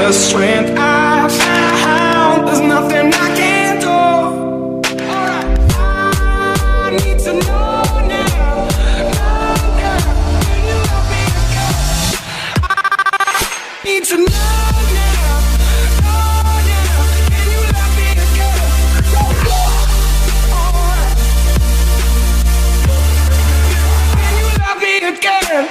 the strength I found. There's nothing I can't do. Alright, I need to know now. Can you love me again? I need to know now. Can you love me again? Alright. Can you love me again?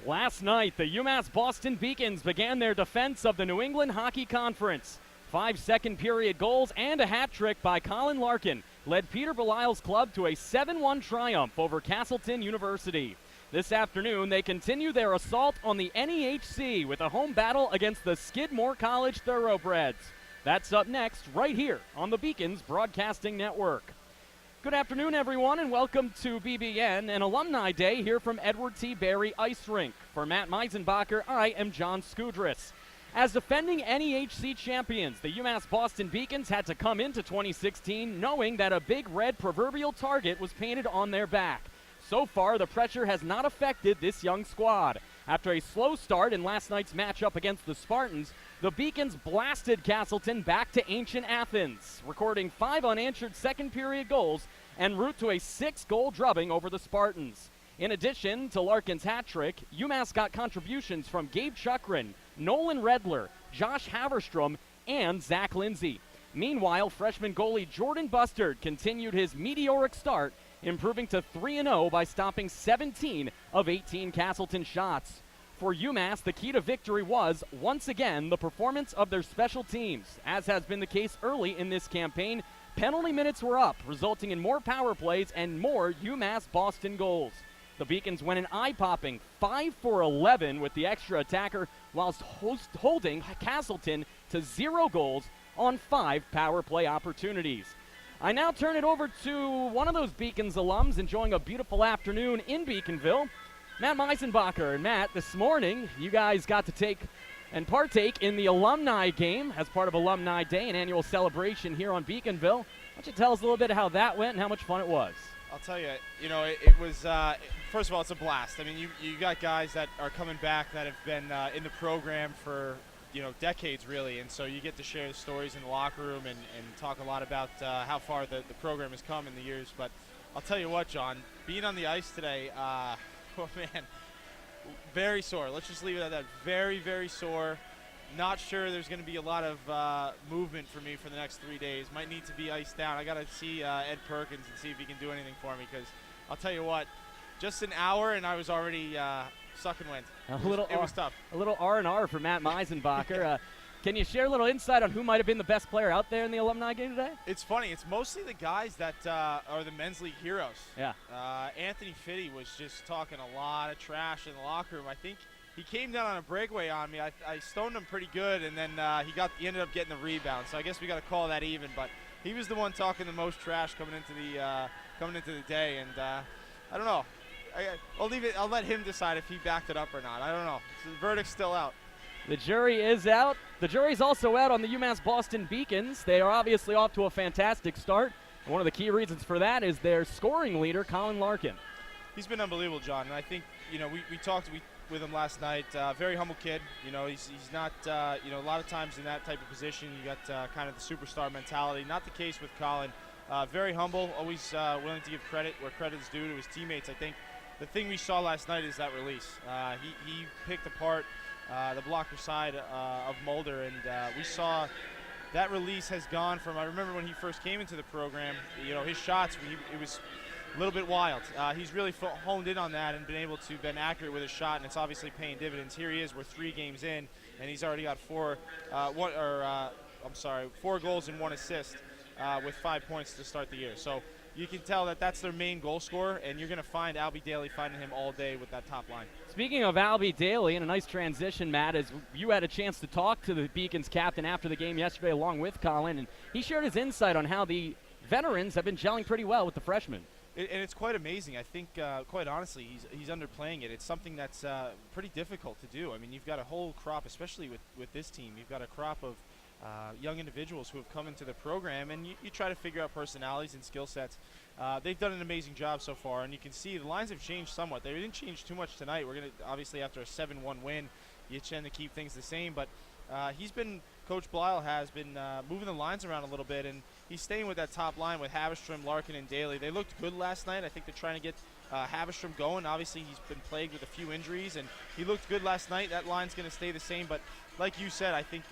Last night, the UMass Boston Beacons began their defense of the New England Hockey Conference. 5 second-period goals and a hat trick by Colin Larkin led Peter Belisle's club to a 7-1 triumph over Castleton University. This afternoon, they continue their assault on the NEHC with a home battle against the Skidmore College Thoroughbreds. That's up next, right here on the Beacons Broadcasting Network. Good afternoon, everyone, and welcome to BBN, an Alumni Day here from Edward T. Barry Ice Rink. For Matt Meisenbacher, I am John Skudris. As defending NEHC champions, the UMass Boston Beacons had to come into 2016 knowing that a big red proverbial target was painted on their back. So far, the pressure has not affected this young squad. After a slow start in last night's matchup against the Spartans, the Beacons blasted Castleton back to ancient Athens, recording 5 unanswered second-period goals en route to a 6-goal drubbing over the Spartans. In addition to Larkin's hat trick, UMass got contributions from Gabe Chukrin, Nolan Redler, Josh Haverstrom, and Zach Lindsay. Meanwhile, freshman goalie Jordan Bustard continued his meteoric start, improving to 3-0 by stopping 17 of 18 Castleton shots. For UMass, the key to victory was, once again, the performance of their special teams. As has been the case early in this campaign, penalty minutes were up, resulting in more power plays and more UMass Boston goals. The Beacons went an eye-popping 5-for-11 with the extra attacker, whilst holding Castleton to 0 goals on 5 power play opportunities. I now turn it over to one of those Beacons alums enjoying a beautiful afternoon in Beaconville, Matt Meisenbacher. And Matt, this morning you guys got to take and partake in the alumni game as part of Alumni Day, an annual celebration here on Beaconville. Why don't you tell us a little bit how that went and how much fun it was? I'll tell you, it was, first of all, it's a blast. I mean, you got guys that are coming back that have been in the program for, decades, really. And so you get to share the stories in the locker room and talk a lot about how far the program has come in the years. But I'll tell you what, John, being on the ice today, oh, man, very sore. Let's just leave it at that. Very, very sore. Not sure there's going to be a lot of movement for me for the next 3 days. Might need to be iced down. I got to see Ed Perkins and see if he can do anything for me, because I'll tell you what, just an hour and I was already sucking wind. It was tough. A little R&R for Matt Meisenbacher. Can you share a little insight on who might have been the best player out there in the alumni game today? It's funny. It's mostly the guys that are the men's league heroes. Yeah. Anthony Fitty was just talking a lot of trash in the locker room. I think he came down on a breakaway on me. I stoned him pretty good, and then he ended up getting the rebound. So I guess we got to call that even. But he was the one talking the most trash coming into the day, and I don't know. I'll leave it. I'll let him decide if he backed it up or not. I don't know. So the verdict's still out. The jury is out. The jury's also out on the UMass Boston Beacons. They are obviously off to a fantastic start. And one of the key reasons for that is their scoring leader, Colin Larkin. He's been unbelievable, John. And I think, we talked with him last night. Very humble kid. He's not, a lot of times in that type of position, you got kind of the superstar mentality. Not the case with Colin. Very humble, always willing to give credit where credit is due to his teammates. I think the thing we saw last night is that release. He picked apart the blocker side of Mulder, and we saw that release has gone from, I remember when he first came into the program, his shots, it was a little bit wild. He's really honed in on that and been able to been accurate with his shot, and it's obviously paying dividends. Here he is, we're 3 games in, and he's already got 4 goals and 1 assist with 5 points to start the year. So you can tell that that's their main goal scorer, and you're going to find Albee Daley finding him all day with that top line. Speaking of Albee Daley, and a nice transition, Matt, as you had a chance to talk to the Beacons captain after the game yesterday along with Colin, and he shared his insight on how the veterans have been gelling pretty well with the freshmen. And it's quite amazing. I think, quite honestly, he's underplaying it. It's something that's pretty difficult to do. I mean, you've got a whole crop, especially with this team. You've got a crop of young individuals who have come into the program, and you try to figure out personalities and skill sets. They've done an amazing job so far, and you can see the lines have changed somewhat. They didn't change too much tonight. We're going to, obviously, after a 7-1 win, you tend to keep things the same, but Coach Belisle has been moving the lines around a little bit, and he's staying with that top line with Havestrom, Larkin, and Daley. They looked good last night. I think they're trying to get Havestrom going. Obviously, he's been plagued with a few injuries, and he looked good last night. That line's going to stay the same, but like you said, I think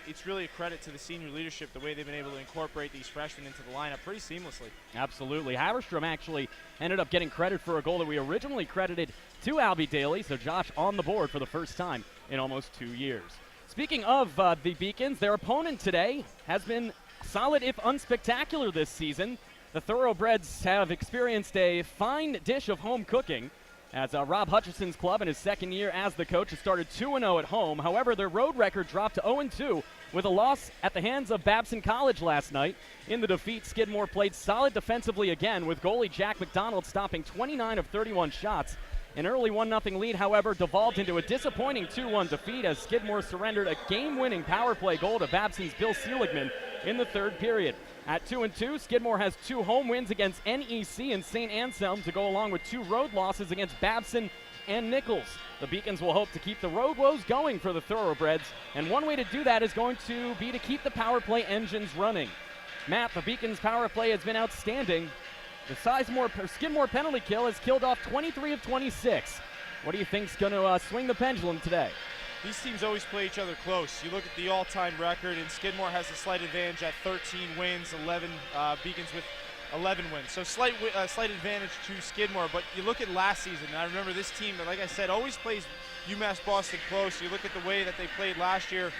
it's really a credit to the senior leadership, the way they've been able to incorporate these freshmen into the lineup pretty seamlessly. Absolutely. Havestrom actually ended up getting credit for a goal that we originally credited to Albee Daley, so Josh on the board for the first time in almost 2 years. Speaking of the Beacons, their opponent today has been solid if unspectacular this season. The Thoroughbreds have experienced a fine dish of home cooking, as Rob Hutchison's club in his second year as the coach has started 2-0 at home. However, their road record dropped to 0-2 with a loss at the hands of Babson College last night. In the defeat, Skidmore played solid defensively again, with goalie Jack McDonald stopping 29 of 31 shots. An early 1-0 lead, however, devolved into a disappointing 2-1 defeat as Skidmore surrendered a game-winning power play goal to Babson's Bill Seligman in the third period. At 2-2, Skidmore has 2 home wins against NEC and St. Anselm to go along with 2 road losses against Babson and Nichols. The Beacons will hope to keep the road woes going for the Thoroughbreds, and one way to do that is going to be to keep the power play engines running. Matt, the Beacons' power play has been outstanding. The Skidmore penalty kill has killed off 23 of 26. What do you think's going to swing the pendulum today? These teams always play each other close. You look at the all-time record, and Skidmore has a slight advantage at 13 wins, 11 Beacons with 11 wins. So slight advantage to Skidmore, but you look at last season, and I remember this team that, like I said, always plays UMass Boston close. You look at the way that they played last year,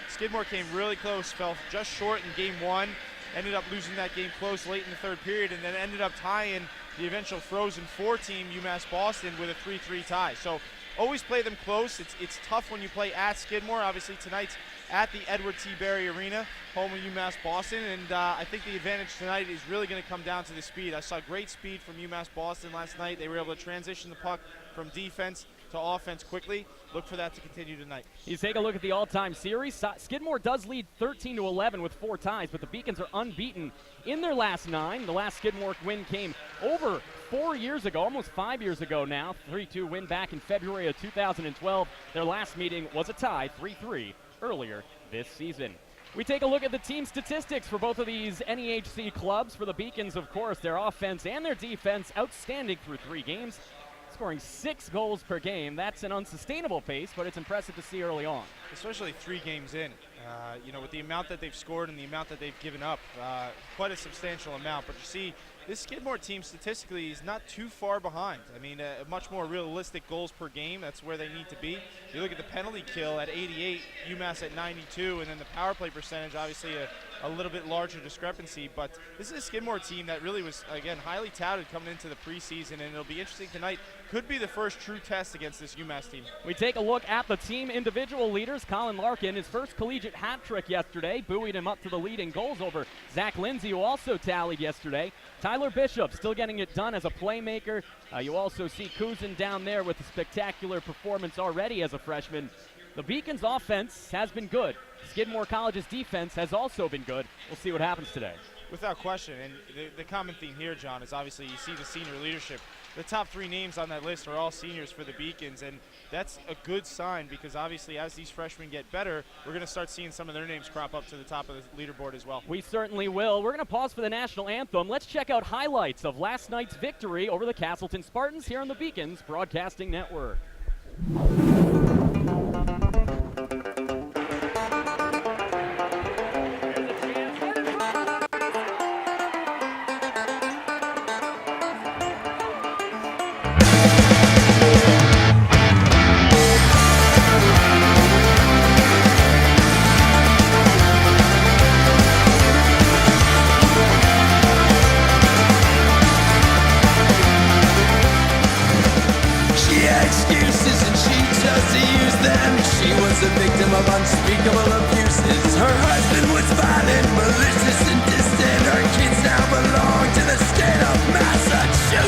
Skidmore came really close, fell just short in game 1, ended up losing that game close late in the third period, and then ended up tying the eventual Frozen 4 team, UMass Boston, with a 3-3 tie. So always play them close. It's tough when you play at Skidmore. Obviously tonight's at the Edward T. Barry Arena, home of UMass Boston, and I think the advantage tonight is really going to come down to the speed. I saw great speed from UMass Boston last night. They were able to transition the puck from defense to offense quickly. Look for that to continue tonight. You take a look at the all-time series. Skidmore does lead 13-11 with 4 ties, but the Beacons are unbeaten in their last 9. The last Skidmore win came over 4 years ago, almost 5 years ago now. 3-2 win back in February of 2012. Their last meeting was a tie, 3-3, earlier this season. We take a look at the team statistics for both of these NEHC clubs. For the Beacons, of course, their offense and their defense outstanding through 3 games, scoring 6 goals per game. That's an unsustainable pace, but it's impressive to see early on. Especially 3 games in. With the amount that they've scored and the amount that they've given up, quite a substantial amount. But you see, this Skidmore team statistically is not too far behind. I mean, much more realistic goals per game. That's where they need to be. You look at the penalty kill at 88, UMass at 92, and then the power play percentage, obviously a little bit larger discrepancy. But this is a Skidmore team that really was, again, highly touted coming into the preseason, and it'll be interesting tonight. Could be the first true test against this UMass team. We take a look at the team individual leaders. Colin Larkin, his first collegiate hat trick yesterday, buoyed him up to the lead in goals over Zach Lindsay, who also tallied yesterday. Tyler Bishop still getting it done as a playmaker. You also see Kuzin down there with a spectacular performance already as a freshman. The Beacons' offense has been good. Skidmore College's defense has also been good. We'll see what happens today. Without question, and the common theme here, John, is obviously you see the senior leadership. The top 3 names on that list are all seniors for the Beacons, and that's a good sign because obviously as these freshmen get better, we're going to start seeing some of their names crop up to the top of the leaderboard as well. We certainly will. We're going to pause for the national anthem. Let's check out highlights of last night's victory over the Castleton Spartans here on the Beacons Broadcasting Network. A victim of unspeakable abuses. Her husband was violent, malicious, and distant. Her kids now belong to the state of Massachusetts.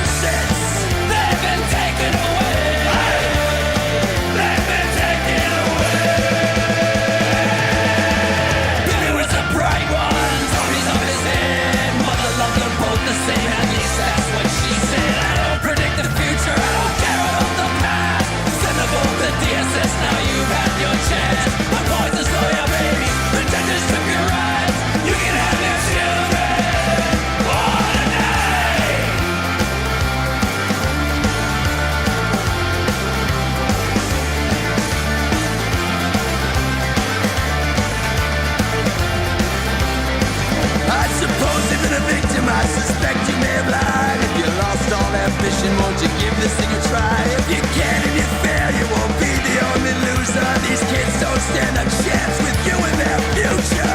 this thing you try. If you can and you fail, you won't be the only loser. These kids don't stand a chance with you in their future.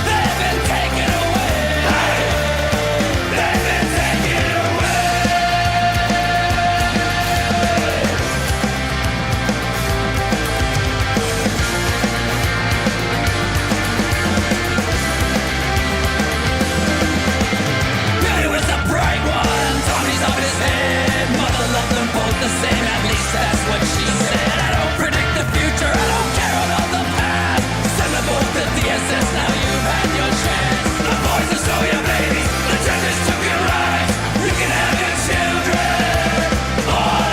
They've been taken away. They've been taken away. He was a bright one, Tommy's off his head. Mother loved them both the same, at least that's what she said. I don't predict the future, I don't care about the past. Send them both to DSS, now you've had your chance. The boys will show your babies, the judges took your rights. You can have your children all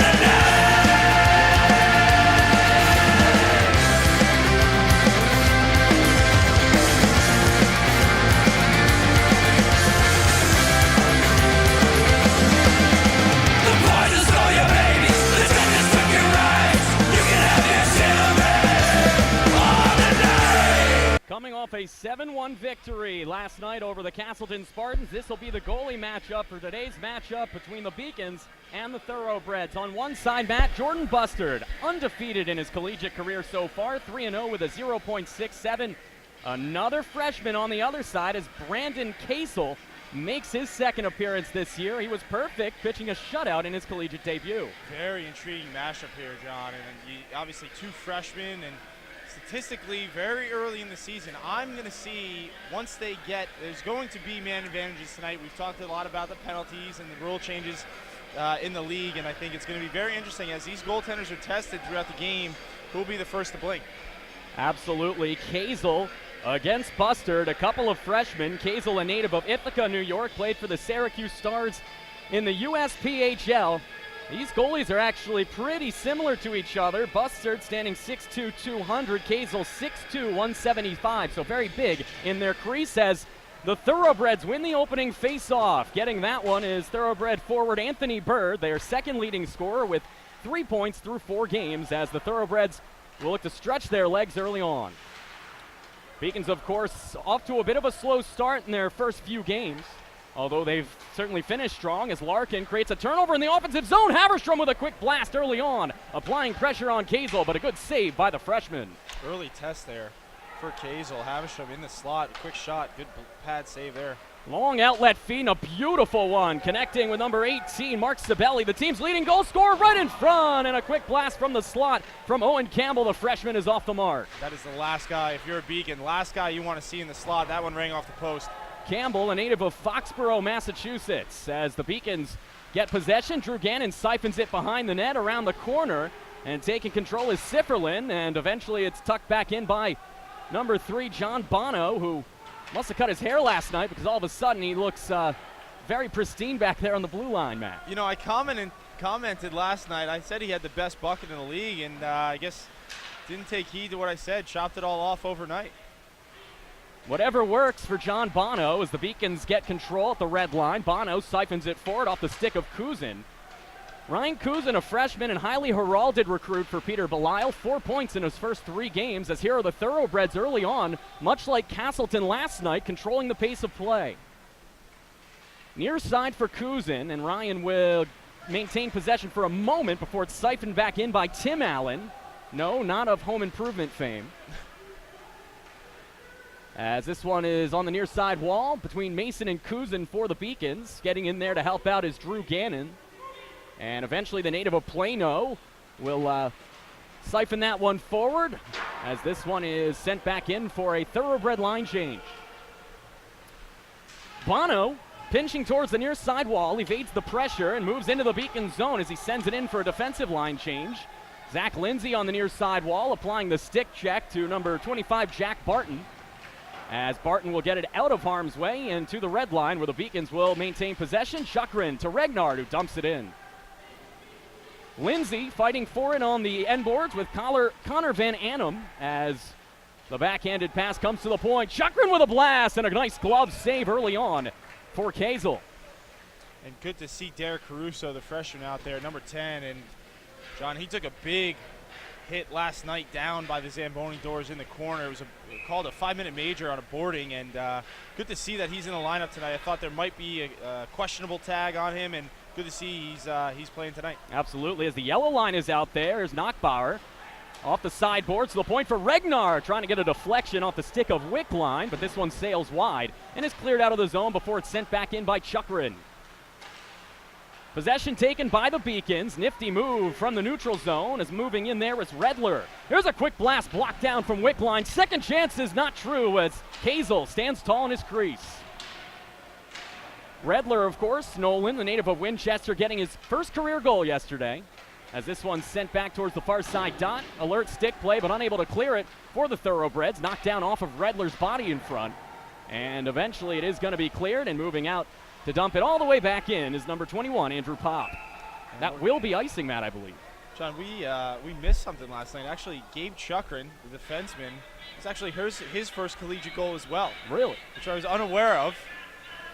Coming off a 7-1 victory last night over the Castleton Spartans, this will be the goalie matchup for today's matchup between the Beacons and the Thoroughbreds. On one side, Matt, Jordan Bustard, undefeated in his collegiate career so far, 3-0 with a 0.67. Another freshman on the other side as Brandon Kasel makes his second appearance this year. He was perfect, pitching a shutout in his collegiate debut. Very intriguing matchup here, John. And obviously two freshmen, and statistically very early in the season. I'm going to see once they get, there's going to be man advantages tonight. We've talked a lot about the penalties and the rule changes in the league, and I think it's going to be very interesting as these goaltenders are tested throughout the game. Who will be the first to blink? Absolutely. Kasel against Bustard, a couple of freshmen. Kasel, a native of Ithaca, New York, played for the Syracuse Stars in the USPHL. These goalies are actually pretty similar to each other. Bustard standing 6'2", 200. Kasel 6'2", 175, so very big in their crease as the Thoroughbreds win the opening face-off. Getting that one is Thoroughbred forward Anthony Bird, their second leading scorer with 3 points through 4 games as the Thoroughbreds will look to stretch their legs early on. Beacons, of course, off to a bit of a slow start in their first few games, although they've certainly finished strong as Larkin creates a turnover in the offensive zone. Haverstrom with a quick blast early on, applying pressure on Kasel, but a good save by the freshman. Early test there for Kasel. Haverstrom in the slot, quick shot, good pad save there. Long outlet feed and a beautiful one, connecting with number 18, Mark Sabelli, the team's leading goal scorer right in front, and a quick blast from the slot from Owen Campbell. The freshman is off the mark. That is the last guy, if you're a Beacon, last guy you want to see in the slot. That one rang off the post. Campbell, a native of Foxborough, Massachusetts. As the Beacons get possession, Drew Gannon siphons it behind the net around the corner, and taking control is Sifferlin, and eventually it's tucked back in by number 3, John Bono, who must have cut his hair last night because all of a sudden he looks very pristine back there on the blue line, Matt. You know, I commented last night, I said he had the best bucket in the league, and I guess didn't take heed to what I said, chopped it all off overnight. Whatever works for John Bono as the Beacons get control at the red line. Bono siphons it forward off the stick of Kuzin. Ryan Kuzin, a freshman and highly heralded recruit for Peter Belisle, 4 points in his first 3 games, as here are the Thoroughbreds early on, much like Castleton last night, controlling the pace of play. Near side for Kuzin, and Ryan will maintain possession for a moment before it's siphoned back in by Tim Allen. No, not of home improvement fame. As this one is on the near side wall between Mason and Kuzin for the Beacons. Getting in there to help out is Drew Gannon. And eventually the native of Plano will siphon that one forward as this one is sent back in for a Thoroughbred line change. Bono pinching towards the near side wall, evades the pressure and moves into the Beacon zone as he sends it in for a defensive line change. Zach Lindsay on the near side wall, applying the stick check to number 25, Jack Barton. As Barton will get it out of harm's way and to the red line where the Beacons will maintain possession. Chukrin to Regnard, who dumps it in. Lindsay fighting for it on the end boards with Connor Van Annum as the backhanded pass comes to the point. Chukrin with a blast and a nice glove save early on for Kasel. And good to see Derek Caruso, the freshman out there, number 10. And John, he took a big hit last night down by the Zamboni doors in the corner. It was called a 5-minute major on a boarding, and good to see that he's in the lineup tonight. I thought there might be a questionable tag on him, and good to see he's playing tonight. Absolutely. As the yellow line is out there, is Knockbauer off the sideboard to the point for Regnar, trying to get a deflection off the stick of Wickline, but this one sails wide and is cleared out of the zone before it's sent back in by Chukrin. Possession taken by the Beacons. Nifty move from the neutral zone as moving in there is Redler. Here's a quick blast blocked down from Wickline. Second chance is not true as Kazel stands tall in his crease. Redler, of course, Nolan, the native of Winchester, getting his first career goal yesterday. As this one's sent back towards the far side dot. Alert stick play, but unable to clear it for the Thoroughbreds. Knocked down off of Redler's body in front. And eventually it is going to be cleared, and moving out to dump it all the way back in is number 21, Andrew Pop. That will be icing, Matt, I believe. John, we missed something last night. Actually, Gabe Chukrin, the defenseman, it's actually his first collegiate goal as well. Really? Which I was unaware of.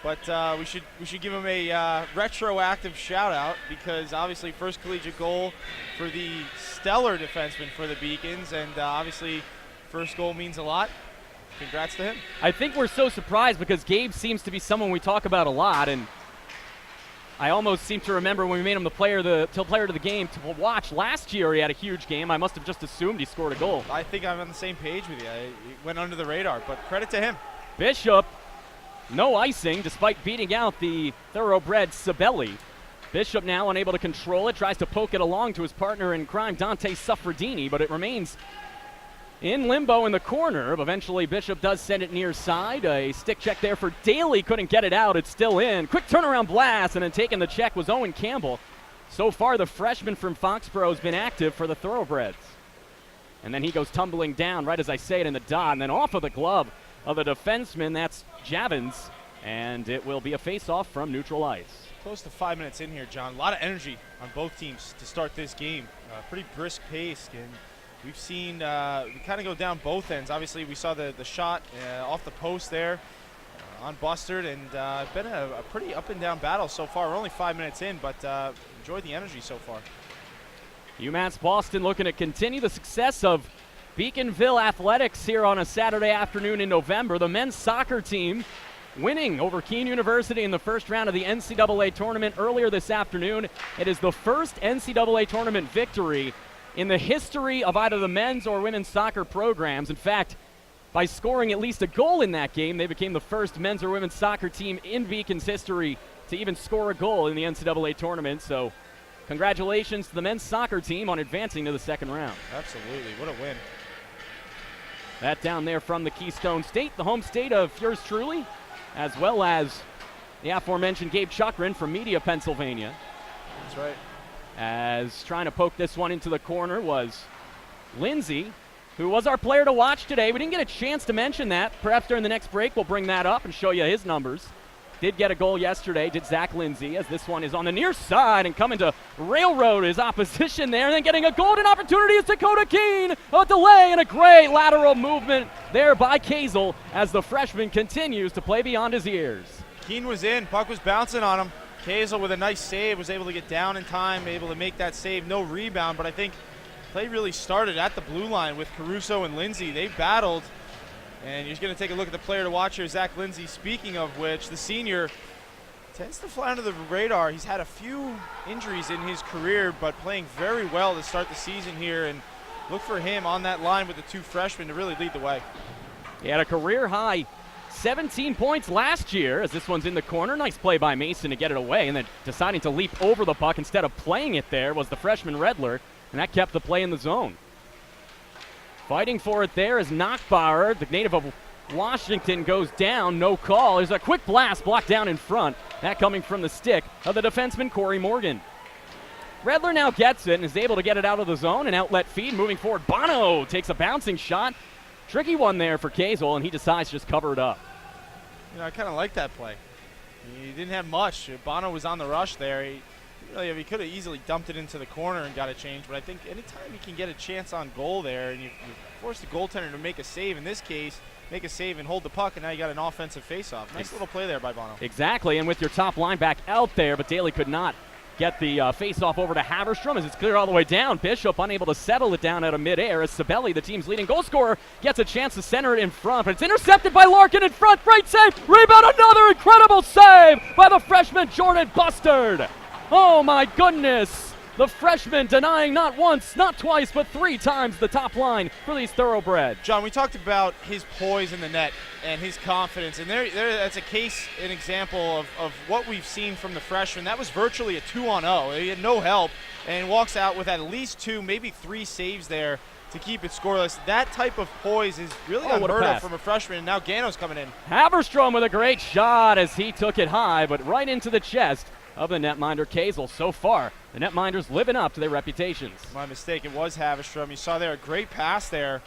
But we should give him a retroactive shout out, because obviously first collegiate goal for the stellar defenseman for the Beacons, and obviously first goal means a lot. Congrats to him. I think we're so surprised because Gabe seems to be someone we talk about a lot, and I almost seem to remember when we made him the player of the game to watch last year. He had a huge game. I must have just assumed he scored a goal. I think I'm on the same page with you. It went under the radar, but credit to him. Bishop, no icing despite beating out the Thoroughbred Sabelli. Bishop now unable to control it, tries to poke it along to his partner in crime, Dante Suffredini, but it remains in limbo in the corner. Eventually Bishop does send it near side. A stick check there for Daley, couldn't get it out. It's still in. Quick turnaround blast, and then taking the check was Owen Campbell. So far the freshman from Foxborough has been active for the Thoroughbreds. And then he goes tumbling down right as I say it in the dot, and then off of the glove of the defenseman, that's Javins, and it will be a face-off from neutral ice. Close to 5 minutes in here, John. A lot of energy on both teams to start this game. Pretty brisk pace, and we've seen we kind of go down both ends. Obviously, we saw the shot off the post there on Bustard, and been a pretty up and down battle so far. We're only 5 minutes in, but enjoyed the energy so far. UMass Boston looking to continue the success of Beaconville Athletics here on a Saturday afternoon in November. The men's soccer team winning over Keene University in the first round of the NCAA tournament earlier this afternoon. It is the first NCAA tournament victory in the history of either the men's or women's soccer programs. In fact, by scoring at least a goal in that game, they became the first men's or women's soccer team in Beacon's history to even score a goal in the NCAA tournament. So congratulations to the men's soccer team on advancing to the second round. Absolutely. What a win. That down there from the Keystone State, the home state of yours truly, as well as the aforementioned Gabe Chukrin from Media, Pennsylvania. That's right. As trying to poke this one into the corner was Lindsay, who was our player to watch today. We didn't get a chance to mention that. Perhaps during the next break we'll bring that up and show you his numbers. Did get a goal yesterday, did Zach Lindsay, as this one is on the near side and coming to railroad his opposition there, and then getting a golden opportunity is Dakota Keene. A delay and a great lateral movement there by Kazel as the freshman continues to play beyond his years. Keene was in, puck was bouncing on him. Kazel with a nice save, was able to get down in time, able to make that save, no rebound, but I think play really started at the blue line with Caruso and Lindsay. They battled. And you're going to take a look at the player to watch here, Zach Lindsay, speaking of which, the senior tends to fly under the radar. He's had a few injuries in his career, but playing very well to start the season here, and look for him on that line with the two freshmen to really lead the way. He had a career-high 17 points last year, as this one's in the corner. Nice play by Mason to get it away, and then deciding to leap over the puck instead of playing it there was the freshman Redler, and that kept the play in the zone. Fighting for it there is Knockbauer, the native of Washington, goes down, no call. There's a quick blast blocked down in front, that coming from the stick of the defenseman Corey Morgan. Redler now gets it and is able to get it out of the zone, an outlet feed moving forward. Bono takes a bouncing shot. Tricky one there for Kazel, and he decides to just cover it up. You know, I kind of like that play. He didn't have much. Bono was on the rush there. He could have easily dumped it into the corner and got it changed, but I think anytime you can get a chance on goal there and you force the goaltender to make a save, in this case, make a save and hold the puck, and now you got an offensive faceoff. Nice little play there by Bono. Exactly, and with your top line back out there, but Daley could not get the faceoff over to Haverstrom as it's cleared all the way down. Bishop unable to settle it down out of midair as Sabelli, the team's leading goal scorer, gets a chance to center it in front, but it's intercepted by Larkin in front. Great save, rebound, another incredible save by the freshman Jordan Bustard. Oh my goodness! The freshman denying not once, not twice, but 3 times the top line for these thoroughbreds. John, we talked about his poise in the net and his confidence, and that's an example of what we've seen from the freshman. That was virtually a 2-on-0. He had no help, and walks out with at least 2, maybe 3 saves there to keep it scoreless. That type of poise is really unheard of from a freshman, and now Gano's coming in. Haverstrom with a great shot as he took it high, but right into the chest of the netminder Kazel. So far, the netminders living up to their reputations. My mistake, it was Haverstrom. You saw there a great pass there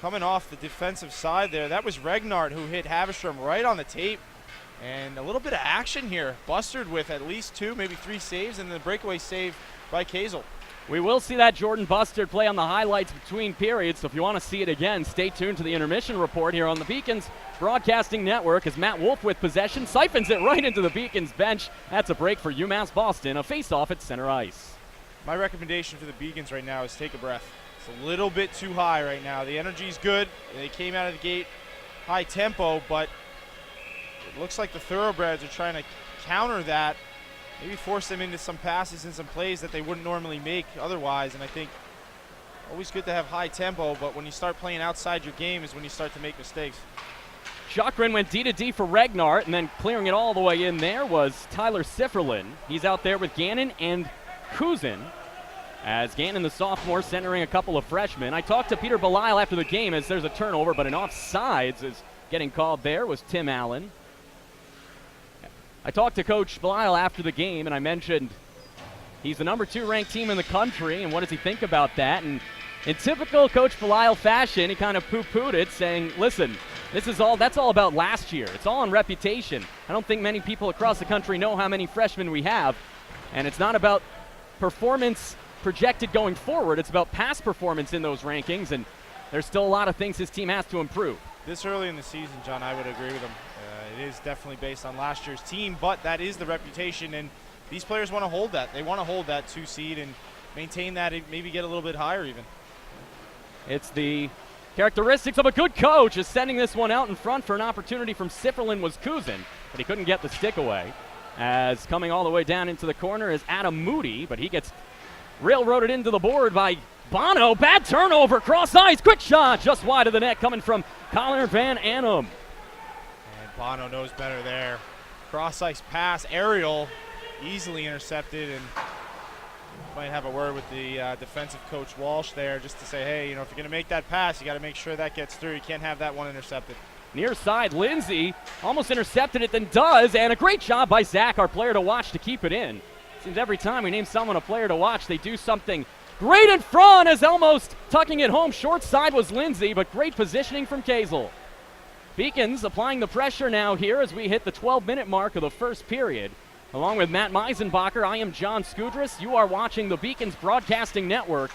coming off the defensive side there. That was Regnart who hit Haverstrom right on the tape. And a little bit of action here. Bustard with at least 2, maybe 3 saves, and then the breakaway save by Kazel. We will see that Jordan Bustard play on the highlights between periods, so if you want to see it again, stay tuned to the intermission report here on the Beacons Broadcasting Network as Matt Wolf with possession siphons it right into the Beacons bench. That's a break for UMass Boston, a face-off at center ice. My recommendation for the Beacons right now is take a breath. It's a little bit too high right now. The energy's good. They came out of the gate high tempo, but it looks like the Thoroughbreds are trying to counter that. Maybe force them into some passes and some plays that they wouldn't normally make otherwise. And I think always good to have high tempo, but when you start playing outside your game is when you start to make mistakes. Chakrin went D-to-D for Regnart, and then clearing it all the way in there was Tyler Sifferlin. He's out there with Gannon and Kuzin, as Gannon, the sophomore, centering a couple of freshmen. I talked to Peter Belisle after the game as there's a turnover, but an offsides is getting called there was Tim Allen. I talked to Coach Belisle after the game, and I mentioned he's the number 2 ranked team in the country, and what does he think about that? And in typical Coach Belisle fashion, he kind of poo-pooed it, saying, listen, that's all about last year. It's all on reputation. I don't think many people across the country know how many freshmen we have, and it's not about performance projected going forward. It's about past performance in those rankings, and there's still a lot of things his team has to improve. This early in the season, John, I would agree with him. It is definitely based on last year's team, but that is the reputation, and these players want to hold that. They want to hold that 2 seed and maintain that, and maybe get a little bit higher even. It's the characteristics of a good coach is sending this one out in front for an opportunity from Sifferlin was Kuzin, but he couldn't get the stick away. As coming all the way down into the corner is Adam Moody, but he gets railroaded into the board by Bono. Bad turnover, cross ice, quick shot, just wide of the net coming from Connor Van Annum. Bono knows better there. Cross ice pass, aerial, easily intercepted, and might have a word with the defensive coach Walsh there just to say, hey, if you're going to make that pass, you got to make sure that gets through. You can't have that one intercepted. Near side, Lindsay almost intercepted it, then does, and a great job by Zach, our player to watch, to keep it in. Seems every time we name someone a player to watch, they do something great in front, as almost tucking it home. Short side was Lindsay, but great positioning from Kazel. Beacons applying the pressure now here as we hit the 12-minute mark of the first period. Along with Matt Meisenbacher, I am John Skudras. You are watching the Beacons Broadcasting Network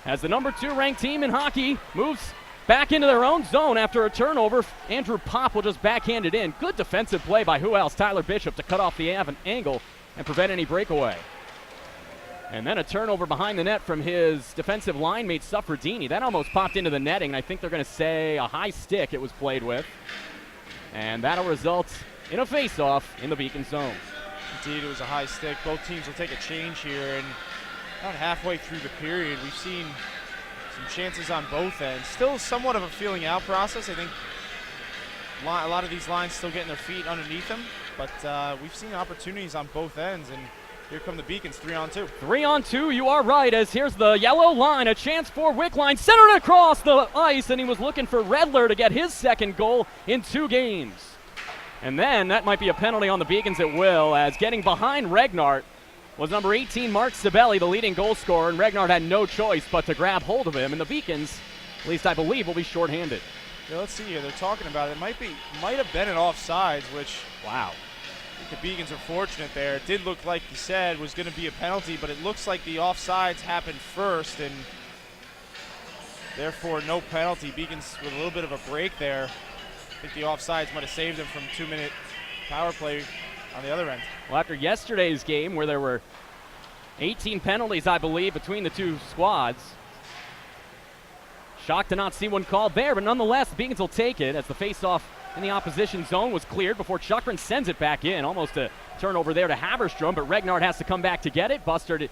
as the number 2 ranked team in hockey moves back into their own zone after a turnover. Andrew Pop will just backhand it in. Good defensive play by who else? Tyler Bishop to cut off the angle and prevent any breakaway. And then a turnover behind the net from his defensive line mate, Suffredini. That almost popped into the netting, and I think they're going to say a high stick it was played with. And that'll result in a face-off in the Beacon zone. Indeed, it was a high stick. Both teams will take a change here, and about halfway through the period, we've seen some chances on both ends. Still somewhat of a feeling out process. I think a lot of these lines still getting their feet underneath them, but we've seen opportunities on both ends, and here come the Beacons, 3-on-2. 3-on-2, you are right, as here's the yellow line, a chance for Wickline, centered across the ice, and he was looking for Redler to get his second goal in 2 games. And then that might be a penalty on the Beacons, it will, as getting behind Regnart was number 18, Mark Sibeli, the leading goal scorer, and Regnart had no choice but to grab hold of him, and the Beacons, at least I believe, will be shorthanded. Yeah, let's see here, they're talking about it. It might have been an offsides, which, wow. I think the Beacons are fortunate there. It did look like you said was going to be a penalty, but it looks like the offsides happened first, and therefore no penalty. Beacons with a little bit of a break there. I think the offsides might have saved them from 2-minute power play on the other end. Well, after yesterday's game where there were 18 penalties, I believe, between the 2 squads, shocked to not see one called there, but nonetheless, the Beacons will take it as the face-off in the opposition zone was cleared before Chukrin sends it back in. Almost a turnover there to Haberstrom, but Regnard has to come back to get it. Bustard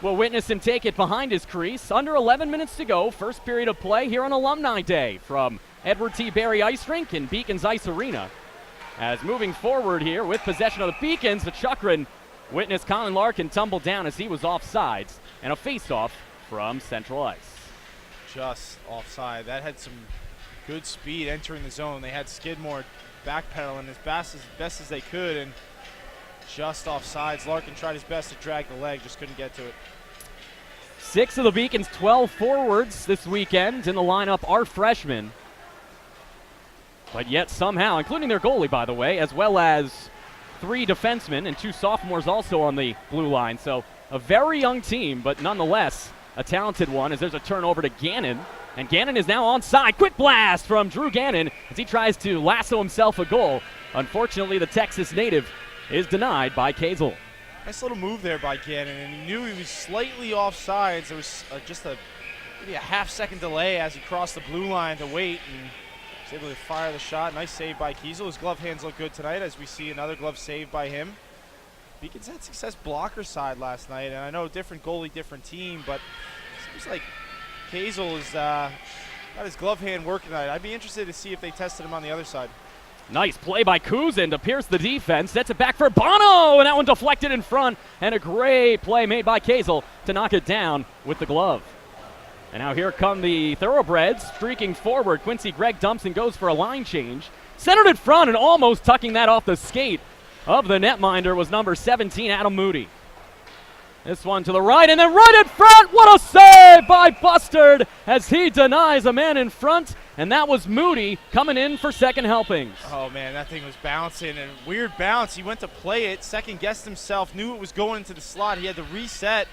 will witness him take it behind his crease. Under 11 minutes to go, first period of play here on Alumni Day from Edward T. Berry Ice Rink and Beacons Ice Arena. As moving forward here with possession of the Beacons, the Chukrin witnessed Colin Larkin tumble down as he was offsides, and a face-off from Central Ice. Just offside. That had some good speed entering the zone. They had Skidmore backpedaling as best as they could, and just offsides. Larkin tried his best to drag the leg, just couldn't get to it. 6 of the Beacons' 12 forwards this weekend in the lineup are freshmen. But yet somehow, including their goalie, by the way, as well as 3 defensemen and 2 sophomores also on the blue line. So a very young team, but nonetheless a talented one, as there's a turnover to Gannon. And Gannon is now onside. Quick blast from Drew Gannon as he tries to lasso himself a goal. Unfortunately, the Texas native is denied by Kazel. Nice little move there by Gannon, and he knew he was slightly offsides. There was just maybe a half-second delay as he crossed the blue line to wait, and was able to fire the shot. Nice save by Kiesel. His glove hands look good tonight as we see another glove save by him. Beacons had success blocker side last night, and I know different goalie, different team, but it seems like Kazel has got his glove hand working tonight. I'd be interested to see if they tested him on the other side. Nice play by Kuzin to pierce the defense. Sets it back for Bono, and that one deflected in front. And a great play made by Kazel to knock it down with the glove. And now here come the Thoroughbreds streaking forward. Quincy Gregg dumps and goes for a line change. Centered in front and almost tucking that off the skate of the netminder was number 17, Adam Moody. This one to the right, and then right in front. What a save by Bustard as he denies a man in front. And that was Moody coming in for second helpings. Oh, man, that thing was bouncing, and weird bounce. He went to play it, second-guessed himself, knew it was going into the slot. He had to reset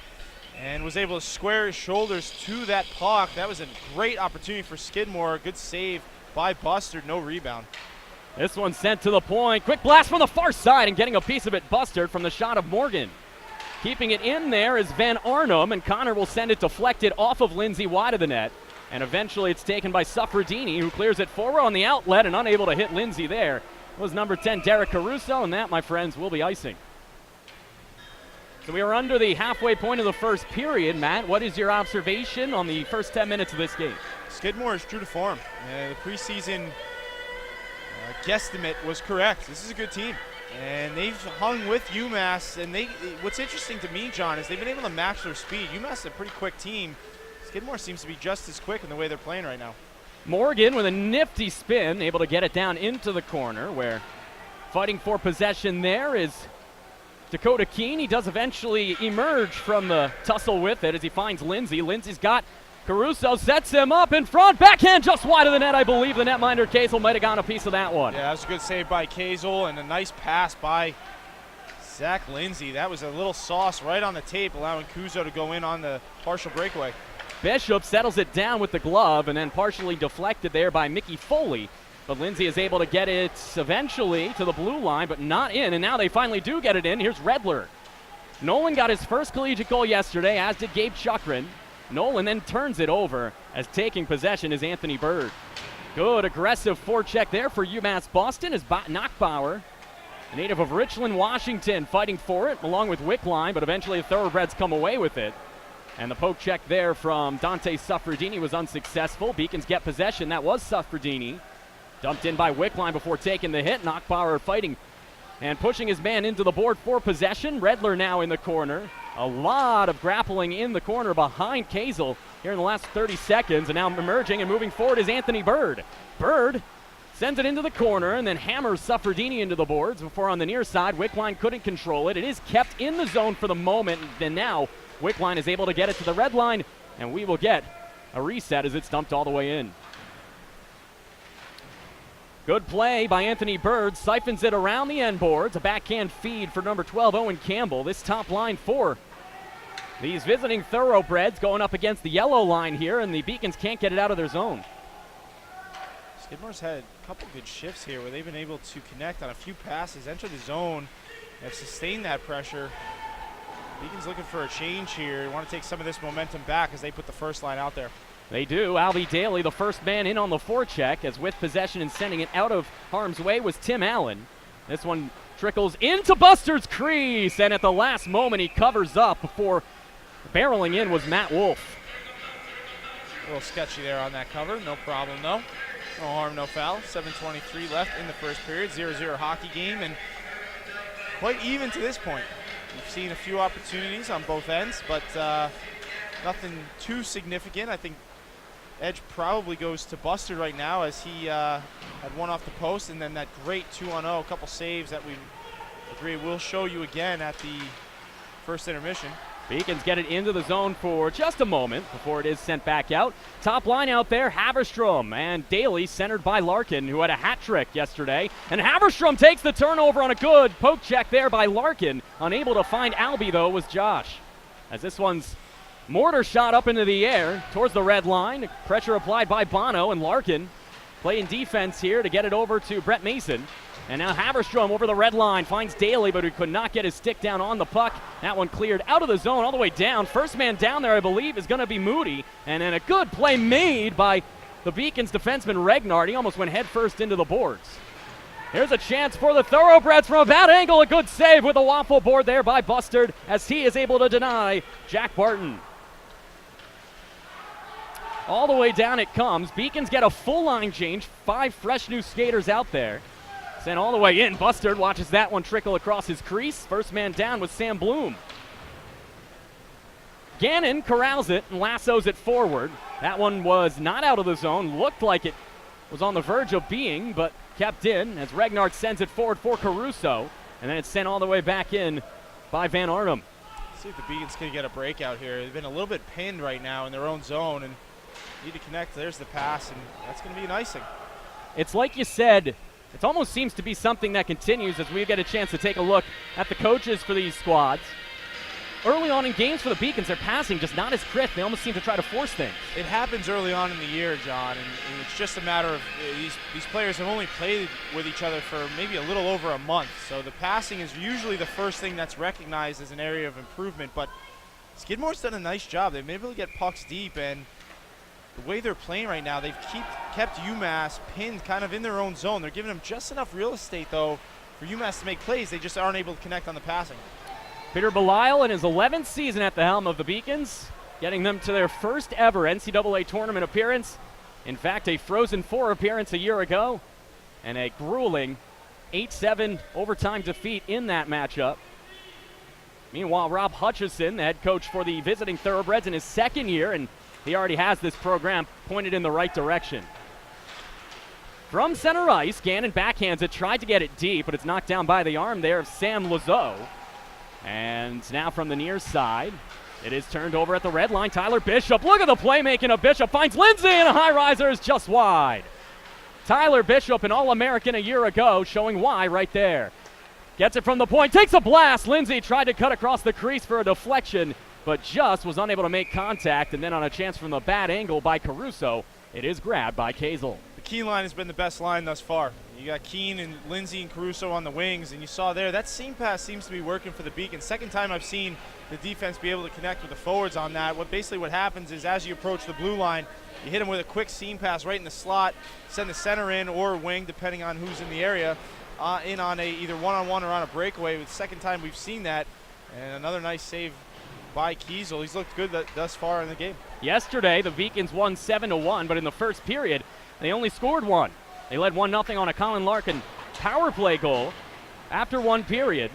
and was able to square his shoulders to that puck. That was a great opportunity for Skidmore. Good save by Bustard, no rebound. This one sent to the point. Quick blast from the far side, and getting a piece of it, Bustard, from the shot of Morgan. Keeping it in there is Van Arnhem, and Connor will send it deflected off of Lindsay wide of the net. And eventually it's taken by Suffredini, who clears it forward on the outlet and unable to hit Lindsay there. It was number 10, Derek Caruso, and that, my friends, will be icing. So we are under the halfway point of the first period. Matt, what is your observation on the first 10 minutes of this game? Skidmore is true to form. The preseason guesstimate was correct. This is a good team. And they've hung with UMass, and what's interesting to me, John, is they've been able to match their speed. UMass is a pretty quick team. Skidmore seems to be just as quick in the way they're playing right now. Morgan with a nifty spin, able to get it down into the corner, where fighting for possession there is Dakota Keene. He does eventually emerge from the tussle with it as he finds Lindsay. Lindsay's got Caruso, sets him up in front. Backhand just wide of the net. I believe the netminder Kazel might have gotten a piece of that one. Yeah, that was a good save by Kazel, and a nice pass by Zach Lindsay. That was a little sauce right on the tape, allowing Kuzo to go in on the partial breakaway. Bishop settles it down with the glove, and then partially deflected there by Mickey Foley. But Lindsay is able to get it eventually to the blue line, but not in, and now they finally do get it in. Here's Redler. Nolan got his first collegiate goal yesterday, as did Gabe Chukrin. Nolan then turns it over, as taking possession is Anthony Bird. Good aggressive forecheck there for UMass Boston as Nachbauer, a native of Richland, Washington, fighting for it along with Wickline, but eventually the Thoroughbreds come away with it. And the poke check there from Dante Suffredini was unsuccessful. Beacons get possession. That was Suffredini. Dumped in by Wickline before taking the hit. Nachbauer fighting and pushing his man into the board for possession. Redler now in the corner. A lot of grappling in the corner behind Kazel here in the last 30 seconds. And now emerging and moving forward is Anthony Bird. Bird sends it into the corner and then hammers Suffredini into the boards before on the near side. Wickline couldn't control it. It is kept in the zone for the moment. Then now Wickline is able to get it to the red line, and we will get a reset as it's dumped all the way in. Good play by Anthony Bird. Siphons it around the end boards. A backhand feed for number 12, Owen Campbell. This top line for these visiting Thoroughbreds going up against the yellow line here, and the Beacons can't get it out of their zone. Skidmore's had a couple good shifts here where they've been able to connect on a few passes, enter the zone, have sustained that pressure. Beacons looking for a change here. They want to take some of this momentum back as they put the first line out there. They do. Albee Daley, the first man in on the forecheck, as with possession and sending it out of harm's way was Tim Allen. This one trickles into Buster's crease, and at the last moment he covers up before barreling in was Matt Wolf. A little sketchy there on that cover. No problem, though. No harm, no foul. 7:23 left in the first period. 0-0 hockey game, and quite even to this point. We've seen a few opportunities on both ends, but nothing too significant. I think edge probably goes to Buster right now, as he had one off the post, and then that great 2-on-0, a couple saves that we agree we'll show you again at the first intermission. Beacons get it into the zone for just a moment before it is sent back out. Top line out there, Haverstrom and Daley centered by Larkin, who had a hat trick yesterday. And Haverstrom takes the turnover on a good poke check there by Larkin. Unable to find Albee, though, was Josh. As this one's mortar shot up into the air towards the red line. Pressure applied by Bono, and Larkin playing defense here to get it over to Brett Mason. And now Haverstrom over the red line finds Daley, but he could not get his stick down on the puck. That one cleared out of the zone all the way down. First man down there, I believe, is going to be Moody. And then a good play made by the Beacons defenseman Regnard. He almost went headfirst into the boards. Here's a chance for the Thoroughbreds from a bad angle. A good save with a waffle board there by Bustard, as he is able to deny Jack Barton. All the way down it comes. Beacons get a full line change. 5 fresh new skaters out there. Sent all the way in. Bustard watches that one trickle across his crease. First man down was Sam Bloom. Gannon corrals it and lassos it forward. That one was not out of the zone. Looked like it was on the verge of being, but kept in as Regnard sends it forward for Caruso. And then it's sent all the way back in by Van Arnhem. See if the Beacons can get a breakout here. They've been a little bit pinned right now in their own zone and need to connect. There's the pass, and that's going to be an icing. It's like you said, it almost seems to be something that continues as we get a chance to take a look at the coaches for these squads. Early on in games for the Beacons, their passing just not as crisp. They almost seem to try to force things. It happens early on in the year, John, and it's just a matter of these players have only played with each other for maybe a little over a month. So the passing is usually the first thing that's recognized as an area of improvement. But Skidmore's done a nice job. They've been able to get pucks deep, and the way they're playing right now, they've kept UMass pinned kind of in their own zone. They're giving them just enough real estate, though, for UMass to make plays. They just aren't able to connect on the passing. Peter Belisle in his 11th season at the helm of the Beacons, getting them to their first ever NCAA tournament appearance. In fact, a Frozen Four appearance a year ago, and a grueling 8-7 overtime defeat in that matchup. Meanwhile, Rob Hutchison, the head coach for the visiting Thoroughbreds in his second year, and he already has this program pointed in the right direction. From center ice, Gannon backhands it, tried to get it deep, but it's knocked down by the arm there of Sam Lazeau. And now from the near side, it is turned over at the red line. Tyler Bishop, look at the playmaking of Bishop, finds Lindsay, and a high riser is just wide. Tyler Bishop, an All-American a year ago, showing why right there. Gets it from the point, takes a blast. Lindsay tried to cut across the crease for a deflection, but just was unable to make contact, and then on a chance from the bad angle by Caruso, it is grabbed by Kazel. The Keene line has been the best line thus far. You got Keene and Lindsay and Caruso on the wings, and you saw there, that seam pass seems to be working for the Beacons. Second time I've seen the defense be able to connect with the forwards on that. What happens is as you approach the blue line, you hit them with a quick seam pass right in the slot, send the center in or wing, depending on who's in the area, in on a either one-on-one or on a breakaway. It's the second time we've seen that, and another nice save by Kiesel. He's looked good thus far in the game. Yesterday, the Beacons won 7-1, but in the first period, they only scored one. They led 1-0 on a Colin Larkin power play goal after one period.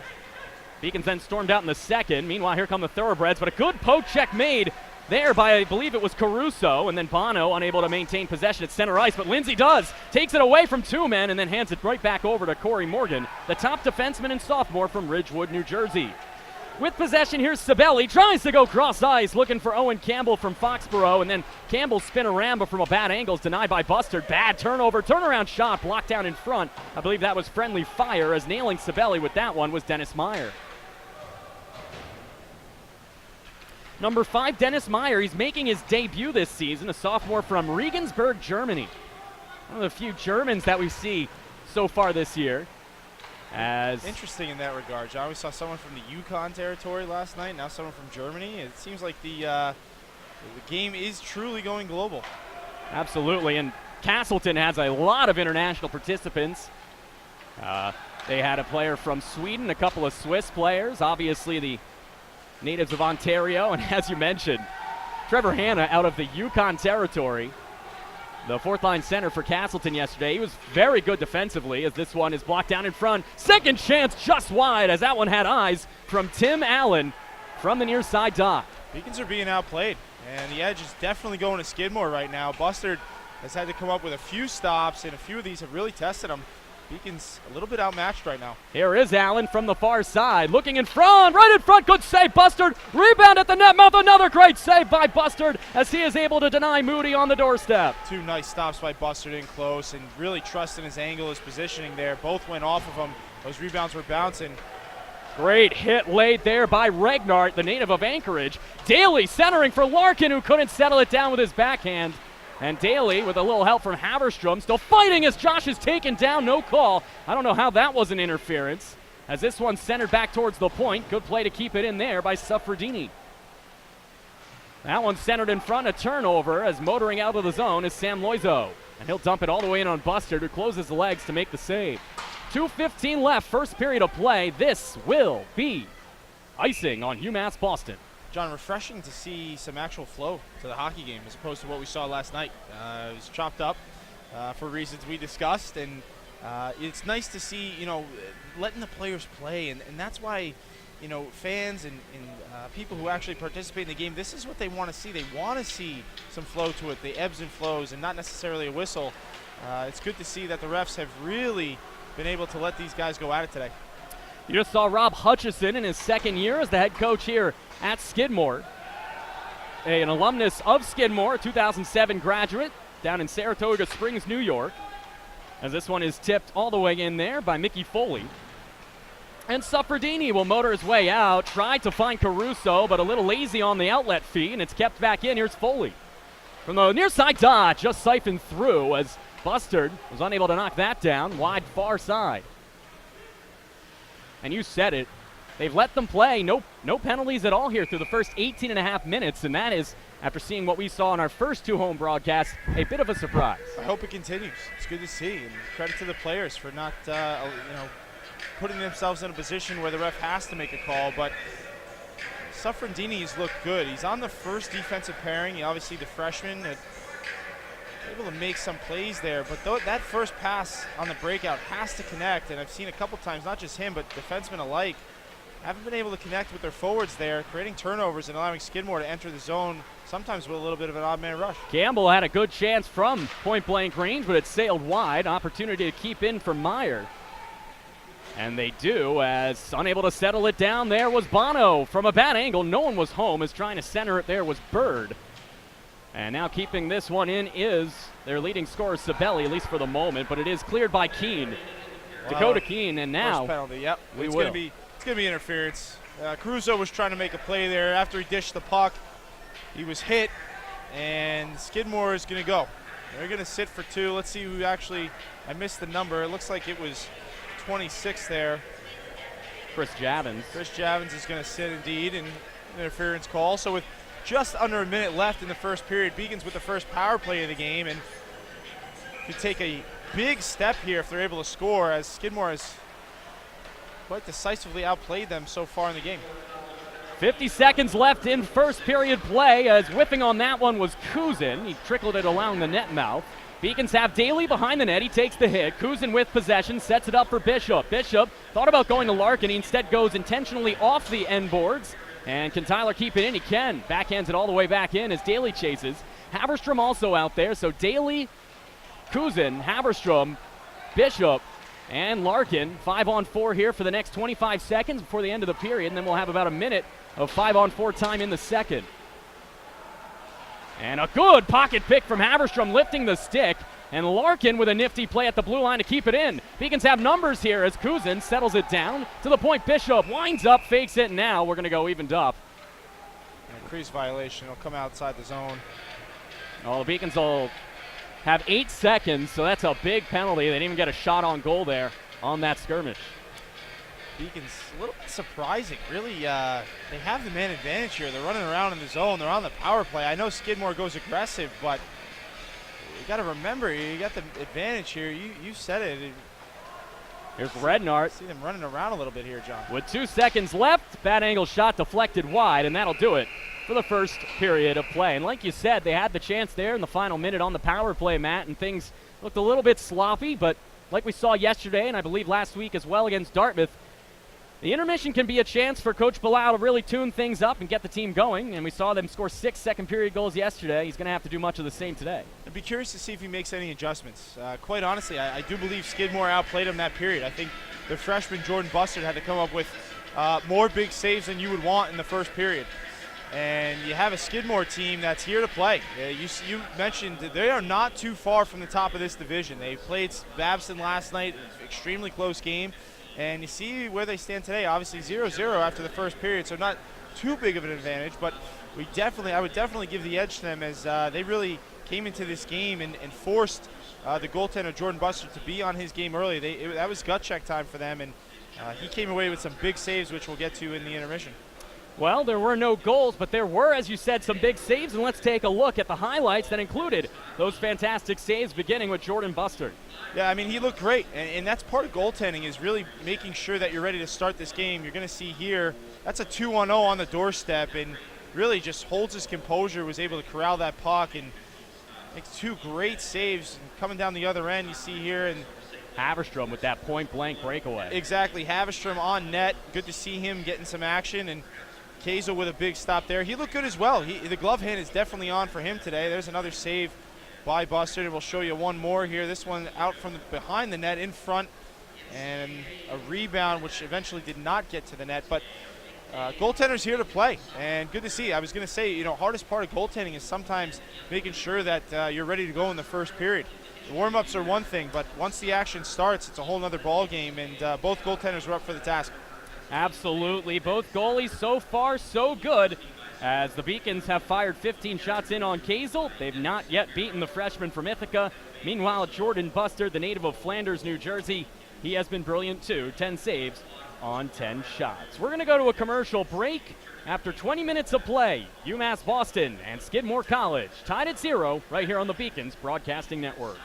Beacons then stormed out in the second. Meanwhile, here come the Thoroughbreds, but a good poke check made there by, I believe it was Caruso, and then Bono unable to maintain possession at center ice, but Lindsay does. Takes it away from two men and then hands it right back over to Corey Morgan, the top defenseman and sophomore from Ridgewood, New Jersey. With possession, here's Sabelli, tries to go cross ice, looking for Owen Campbell from Foxborough, and then Campbell's spin around, but from a bad angle is denied by Bustard. Bad turnover, turnaround shot, blocked down in front. I believe that was friendly fire, as nailing Sabelli with that one was Dennis Meyer. Number 5, Dennis Meyer, he's making his debut this season, a sophomore from Regensburg, Germany. One of the few Germans that we see so far this year. As interesting in that regard, John. We saw someone from the Yukon territory last night, now someone from Germany. It seems like the game is truly going global. Absolutely, and Castleton has a lot of international participants. They had a player from Sweden, a couple of Swiss players, obviously the natives of Ontario, and as you mentioned, Trevor Hanna out of the Yukon territory, the fourth-line center for Castleton yesterday. He was very good defensively as this one is blocked down in front. Second chance just wide as that one had eyes from Tim Allen from the near side dot. Beacons are being outplayed, and the edge is definitely going to Skidmore right now. Bustard has had to come up with a few stops, and a few of these have really tested him. Beacons a little bit outmatched right now. Here is Allen from the far side, looking in front, right in front, good save, Bustard. Rebound at the net mouth, another great save by Bustard as he is able to deny Moody on the doorstep. Two nice stops by Bustard in close and really trusting his angle, his positioning there. Both went off of him. Those rebounds were bouncing. Great hit laid there by Regnart, the native of Anchorage. Daley centering for Larkin, who couldn't settle it down with his backhand. And Daley, with a little help from Haverstrom, still fighting as Josh is taken down. No call. I don't know how that was an interference, as this one's centered back towards the point. Good play to keep it in there by Suffredini. That one's centered in front, a turnover, as motoring out of the zone is Sam Loizo. And he'll dump it all the way in on Bustard, who closes the legs to make the save. 2:15 left, first period of play. This will be icing on UMass Boston. John, refreshing to see some actual flow to the hockey game as opposed to what we saw last night. It was chopped up for reasons we discussed, and it's nice to see, letting the players play, and that's why, fans and people who actually participate in the game, this is what they want to see. They want to see some flow to it, the ebbs and flows, and not necessarily a whistle. It's good to see that the refs have really been able to let these guys go at it today. You just saw Rob Hutchison in his second year as the head coach here at Skidmore. An alumnus of Skidmore, 2007 graduate down in Saratoga Springs, New York. As this one is tipped all the way in there by Mickey Foley. And Suffredini will motor his way out, tried to find Caruso, but a little lazy on the outlet fee, and it's kept back in. Here's Foley. From the near side dot, just siphoned through as Bustard was unable to knock that down, wide far side. And you said it, they've let them play, no penalties at all here through the first 18 and a half minutes, and that is, after seeing what we saw in our first two home broadcasts, a bit of a surprise. I hope it continues. It's good to see, and credit to the players for not, putting themselves in a position where the ref has to make a call, but Suffredini's looked good. He's on the first defensive pairing, obviously the freshman, able to make some plays there, but that first pass on the breakout has to connect, and I've seen a couple times, not just him, but defensemen alike, haven't been able to connect with their forwards there, creating turnovers and allowing Skidmore to enter the zone, sometimes with a little bit of an odd man rush. Campbell had a good chance from point-blank range, but it sailed wide. Opportunity to keep in for Meyer. And they do, as unable to settle it down there was Bono. From a bad angle, no one was home, as trying to center it there was Bird. And now keeping this one in is their leading scorer, Sabelli, at least for the moment, but it is cleared by Keene. Dakota Keene, and now first penalty, yep. It's going to be interference. Caruso was trying to make a play there. After he dished the puck, he was hit, and Skidmore is going to go. They're going to sit for two. Let's see who actually, I missed the number. It looks like it was 26 there. Chris Javins. Chris Javins is going to sit indeed, and interference call. So with just under a minute left in the first period, Beacons with the first power play of the game, and could take a big step here if they're able to score, as Skidmore has quite decisively outplayed them so far in the game. 50 seconds left in first period play, as whipping on that one was Kuzin. He trickled it along the net mouth. Beacons have Daley behind the net. He takes the hit. Kuzin with possession, sets it up for Bishop. Bishop thought about going to Larkin. He instead goes intentionally off the end boards. And can Tyler keep it in? He can. Backhands it all the way back in as Daley chases. Haverstrom also out there. So Daley, Kuzin, Haverstrom, Bishop, and Larkin. 5-on-4 here for the next 25 seconds before the end of the period. And then we'll have about a minute of 5-on-4 time in the second. And a good pocket pick from Haverstrom, lifting the stick. And Larkin with a nifty play at the blue line to keep it in. Beacons have numbers here as Kuzin settles it down to the point. Bishop winds up, fakes it, and now we're going to go evened up. And a crease violation. It'll come outside the zone. Oh, the Beacons will have 8 seconds, so that's a big penalty. They didn't even get a shot on goal there on that skirmish. Beacons, a little bit surprising. Really, they have the man advantage here. They're running around in the zone. They're on the power play. I know Skidmore goes aggressive, but you got to remember, you got the advantage here. You said it. Here's Rednart. See them running around a little bit here, John. With 2 seconds left, bad angle shot deflected wide, and that'll do it for the first period of play. And like you said, they had the chance there in the final minute on the power play, Matt, and things looked a little bit sloppy, but like we saw yesterday, and I believe last week as well against Dartmouth, the intermission can be a chance for Coach Bilal to really tune things up and get the team going, and we saw them score 6 second-period goals yesterday. He's going to have to do much of the same today. I'd be curious to see if he makes any adjustments. Quite honestly, I do believe Skidmore outplayed him that period. I think the freshman Jordan Bustard had to come up with more big saves than you would want in the first period. And you have a Skidmore team that's here to play. You mentioned that they are not too far from the top of this division. They played Babson last night, extremely close game. And you see where they stand today, obviously 0-0 after the first period, so not too big of an advantage, but I would definitely give the edge to them as they really came into this game and forced the goaltender Jordan Bustard to be on his game early. That was gut check time for them, and he came away with some big saves, which we'll get to in the intermission. Well, there were no goals, but there were, as you said, some big saves, and let's take a look at the highlights that included those fantastic saves, beginning with Jordan Bustard. Yeah, I mean, he looked great, and that's part of goaltending is really making sure that you're ready to start this game. You're going to see here, that's a 2-1-0 on the doorstep, and really just holds his composure, was able to corral that puck, and makes 2 great saves. And coming down the other end, you see here, and Haverstrom with that point-blank breakaway. Exactly, Haverstrom on net. Good to see him getting some action, and Kazel with a big stop there. He looked good as well. The glove hand is definitely on for him today. There's another save by Bustard, and we'll show you one more here. This one out from behind the net in front, and a rebound which eventually did not get to the net. But goaltender's here to play, and good to see. I was going to say, hardest part of goaltending is sometimes making sure that you're ready to go in the first period. The warm-ups are one thing, but once the action starts, it's a whole other ball game, and both goaltenders were up for the task. Absolutely. Both goalies so far so good, as the Beacons have fired 15 shots in on Kazel. They've not yet beaten the freshman from Ithaca. Meanwhile, Jordan Bustard, the native of Flanders, New Jersey, he has been brilliant too. 10 saves on 10 shots. We're going to go to a commercial break. After 20 minutes of play, UMass Boston and Skidmore College tied at 0 right here on the Beacons Broadcasting Network.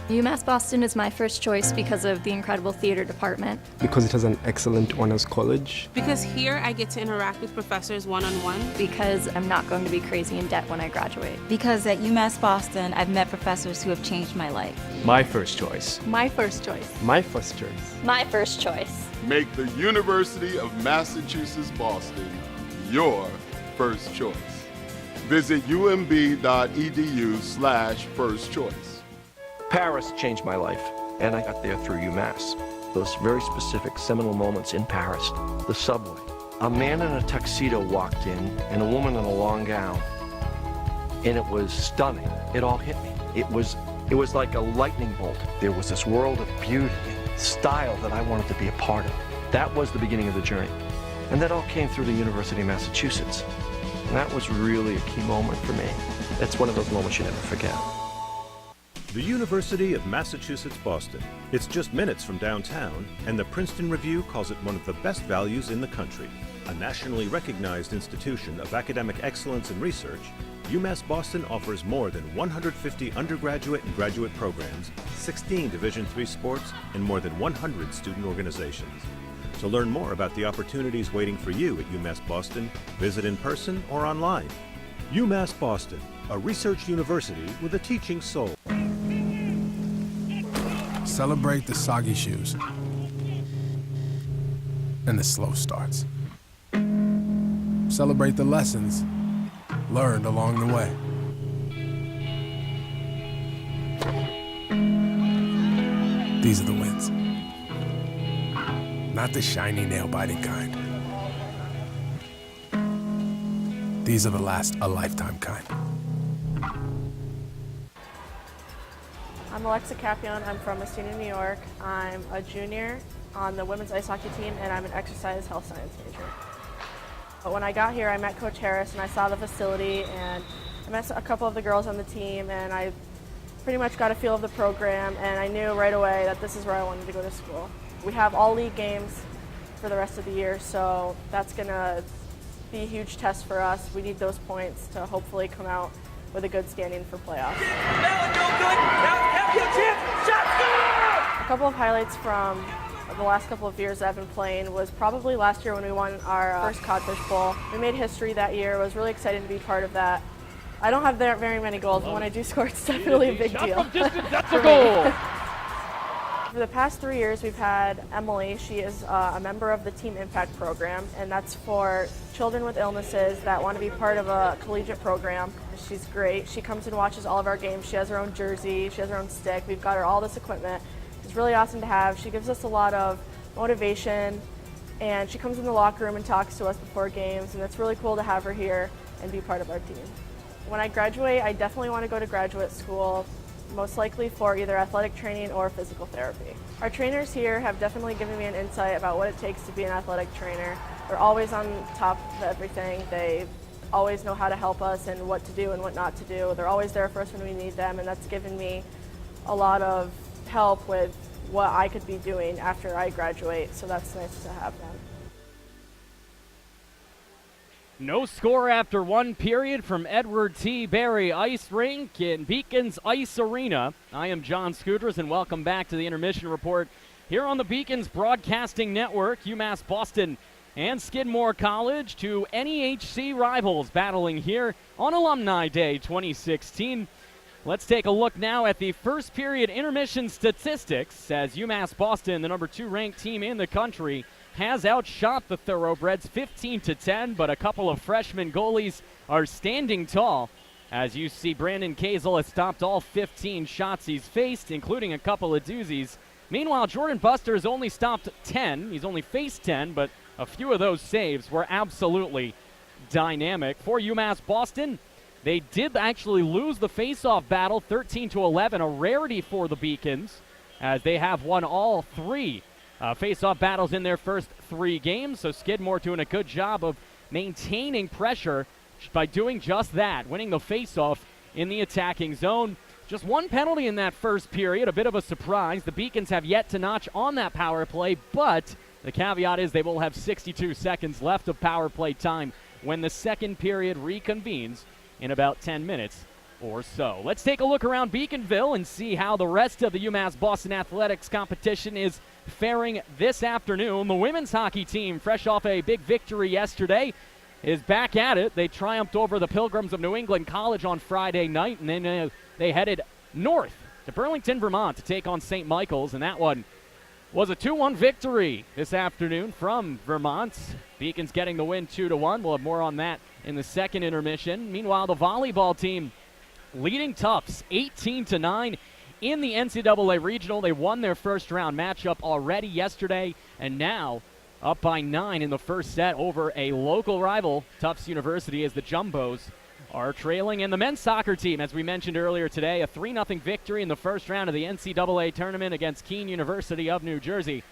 UMass Boston is my first choice because of the incredible theater department. Because it has an excellent honors college. Because here I get to interact with professors one-on-one. Because I'm not going to be crazy in debt when I graduate. Because at UMass Boston, I've met professors who have changed my life. My first choice. My first choice. My first choice. My first choice. Make the University of Massachusetts Boston your first choice. Visit umb.edu/first choice. Paris changed my life, and I got there through UMass. Those very specific seminal moments in Paris, the subway. A man in a tuxedo walked in, and a woman in a long gown, and it was stunning. It all hit me. It was like a lightning bolt. There was this world of beauty and style that I wanted to be a part of. That was the beginning of the journey, and that all came through the University of Massachusetts, and that was really a key moment for me. That's one of those moments you never forget. The University of Massachusetts Boston. It's just minutes from downtown, and the Princeton Review calls it one of the best values in the country. A nationally recognized institution of academic excellence and research, UMass Boston offers more than 150 undergraduate and graduate programs, 16 Division III sports, and more than 100 student organizations. To learn more about the opportunities waiting for you at UMass Boston, visit in person or online. UMass Boston, a research university with a teaching soul. Celebrate the soggy shoes and the slow starts. Celebrate the lessons learned along the way. These are the wins. Not the shiny, nail-biting kind. These are the last a lifetime kind. I'm Alexa Capion. I'm from Messina, New York. I'm a junior on the women's ice hockey team, and I'm an exercise health science major. But when I got here, I met Coach Harris, and I saw the facility, and I met a couple of the girls on the team, and I pretty much got a feel of the program, and I knew right away that this is where I wanted to go to school. We have all league games for the rest of the year, so that's going to be a huge test for us. We need those points to hopefully come out with a good standing for playoffs. couple of highlights from the last couple of years that I've been playing was probably last year when we won our first Codfish Bowl. We made history that year. I was really excited to be part of that. I don't have very many goals, but when I do score, it's definitely a big deal. That's a goal. For the past 3 years, we've had Emily. She is a member of the Team Impact program, and that's for children with illnesses that want to be part of a collegiate program. She's great. She comes and watches all of our games. She has her own jersey. She has her own stick. We've got her all this equipment. It's really awesome to have. She gives us a lot of motivation, and she comes in the locker room and talks to us before games, and it's really cool to have her here and be part of our team. When I graduate, I definitely want to go to graduate school, most likely for either athletic training or physical therapy. Our trainers here have definitely given me an insight about what it takes to be an athletic trainer. They're always on top of everything. They always know how to help us and what to do and what not to do. They're always there for us when we need them, and that's given me a lot of help with what I could be doing after I graduate, so that's nice to have them. No score after one period from Edward T. Berry Ice Rink in Beacons Ice Arena. I am John Scooters, and welcome back to the Intermission Report here on the Beacons Broadcasting Network. UMass Boston and Skidmore College, two NEHC rivals battling here on Alumni Day 2016. Let's take a look now at the first period intermission statistics as UMass Boston, the number 2 ranked team in the country, has outshot the Thoroughbreds 15-10, but a couple of freshman goalies are standing tall. As you see, Brandon Kazel has stopped all 15 shots he's faced, including a couple of doozies. Meanwhile, Jordan Buster has only stopped 10. He's only faced 10, but a few of those saves were absolutely dynamic. For UMass Boston, they did actually lose the face-off battle 13-11, a rarity for the Beacons, as they have won all 3 face-off battles in their first 3 games. So Skidmore doing a good job of maintaining pressure by doing just that, winning the face-off in the attacking zone. Just 1 penalty in that first period, a bit of a surprise. The Beacons have yet to notch on that power play, but the caveat is they will have 62 seconds left of power play time when the second period reconvenes in about 10 minutes or so. Let's take a look around Beaconville and see how the rest of the UMass Boston athletics competition is faring this afternoon. The women's hockey team, fresh off a big victory yesterday, is back at it. They triumphed over the Pilgrims of New England College on Friday night, and then they headed north to Burlington, Vermont to take on St. Michael's, and that one was a 2-1 victory this afternoon from Vermont. Beacons getting the win 2-1. We'll have more on that in the second intermission. Meanwhile, the volleyball team leading Tufts 18-9 in the NCAA Regional. They won their first round matchup already yesterday, and now up by 9 in the first set over a local rival, Tufts University, as the Jumbos are trailing. And the men's soccer team, as we mentioned earlier today, a 3-0 victory in the first round of the NCAA tournament against Keene University of New Jersey.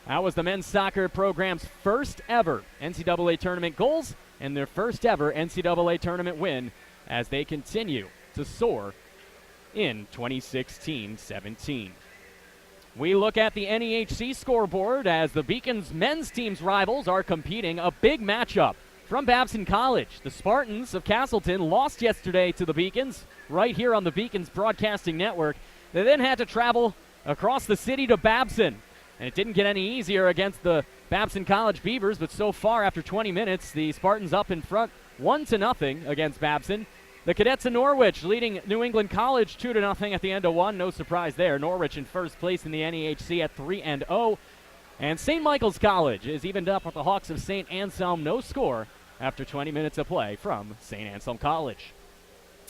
That was the men's soccer program's first ever NCAA tournament goals and their first ever NCAA tournament win as they continue to soar in 2016-17. We look at the NEHC scoreboard as the Beacons men's team's rivals are competing. A big matchup from Babson College. The Spartans of Castleton lost yesterday to the Beacons right here on the Beacons Broadcasting Network. They then had to travel across the city to Babson, and it didn't get any easier against the Babson College Beavers, but so far after 20 minutes, the Spartans up in front 1-0 against Babson. The Cadets of Norwich leading New England College 2-0 at the end of one. No surprise there. Norwich in first place in the NEHC at 3-0. And St. Michael's College is evened up with the Hawks of St. Anselm. No score after 20 minutes of play from St. Anselm College.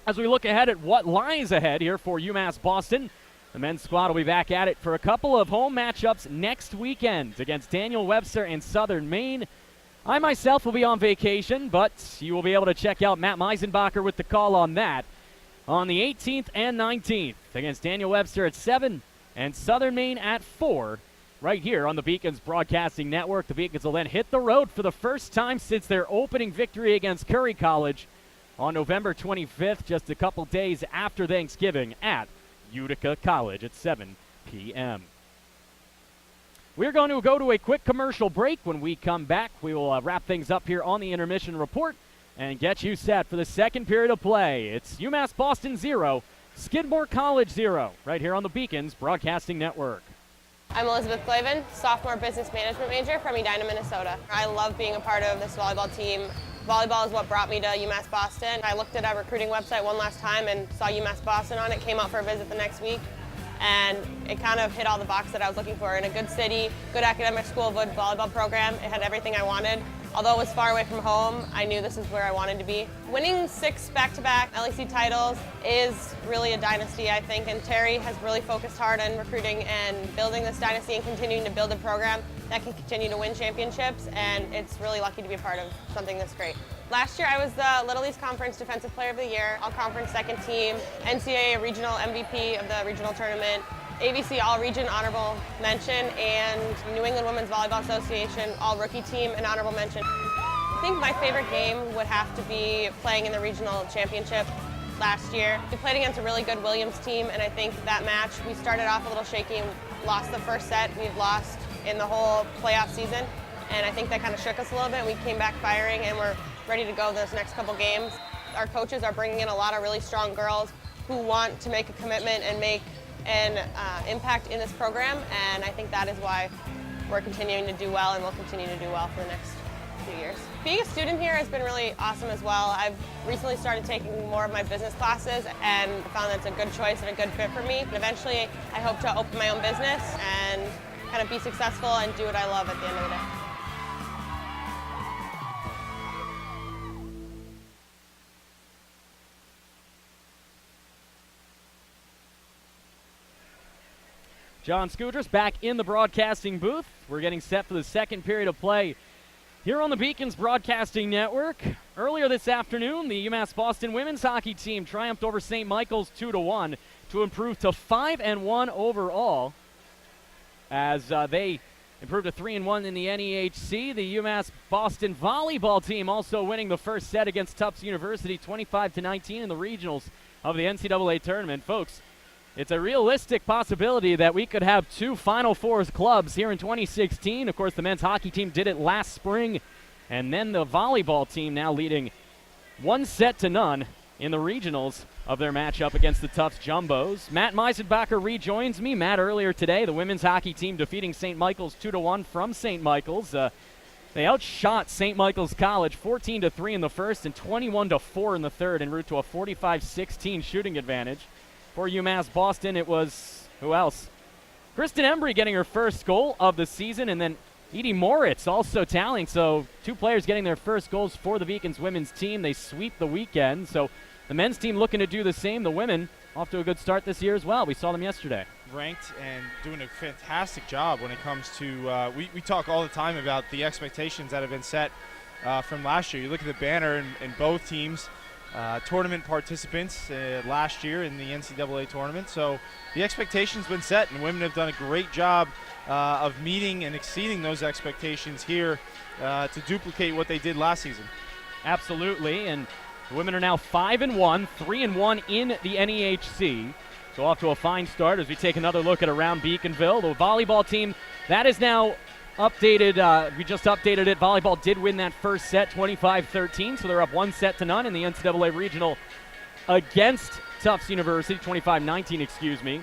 As we look ahead at what lies ahead here for UMass Boston, the men's squad will be back at it for a couple of home matchups next weekend against Daniel Webster and Southern Maine. I myself will be on vacation, but you will be able to check out Matt Meisenbacher with the call on that on the 18th and 19th against Daniel Webster at 7 and Southern Maine at 4 right here on the Beacons Broadcasting Network. The Beacons will then hit the road for the first time since their opening victory against Curry College on November 25th, just a couple days after Thanksgiving at Utica College at 7 p.m. We're going to go to a quick commercial break. When we come back, we will wrap things up here on the Intermission Report and get you set for the second period of play. It's UMass Boston 0, Skidmore College 0, right here on the Beacons Broadcasting Network. I'm Elizabeth Clavin, sophomore business management major from Edina, Minnesota. I love being a part of this volleyball team. Volleyball is what brought me to UMass Boston. I looked at our recruiting website one last time and saw UMass Boston on it, came out for a visit the next week, and it kind of hit all the boxes that I was looking for. In a good city, good academic school, good volleyball program, it had everything I wanted. Although it was far away from home, I knew this is where I wanted to be. Winning 6 back-to-back LEC titles is really a dynasty, I think, and Terry has really focused hard on recruiting and building this dynasty and continuing to build a program that can continue to win championships, and it's really lucky to be a part of something this great. Last year, I was the Little East Conference Defensive Player of the Year, All-Conference second team, NCAA Regional MVP of the regional tournament, ABC All-Region Honorable Mention, and New England Women's Volleyball Association All-Rookie Team and Honorable Mention. I think my favorite game would have to be playing in the regional championship last year. We played against a really good Williams team, and I think that match, we started off a little shaky and lost the first set. We've lost in the whole playoff season, and I think that kind of shook us a little bit. We came back firing, and we're ready to go those next couple games. Our coaches are bringing in a lot of really strong girls who want to make a commitment and make an impact in this program, and I think that is why we're continuing to do well and will continue to do well for the next few years. Being a student here has been really awesome as well. I've recently started taking more of my business classes and found that's a good choice and a good fit for me. And eventually, I hope to open my own business and kind of be successful and do what I love at the end of the day. John Scooters back in the broadcasting booth. We're getting set for the second period of play here on the Beacons Broadcasting Network. Earlier this afternoon, the UMass Boston women's hockey team triumphed over St. Michael's 2-1 to improve to 5-1 overall as they improved to 3-1 in the NEHC. The UMass Boston volleyball team also winning the first set against Tufts University 25-19 in the regionals of the NCAA tournament. Folks, it's a realistic possibility that we could have 2 Final Fours clubs here in 2016. Of course, the men's hockey team did it last spring, and then the volleyball team now leading 1-0 in the regionals of their matchup against the Tufts Jumbos. Matt Meisenbacher rejoins me. Matt, earlier today, the women's hockey team defeating St. Michael's 2-1 from St. Michael's. They outshot St. Michael's College 14-3 in the first and 21-4 in the third, en route to a 45-16 shooting advantage. For UMass Boston, it was, who else? Kristen Embry getting her first goal of the season, and then Edie Moritz also tallying. So 2 players getting their first goals for the Beacons women's team. They sweep the weekend. So the men's team looking to do the same. The women off to a good start this year as well. We saw them yesterday. Ranked and doing a fantastic job when it comes to, we talk all the time about the expectations that have been set from last year. You look at the banner in both teams. Tournament participants last year in the NCAA tournament. So the expectation's been set, and women have done a great job of meeting and exceeding those expectations here to duplicate what they did last season. Absolutely, and the women are now 5-1, 3-1 in the NEHC. So off to a fine start as we take another look at around Beaconville. The volleyball team, that is now updated. We just updated it. Volleyball did win that first set 25-13, so they're up 1-0 in the NCAA regional against Tufts University, 25-19, excuse me.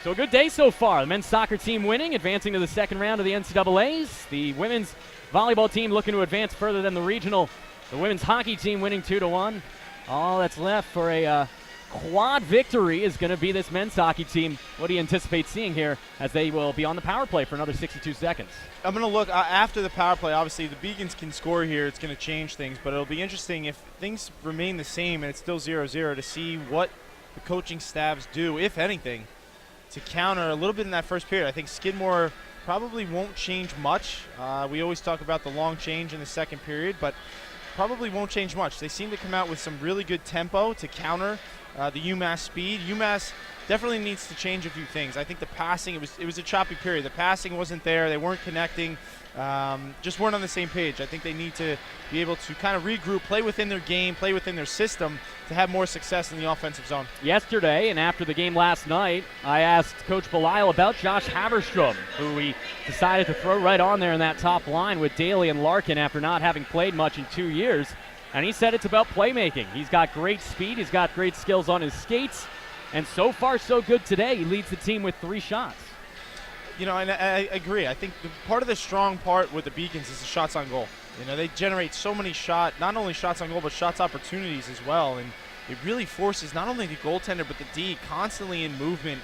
So a good day so far. The men's soccer team winning, advancing to the second round of the NCAAs. The women's volleyball team looking to advance further than the regional. The women's hockey team winning 2-1. All that's left for a quad victory is going to be this men's hockey team. What do you anticipate seeing here as they will be on the power play for another 62 seconds? I'm going to look after the power play. Obviously, the Beacons can score here. It's going to change things, but it'll be interesting if things remain the same and it's still 0-0 to see what the coaching staffs do, if anything, to counter a little bit in that first period. I think Skidmore probably won't change much. We always talk about the long change in the second period, but probably won't change much. They seem to come out with some really good tempo to counter the UMass speed. UMass definitely needs to change a few things. I think the passing, it was a choppy period. The passing wasn't there. They weren't connecting. Just weren't on the same page. I think they need to be able to kind of regroup, play within their game, play within their system to have more success in the offensive zone. Yesterday and after the game last night, I asked Coach Belisle about Josh Haverstrom, who we decided to throw right on there in that top line with Daley and Larkin after not having played much in 2 years. And he said it's about playmaking. He's got great speed. He's got great skills on his skates. And so far, so good today. He leads the team with 3 shots. and I agree. I think part of the strong part with the Beacons is the shots on goal. They generate so many not only shots on goal, but shots opportunities as well. And it really forces not only the goaltender, but the D constantly in movement,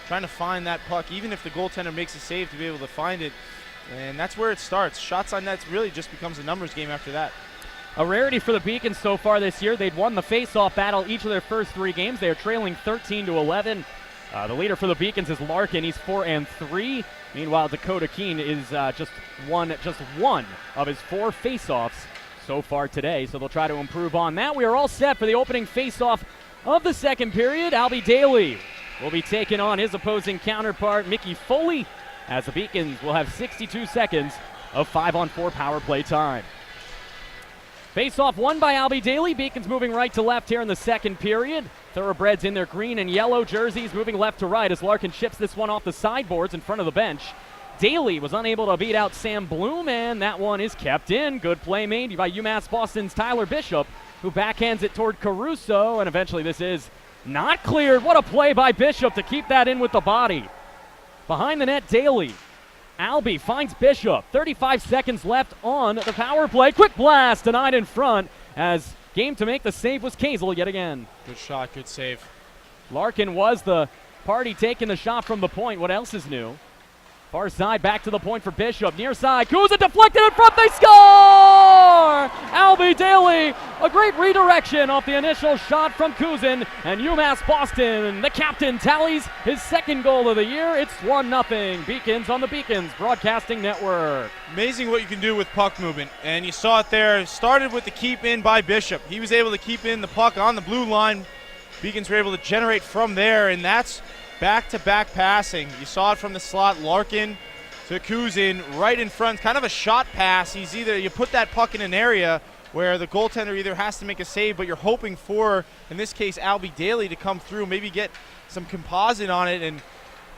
trying to find that puck, even if the goaltender makes a save to be able to find it. And that's where it starts. Shots on net really just becomes a numbers game after that. A rarity for the Beacons so far this year. They'd won the face-off battle each of their first 3 games. They are trailing 13-11. The leader for the Beacons is Larkin. He's 4-3. Meanwhile, Dakota Keene is just one of his 4 face-offs so far today. So they'll try to improve on that. We are all set for the opening face-off of the second period. Albee Daley will be taking on his opposing counterpart, Mickey Foley, as the Beacons will have 62 seconds of 5-on-4 power play time. Face-off won by Albee Daley. Beacons moving right to left here in the second period. Thoroughbreds in their green and yellow jerseys moving left to right as Larkin chips this one off the sideboards in front of the bench. Daley was unable to beat out Sam Bloom, and that one is kept in. Good play made by UMass Boston's Tyler Bishop, who backhands it toward Caruso, and eventually this is not cleared. What a play by Bishop to keep that in with the body. Behind the net, Daley. Albee finds Bishop. 35 seconds left on the power play. Quick blast denied in front as game to make the save was Kazel yet again. Good shot, good save. Larkin was the party taking the shot from the point. What else is new? Far side, back to the point for Bishop. Near side, Kuzin deflected in front, they score! Albee Daley, a great redirection off the initial shot from Kuzin, and UMass Boston, the captain, tallies his second goal of the year. It's 1-0, Beacons on the Beacons Broadcasting Network. Amazing what you can do with puck movement, and you saw it there. Started with the keep in by Bishop. He was able to keep in the puck on the blue line. Beacons were able to generate from there, and that's back-to-back passing. You saw it from the slot, Larkin to Kuzin, right in front, kind of a shot pass. You put that puck in an area where the goaltender either has to make a save, but you're hoping for, in this case, Albee Daley to come through, maybe get some composite on it, and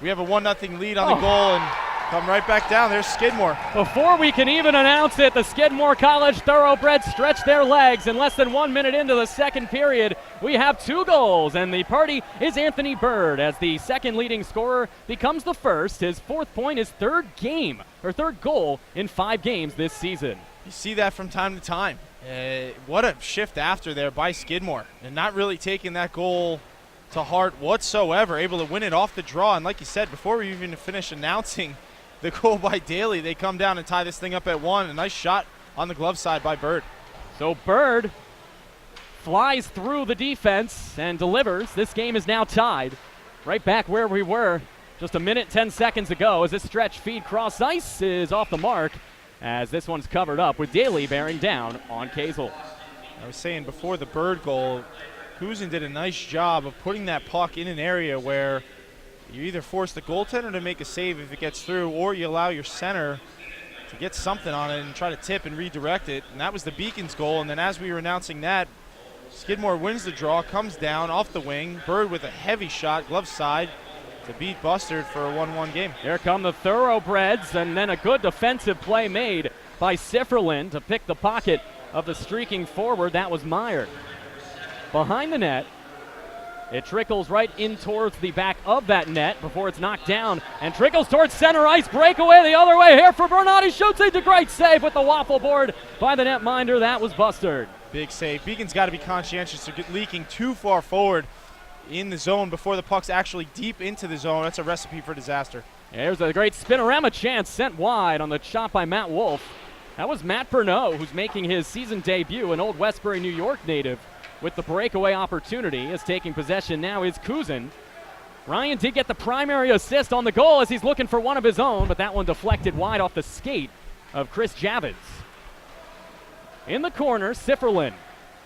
we have a 1-0 lead on the goal, and come right back down. There's Skidmore. Before we can even announce it, the Skidmore College Thoroughbreds stretch their legs, and less than 1 minute into the second period, we have 2 goals, and the party is Anthony Bird as the second leading scorer becomes the first. His 4th point, his 3rd goal in 5 games this season. You see that from time to time. What a shift after there by Skidmore, and not really taking that goal to heart whatsoever, able to win it off the draw. And like you said, before we even finish announcing the goal by Daley, they come down and tie this thing up at 1. A nice shot on the glove side by Bird. So Bird flies through the defense and delivers. This game is now tied right back where we were just a minute, 10 seconds ago as this stretch feed cross ice is off the mark as this one's covered up with Daley bearing down on Kazel. I was saying before the Bird goal, Kuzin did a nice job of putting that puck in an area where you either force the goaltender to make a save if it gets through, or you allow your center to get something on it and try to tip and redirect it. And that was the Beacons goal. And then as we were announcing that, Skidmore wins the draw, comes down off the wing. Bird with a heavy shot, glove side, to beat Bustard for a 1-1 game. Here come the Thoroughbreds, and then a good defensive play made by Sifferlin to pick the pocket of the streaking forward. That was Meyer. Behind the net, it trickles right in towards the back of that net before it's knocked down and trickles towards center ice. Breakaway the other way here for Bernardi. Shoots it. A great save with the waffle board by the netminder. That was Bustard. Big save. Beacon's got to be conscientious of leaking too far forward in the zone before the puck's actually deep into the zone. That's a recipe for disaster. There's a great spinorama chance sent wide on the shot by Matt Wolf. That was Matt Pernot, who's making his season debut, an old Westbury, New York native, with the breakaway opportunity. As taking possession now is Kuzin. Ryan did get the primary assist on the goal as he's looking for one of his own, but that one deflected wide off the skate of Chris Javits. In the corner, Sifferlin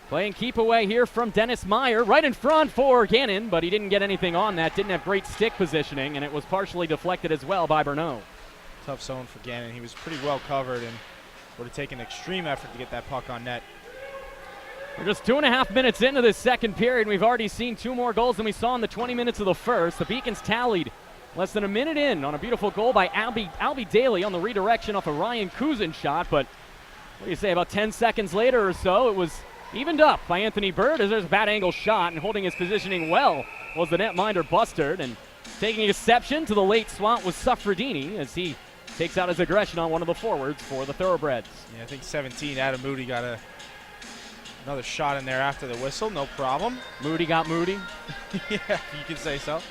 playing keep away here from Dennis Meyer. Right in front for Gannon, but he didn't get anything on that. Didn't have great stick positioning, and it was partially deflected as well by Bernot. Tough zone for Gannon. He was pretty well covered and would have taken extreme effort to get that puck on net. We're just 2.5 minutes into this second period, and we've already seen 2 more goals than we saw in the 20 minutes of the first. The Beacons tallied less than a minute in on a beautiful goal by Albee Daley on the redirection off a Ryan Kuzin shot, but what do you say, about 10 seconds later or so, it was evened up by Anthony Bird as there's a bad angle shot, and holding his positioning well was the netminder Bustard, and taking exception to the late swat was Suffredini as he takes out his aggression on one of the forwards for the Thoroughbreds. Yeah, I think 17, Adam Moody got another shot in there after the whistle, no problem. Moody got Moody. Yeah, you can say so.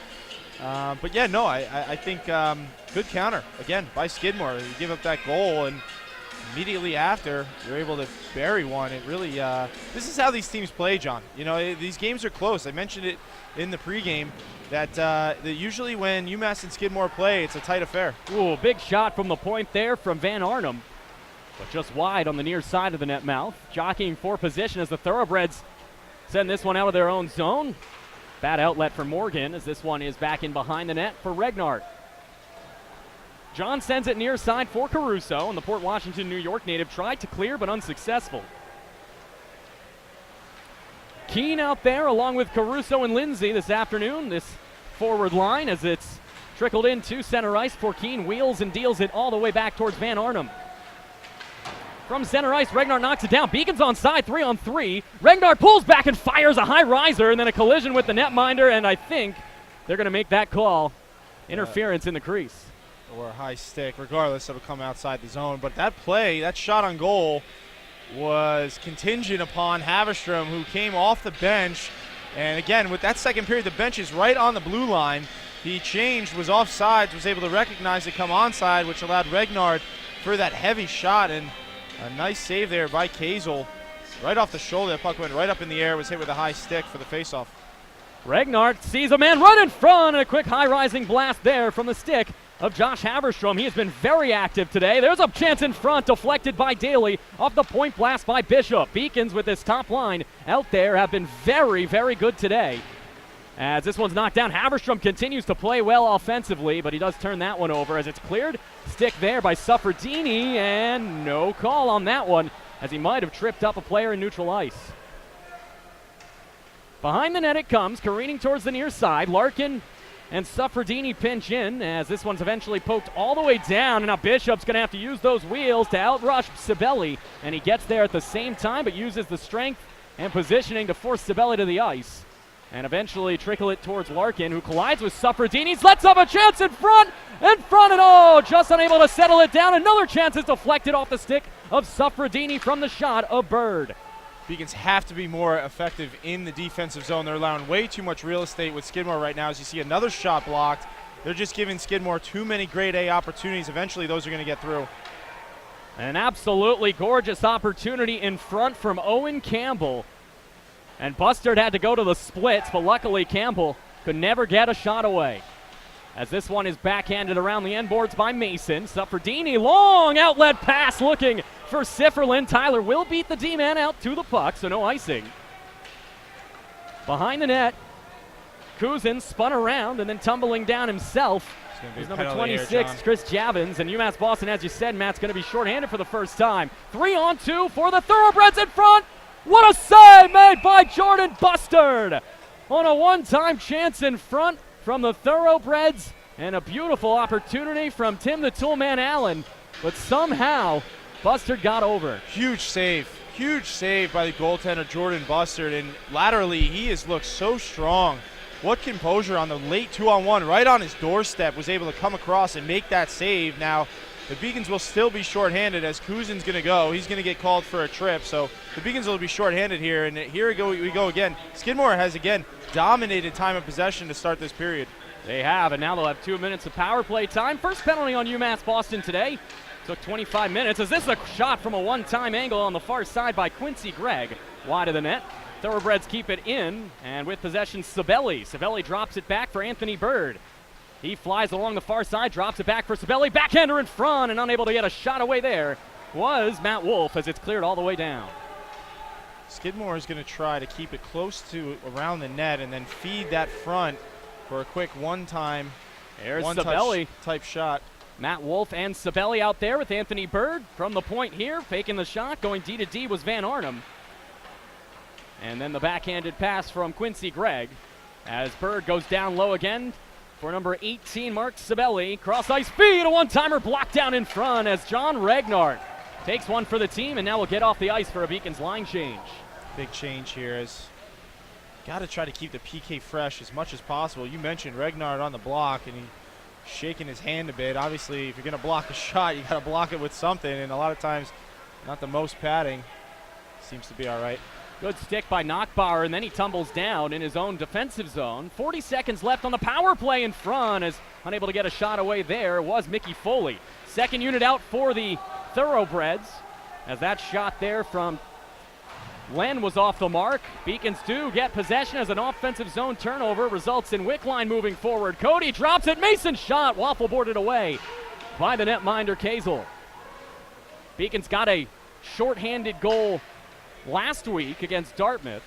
But yeah, no, I think good counter, again, by Skidmore. You give up that goal, and immediately after, you're able to bury one. It really, this is how these teams play, John. You know, these games are close. I mentioned it in the pregame that usually when UMass and Skidmore play, it's a tight affair. Ooh, big shot from the point there from Van Arnhem, but just wide on the near side of the net mouth. Jockeying for position as the Thoroughbreds send this one out of their own zone. Bad outlet for Morgan as this one is back in behind the net for Regnart. John sends it near side for Caruso, and the Port Washington, New York native tried to clear but unsuccessful. Keene out there along with Caruso and Lindsay this afternoon. This forward line as it's trickled into center ice for Keene. Wheels and deals it all the way back towards Van Arnhem. From center ice, Regnart knocks it down. Beacon's on side, 3-on-3. Regnart pulls back and fires a high riser, and then a collision with the netminder, and I think they're going to make that call. Interference in the crease. Or a high stick, regardless, it'll come outside the zone. But that play, that shot on goal, was contingent upon Haverstrom, who came off the bench. And again, with that second period, the bench is right on the blue line. He changed, was offsides, was able to recognize it come onside, which allowed Regnart for that heavy shot. And a nice save there by Kazel. Right off the shoulder, the puck went right up in the air, was hit with a high stick for the faceoff. Regnart sees a man right in front, and a quick high-rising blast there from the stick of Josh Haverstrom. He has been very active today. There's a chance in front, deflected by Daley, off the point blast by Bishop. Beacons with his top line out there have been very, very good today. As this one's knocked down, Haverstrom continues to play well offensively, but he does turn that one over as it's cleared. Stick there by Suffredini, and no call on that one, as he might have tripped up a player in neutral ice. Behind the net it comes, careening towards the near side. Larkin and Suffredini pinch in as this one's eventually poked all the way down, and now Bishop's going to have to use those wheels to outrush Sibeli, and he gets there at the same time but uses the strength and positioning to force Sibeli to the ice and eventually trickle it towards Larkin, who collides with Suffredini, lets up a chance in front, and oh, just unable to settle it down. Another chance is deflected off the stick of Suffredini from the shot of Bird. Beacons have to be more effective in the defensive zone. They're allowing way too much real estate with Skidmore right now. As you see another shot blocked, they're just giving Skidmore too many grade A opportunities. Eventually those are going to get through. An absolutely gorgeous opportunity in front from Owen Campbell. And Bustard had to go to the splits, but luckily Campbell could never get a shot away. As this one is backhanded around the end boards by Mason. Suffredini, long outlet pass looking for Sifferlin. Tyler will beat the D-man out to the puck, so no icing. Behind the net, Kuzin spun around and then tumbling down himself is number 26, Chris Javins. And UMass Boston, as you said, Matt's going to be shorthanded for the first time. 3-on-2 for the Thoroughbreds in front. What a save made by Jordan Bustard on a one-time chance in front from the Thoroughbreds, and a beautiful opportunity from Tim the Toolman Allen, but somehow Bustard got over. Huge save by the goaltender Jordan Bustard, and laterally he has looked so strong. What composure on the late 2-on-1 right on his doorstep, was able to come across and make that save. Now the Beacons will still be shorthanded as Kuzin's going to go. He's going to get called for a trip, so the Beacons will be shorthanded here. And here we go again. Skidmore has, again, dominated time of possession to start this period. They have, and now they'll have 2 minutes of power play time. First penalty on UMass Boston today. Took 25 minutes. As this is a shot from a one-time angle on the far side by Quincy Gregg. Wide of the net. Thoroughbreds keep it in, and with possession, Sibeli. Sibeli drops it back for Anthony Bird. He flies along the far side, drops it back for Sibeli. Backhander in front, and unable to get a shot away there was Matt Wolf as it's cleared all the way down. Skidmore is going to try to keep it close to around the net and then feed that front for a quick one-time, one-touch type shot. Matt Wolf and Sibeli out there with Anthony Bird from the point here, faking the shot. Going D to D was Van Arnhem. And then the backhanded pass from Quincy Gregg as Bird goes down low again for number 18, Mark Sibeli. Cross ice feed, a one-timer blocked down in front as John Regnart takes one for the team, and now will get off the ice for a Beacons line change. Big change here as got to try to keep the PK fresh as much as possible. You mentioned Regnard on the block, and he's shaking his hand a bit. Obviously, if you're going to block a shot, you got to block it with something, and a lot of times, not the most padding. Seems to be all right. Good stick by Nachbauer, and then he tumbles down in his own defensive zone. 40 seconds left on the power play in front, as unable to get a shot away there was Mickey Foley. Second unit out for the Thoroughbreds, as that shot there from Len was off the mark. Beacons do get possession as an offensive zone turnover results in Wickline moving forward. Cody drops it, Mason shot, waffle boarded away by the netminder Kazel. Beacons got a shorthanded goal last week against Dartmouth,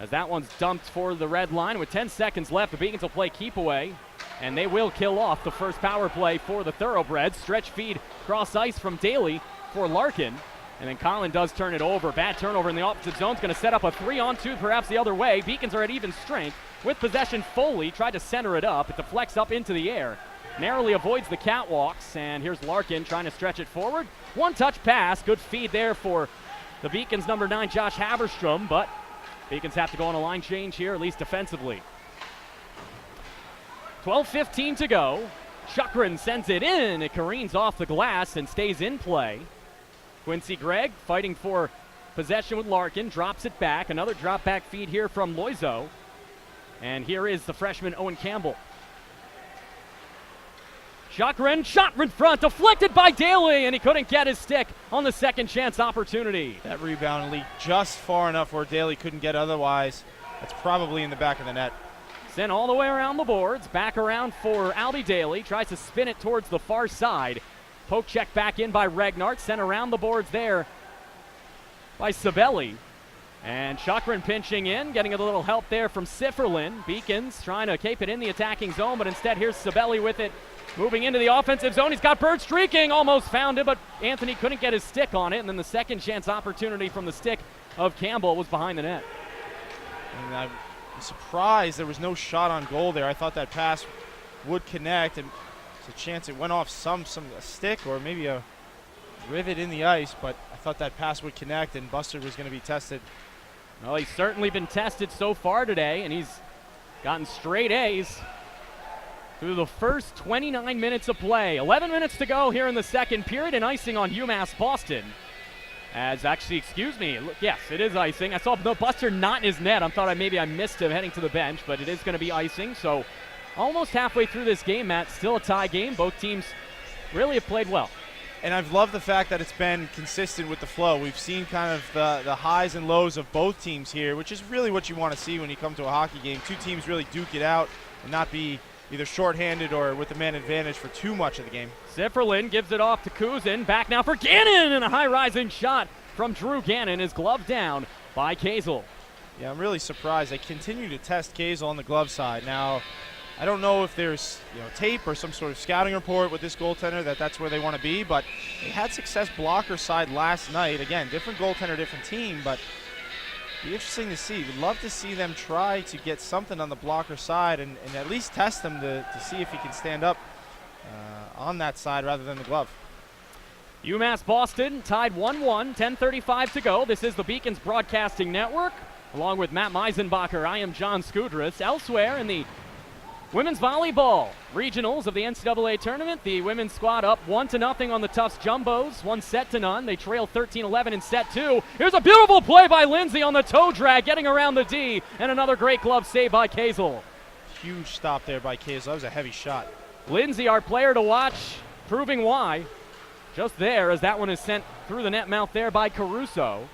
as that one's dumped for the red line. With 10 seconds left, the Beacons will play keep away, and they will kill off the first power play for the Thoroughbreds. Stretch feed cross ice from Daley for Larkin, and then Colin does turn it over. Bad turnover in the opposite zone. It's going to set up a 3-on-2 perhaps the other way. Beacons are at even strength. With possession, Foley tried to center it up. It deflects up into the air. Narrowly avoids the catwalks, and here's Larkin trying to stretch it forward. One-touch pass. Good feed there for the Beacons' number 9, Josh Haverstrom, but Beacons have to go on a line change here, at least defensively. 12:15 to go. Chukrin sends it in. It careens off the glass and stays in play. Quincy Gregg fighting for possession with Larkin, drops it back. Another drop back feed here from Loizo. And here is the freshman Owen Campbell. Chukrin, shot in front, deflected by Daley, and he couldn't get his stick on the second chance opportunity. That rebound leaked just far enough where Daley couldn't get otherwise. That's probably in the back of the net. Sent all the way around the boards, back around for Albee Daley, tries to spin it towards the far side. Poke check back in by Regnart, sent around the boards there by Sabelli. And Chukrin pinching in, getting a little help there from Sifferlin. Beacons trying to keep it in the attacking zone, but instead here's Sabelli with it. Moving into the offensive zone, he's got Bird streaking, almost found it, but Anthony couldn't get his stick on it, and then the second chance opportunity from the stick of Campbell was behind the net. And I'm surprised there was no shot on goal there. I thought that pass would connect, and there's a chance it went off a stick or maybe a rivet in the ice, but I thought that pass would connect and Buster was going to be tested. Well, he's certainly been tested so far today, and he's gotten straight A's through the first 29 minutes of play. 11 minutes to go here in the second period, and icing on UMass Boston. Yes, it is icing. I saw Buster not in his net. I thought maybe I missed him heading to the bench, but it is going to be icing. So almost halfway through this game, Matt, still a tie game. Both teams really have played well. And I've loved the fact that it's been consistent with the flow. We've seen kind of the highs and lows of both teams here, which is really what you want to see when you come to a hockey game. Two teams really duke it out and not be either shorthanded or with the man advantage for too much of the game. Sifferlin gives it off to Kuzin. Back now for Gannon, and a high-rising shot from Drew Gannon is gloved down by Kazel. Yeah, I'm really surprised. They continue to test Kazel on the glove side. Now, I don't know if there's tape or some sort of scouting report with this goaltender that's where they want to be, but they had success blocker side last night. Again, different goaltender, different team, but it'd be interesting to see. We'd love to see them try to get something on the blocker side and at least test them to see if he can stand up on that side rather than the glove. UMass Boston tied 1-1, 10:35 to go. This is the Beacons Broadcasting Network. Along with Matt Meisenbacher, I am John Skudras. Elsewhere in the women's volleyball regionals of the NCAA tournament, the women's squad up 1-0 on the Tufts Jumbos, 1-0. They trail 13-11 in set 2. Here's a beautiful play by Lindsay on the toe drag, getting around the D, and another great glove save by Kazel. Huge stop there by Kazel. That was a heavy shot. Lindsay, our player to watch, proving why. Just there, as that one is sent through the net mouth there by Caruso.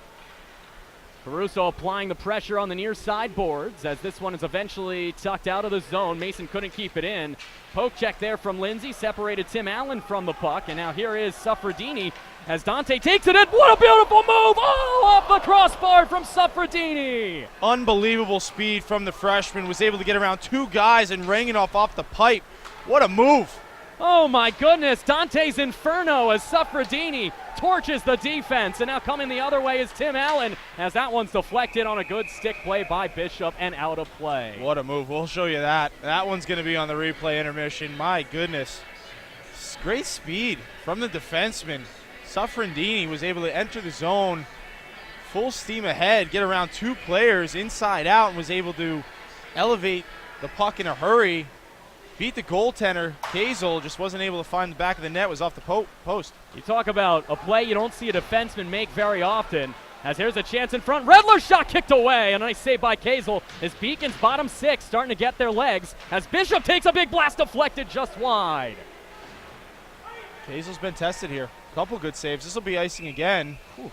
Caruso applying the pressure on the near side boards as this one is eventually tucked out of the zone. Mason couldn't keep it in. Poke check there from Lindsay, separated Tim Allen from the puck, and now here is Suffredini as Dante takes it in. What a beautiful move! Oh, off the crossbar from Suffredini! Unbelievable speed from the freshman. Was able to get around two guys and ring it off the pipe. What a move! Oh my goodness, Dante's Inferno as Suffredini torches the defense, and now coming the other way is Tim Allen as that one's deflected on a good stick play by Bishop and out of play. What a move. We'll show you that. That one's going to be on the replay intermission. My goodness. Great speed from the defenseman. Suffredini was able to enter the zone full steam ahead, get around 2 players inside out, and was able to elevate the puck in a hurry. Beat the goaltender. Kazel just wasn't able to find the back of the net, was off the post. You talk about a play you don't see a defenseman make very often. As here's a chance in front. Redler's shot kicked away. A nice save by Kazel as Beacon's bottom 6 starting to get their legs. As Bishop takes a big blast deflected just wide. Kazel's been tested here. A couple good saves. This will be icing again. Whew.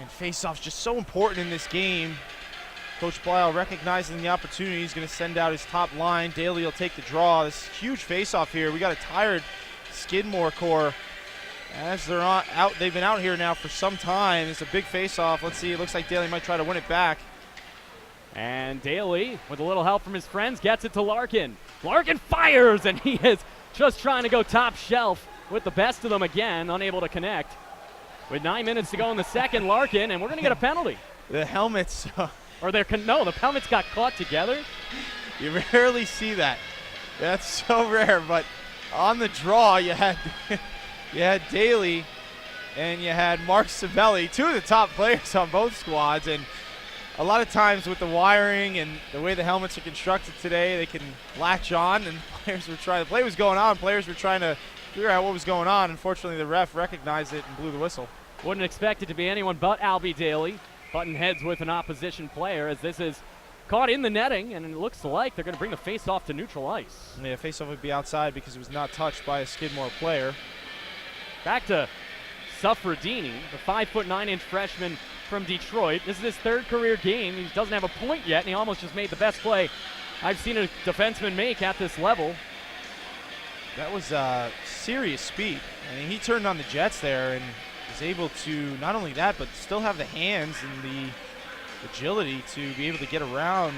And face-off's just so important in this game. Coach Blisle recognizing the opportunity. He's going to send out his top line. Daley will take the draw. This huge face-off here. We got a tired Skidmore core. As they're out, they've been out here now for some time. It's a big face-off. Let's see. It looks like Daley might try to win it back. And Daley, with a little help from his friends, gets it to Larkin. Larkin fires, and he is just trying to go top shelf with the best of them again, unable to connect. With 9 minutes to go in the second, Larkin, and we're going to get a penalty. The helmets. No, the helmets got caught together. You rarely see that. That's so rare, but on the draw, you had Daley and you had Mark Sabelli, 2 of the top players on both squads, and a lot of times with the wiring and the way the helmets are constructed today, they can latch on, and the play was going on, players were trying to figure out what was going on. Unfortunately, the ref recognized it and blew the whistle. Wouldn't expect it to be anyone but Albee Daley. Button heads with an opposition player as this is caught in the netting, and it looks like they're going to bring the face-off to neutral ice. Yeah, face-off would be outside because it was not touched by a Skidmore player. Back to Suffredini, the 5'9" freshman from Detroit. This is his 3rd career game. He doesn't have a point yet, and he almost just made the best play I've seen a defenseman make at this level. That was serious speed. I mean, he turned on the jets there and was able to not only that, but still have the hands and the agility to be able to get around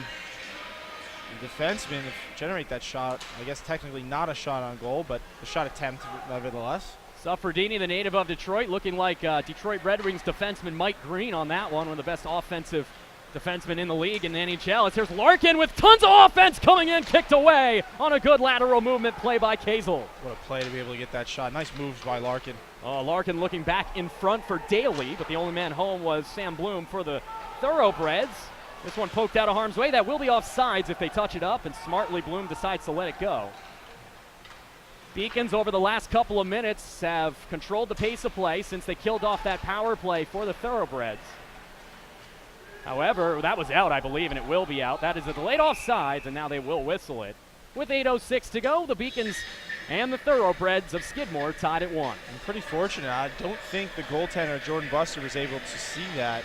the defenseman to generate that shot. I guess technically not a shot on goal, but a shot attempt nevertheless. Suffredini, the native of Detroit, looking like Detroit Red Wings defenseman Mike Green on that one of the best offensive defenseman in the league in the NHL. Here's Larkin with tons of offense coming in, kicked away on a good lateral movement play by Kazel. What a play to be able to get that shot. Nice moves by Larkin. Larkin looking back in front for Daley, but the only man home was Sam Bloom for the Thoroughbreds. This one poked out of harm's way. That will be offsides if they touch it up, and smartly Bloom decides to let it go. Beacons over the last couple of minutes have controlled the pace of play since they killed off that power play for the Thoroughbreds. However, that was out, I believe, and it will be out. That is a delayed offsides, and now they will whistle it. With 8:06 to go, the Beacons and the Thoroughbreds of Skidmore tied at 1. I'm pretty fortunate. I don't think the goaltender, Jordan Buster, was able to see that.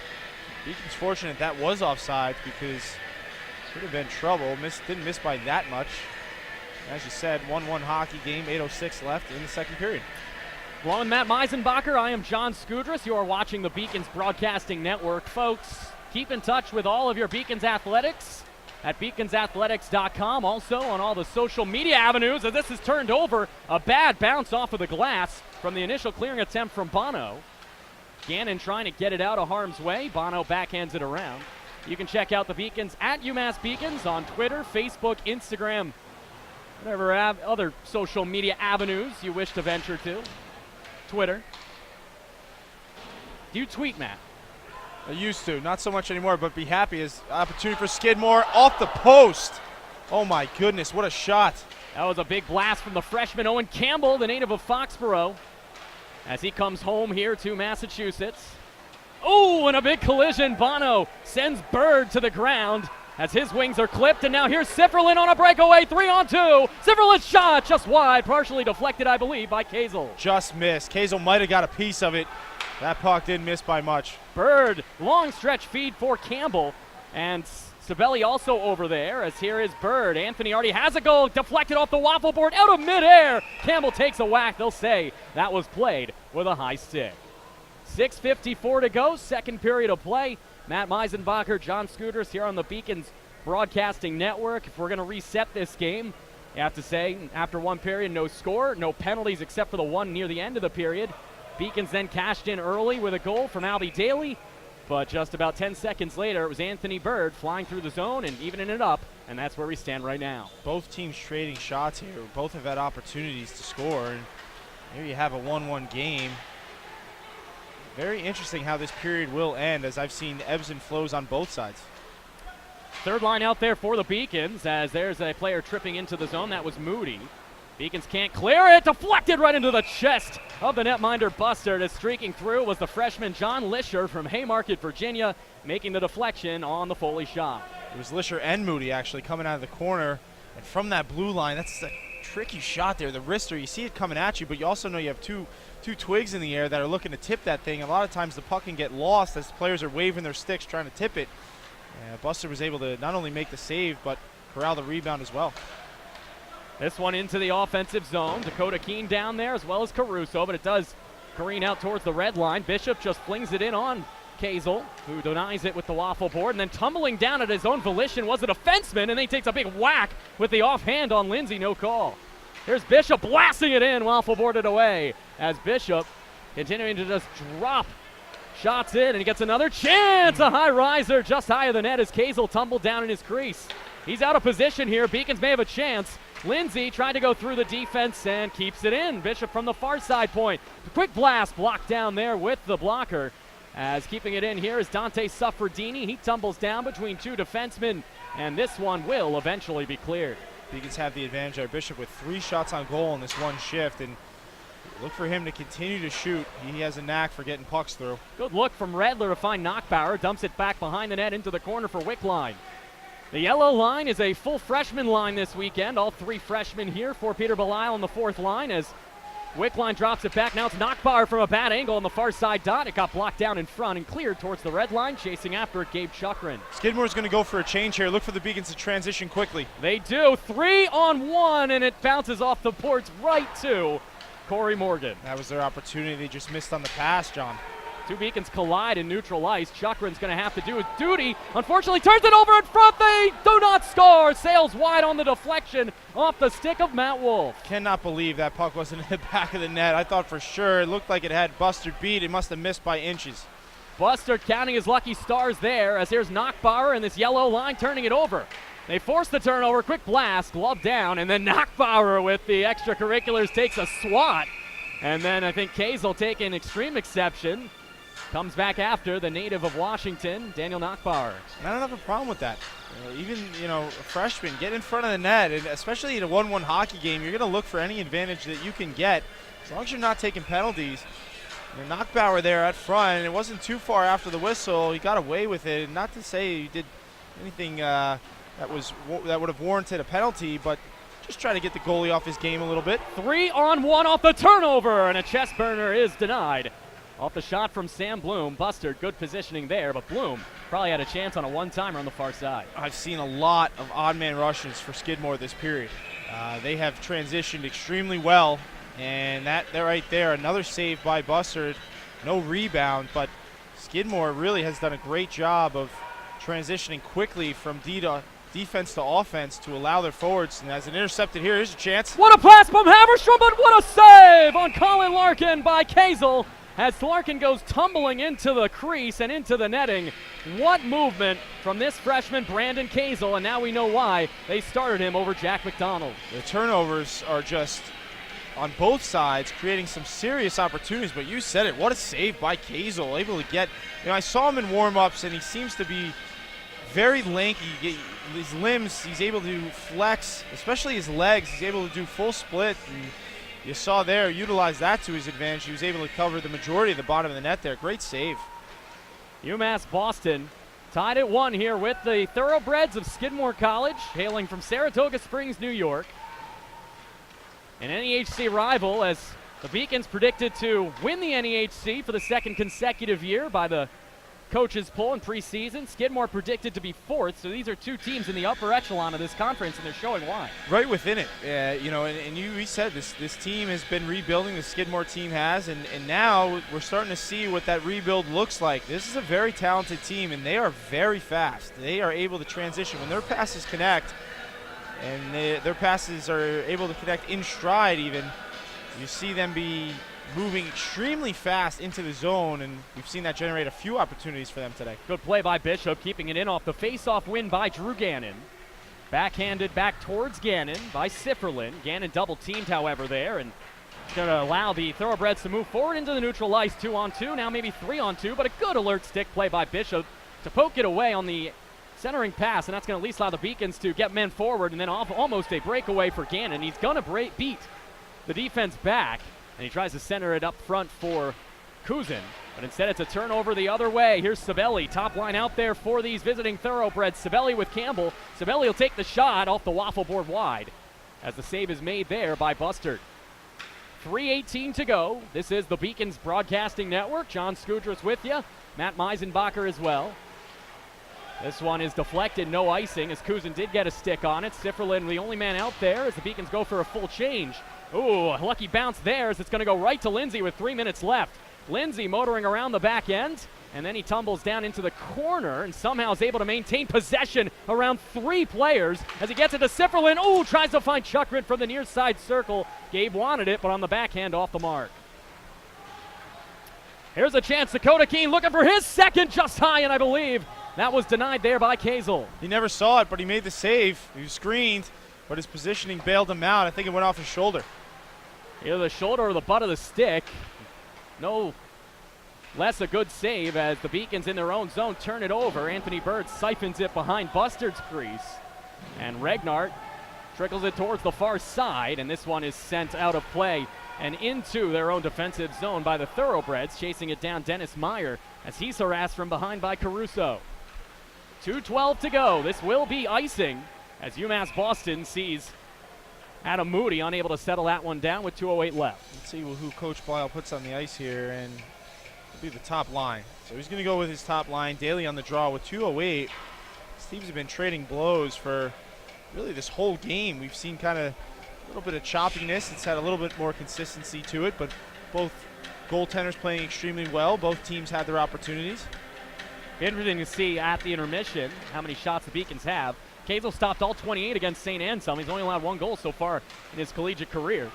Beacon's fortunate that was offside because it could have been trouble. Didn't miss by that much. As you said, 1-1 hockey game, 8:06 left in the second period. Along with Matt Meisenbacher, I am John Scudris. You are watching the Beacons Broadcasting Network. Folks, keep in touch with all of your Beacons athletics at beaconsathletics.com. Also on all the social media avenues, as this is turned over. A bad bounce off of the glass from the initial clearing attempt from Bono. Gannon trying to get it out of harm's way. Bono backhands it around. You can check out the Beacons at UMass Beacons on Twitter, Facebook, Instagram, whatever other social media avenues you wish to venture to. Twitter. Do you tweet, Matt? I used to, not so much anymore, but be happy as opportunity for Skidmore off the post. Oh my goodness, what a shot. That was a big blast from the freshman Owen Campbell, the native of Foxborough, as he comes home here to Massachusetts. Oh, and a big collision. Bono sends Bird to the ground as his wings are clipped, and now here's Sifferlin on a breakaway, 3-on-2. Sifferlin's shot just wide, partially deflected, I believe, by Kazel. Just missed. Kazel might have got a piece of it. That puck didn't miss by much. Bird, long stretch feed for Campbell, and Sabelli also over there, as here is Bird. Anthony already has a goal, deflected off the waffle board, out of midair. Campbell takes a whack. They'll say that was played with a high stick. 6:54 to go, second period of play. Matt Meisenbacher, John Scudris here on the Beacons Broadcasting Network. If we're going to reset this game, you have to say, after one period, no score, no penalties except for the one near the end of the period. Beacons then cashed in early with a goal from Albee Daley, but just about 10 seconds later, it was Anthony Bird flying through the zone and evening it up, and that's where we stand right now. Both teams trading shots here. Both have had opportunities to score, and here you have a 1-1 game. Very interesting how this period will end, as I've seen ebbs and flows on both sides. Third line out there for the Beacons, as there's a player tripping into the zone. That was Moody. Beacons can't clear it. Deflected right into the chest of the netminder Bustard. As streaking through was the freshman John Lisher from Haymarket, Virginia, making the deflection on the Foley shot. It was Lisher and Moody actually coming out of the corner. And from that blue line, that's a tricky shot there. The wrister, you see it coming at you, but you also know you have two twigs in the air that are looking to tip that thing. A lot of times the puck can get lost as players are waving their sticks trying to tip it. Buster was able to not only make the save, but corral the rebound as well. This one into the offensive zone. Dakota Keene down there as well as Caruso, but it does careen out towards the red line. Bishop just flings it in on Kazel, who denies it with the waffle board, and then tumbling down at his own volition was a defenseman, and then he takes a big whack with the offhand on Lindsay, no call. Here's Bishop blasting it in, waffle boarded away, as Bishop continuing to just drop shots in, and he gets another chance, a high riser just high of the net as Kazel tumbled down in his crease. He's out of position here. Beacons may have a chance. Lindsay tried to go through the defense and keeps it in. Bishop from the far side point. The quick blast blocked down there with the blocker. As keeping it in here is Dante Suffredini. He tumbles down between two defensemen, and this one will eventually be cleared. Beacons have the advantage there. Bishop with 3 shots on goal in this one shift, and look for him to continue to shoot. He has a knack for getting pucks through. Good look from Redler to find Knockbauer. Dumps it back behind the net into the corner for Wickline. The yellow line is a full freshman line this weekend. All 3 freshmen here for Peter Belisle on the 4th line as Wickline drops it back. Now it's Knockbauer from a bad angle on the far side dot. It got blocked down in front and cleared towards the red line. Chasing after it, Gabe Chukrin. Skidmore's going to go for a change here. Look for the Beacons to transition quickly. They do. 3-on-1, and it bounces off the boards right to Corey Morgan. That was their opportunity. They just missed on the pass, John. 2 Beacons collide in neutral ice. Chukrin's going to have to do his duty. Unfortunately, turns it over in front. They do not score. Sails wide on the deflection off the stick of Matt Wolf. Cannot believe that puck wasn't in the back of the net. I thought for sure it looked like it had Buster beat. It must have missed by inches. Buster counting his lucky stars there as here's Knockbauer and this yellow line turning it over. They force the turnover. Quick blast, glove down, and then Knockbauer with the extracurriculars takes a swat. And then I think Kazel taking extreme exception. Comes back after the native of Washington, Daniel Knockbauer. I don't have a problem with that. Even, a freshman, get in front of the net, and especially in a 1-1 hockey game, you're going to look for any advantage that you can get, as long as you're not taking penalties. Knockbauer there at front, and it wasn't too far after the whistle. He got away with it. Not to say he did anything that would have warranted a penalty, but just try to get the goalie off his game a little bit. 3-on-1 off the turnover, and a chest burner is denied. Off the shot from Sam Bloom. Buster, good positioning there, but Bloom probably had a chance on a one-timer on the far side. I've seen a lot of odd man rushes for Skidmore this period. They have transitioned extremely well, and that right there, another save by Buster. No rebound, but Skidmore really has done a great job of transitioning quickly from defense to offense to allow their forwards. And as an intercepted here, here's a chance. What a pass from Haverstrom, but what a save on Colin Larkin by Kazel. As Larkin goes tumbling into the crease and into the netting. What movement from this freshman, Brandon Kazel, and now we know why they started him over Jack McDonald. The turnovers are just on both sides, creating some serious opportunities, but you said it, what a save by Kazel, able to get, I saw him in warm-ups, and he seems to be very lanky. His limbs, he's able to flex, especially his legs, he's able to do full split, and you saw there, utilize that to his advantage. He was able to cover the majority of the bottom of the net there. Great save. UMass Boston tied at 1 here with the Thoroughbreds of Skidmore College, hailing from Saratoga Springs, New York. An NEHC rival, as the Beacons predicted to win the NEHC for the 2nd consecutive year by the coaches poll in preseason. Skidmore predicted to be 4th, so these are 2 teams in the upper echelon of this conference, and they're showing why. Right within it, we said this team has been rebuilding, the Skidmore team has, and now we're starting to see what that rebuild looks like. This is a very talented team, and they are very fast. They are able to transition. When their passes connect, and their passes are able to connect in stride even, you see them be moving extremely fast into the zone, and we've seen that generate a few opportunities for them today. Good play by Bishop, keeping it in off the face-off win by Drew Gannon. Backhanded back towards Gannon by Sifferlin. Gannon double-teamed, however, there, and It's going to allow the Thoroughbreds to move forward into the neutral ice, 2-on-2, now maybe 3-on-2, but a good alert stick play by Bishop to poke it away on the centering pass, and that's going to at least allow the Beacons to get men forward, and then almost a breakaway for Gannon. He's going to beat the defense back, and he tries to center it up front for Kuzin, but instead it's a turnover the other way. Here's Sabelli, top line out there for these visiting Thoroughbreds. Sabelli with Campbell. Sabelli will take the shot off the waffle board wide as the save is made there by Bustard. 3:18 to go. This is the Beacons Broadcasting Network. John Scudras with you. Matt Meisenbacher as well. This one is deflected, no icing, as Kuzin did get a stick on it. Sifferlin, the only man out there, as the Beacons go for a full change. Ooh, a lucky bounce there, as it's going to go right to Lindsay with 3 minutes left. Lindsay motoring around the back end, and then he tumbles down into the corner and somehow is able to maintain possession around 3 players as he gets it to Sifferlin. Ooh, tries to find Chuckrin from the near side circle. Gabe wanted it, but on the backhand off the mark. Here's a chance. Dakota Keene looking for his second, just high, and I believe that was denied there by Kazel. He never saw it, but he made the save. He was screened, but his positioning bailed him out. I think it went off his shoulder. Either the shoulder or the butt of the stick. No less a good save as the Beacons in their own zone turn it over. Anthony Bird siphons it behind Bustard's crease. And Regnart trickles it towards the far side, and this one is sent out of play and into their own defensive zone by the Thoroughbreds, chasing it down Dennis Meyer as he's harassed from behind by Caruso. 2:12 to go. This will be icing as UMass Boston sees Adam Moody unable to settle that one down with 2:08 left. Let's see who Coach Blisle puts on the ice here, and it'll be the top line. So he's going to go with his top line. Daley on the draw with 2:08. Steves have been trading blows for really this whole game. We've seen kind of a little bit of choppiness. It's had a little bit more consistency to it, but both goaltenders playing extremely well. Both teams had their opportunities. Interesting to see at the intermission how many shots the Beacons have. Kazel stopped all 28 against St. Anselm. He's only allowed 1 goal so far in his collegiate career.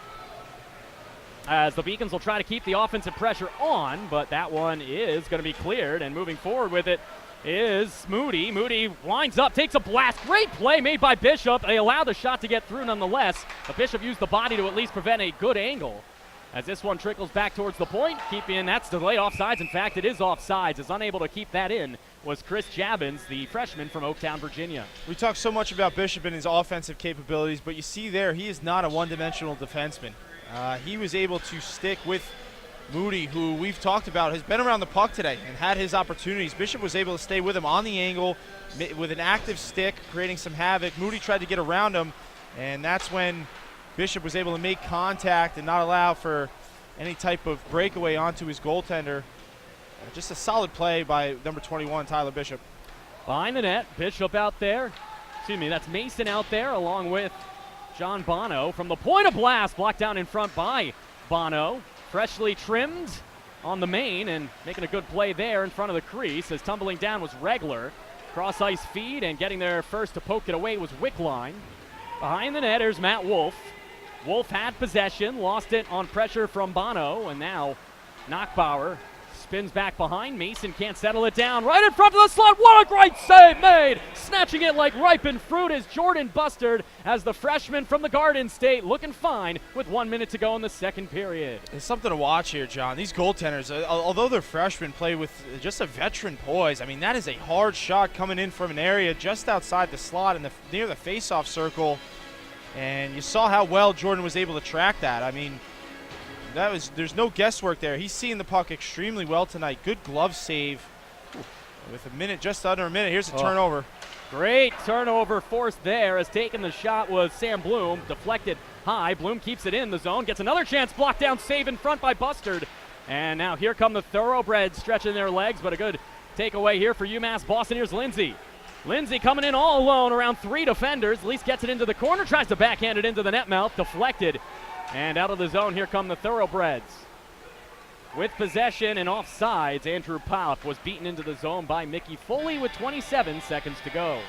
As the Beacons will try to keep the offensive pressure on, but that one is going to be cleared, and moving forward with it is Moody. Moody winds up, takes a blast. Great play made by Bishop. They allow the shot to get through nonetheless, but Bishop used the body to at least prevent a good angle. As this one trickles back towards the point, that's delayed offsides. In fact, it is offsides. Is unable to keep that in was Chris Jabbins, the freshman from Oaktown, Virginia. We talk so much about Bishop and his offensive capabilities, but you see there, he is not a one-dimensional defenseman. He was able to stick with Moody, who we've talked about, has been around the puck today and had his opportunities. Bishop was able to stay with him on the angle with an active stick, creating some havoc. Moody tried to get around him, and that's when Bishop was able to make contact and not allow for any type of breakaway onto his goaltender. Just a solid play by number 21, Tyler Bishop. Behind the net, Bishop out there. Excuse me, that's Mason out there along with John Bono. From the point of blast, blocked down in front by Bono. Freshly trimmed on the main and making a good play there in front of the crease as tumbling down was Regler. Cross ice feed and getting there first to poke it away was Wickline. Behind the net, there's Matt Wolf. Wolf had possession, lost it on pressure from Bono, and now Knockbauer spins back behind. Mason can't settle it down. Right in front of the slot. What a great save made! Snatching it like ripened fruit is Jordan Bustard as the freshman from the Garden State looking fine with 1 minute to go in the second period. There's something to watch here, John. These goaltenders, although they're freshmen, play with just a veteran poise. I mean, that is a hard shot coming in from an area just outside the slot and near the face-off circle. And you saw how well Jordan was able to track that. I mean, there's no guesswork there. He's seeing the puck extremely well tonight. Good glove save with just under a minute. Here's a turnover. Great turnover forced there as taking the shot was Sam Bloom. Deflected high. Bloom keeps it in the zone. Gets another chance. Blocked down. Save in front by Bustard. And now here come the Thoroughbreds stretching their legs, but a good takeaway here for UMass Boston. Here's Lindsay. Lindsay coming in all alone around 3 defenders. At least gets it into the corner. Tries to backhand it into the net mouth. Deflected. And out of the zone, here come the Thoroughbreds. With possession and offsides, Andrew Pop was beaten into the zone by Mickey Foley with 27 seconds to go.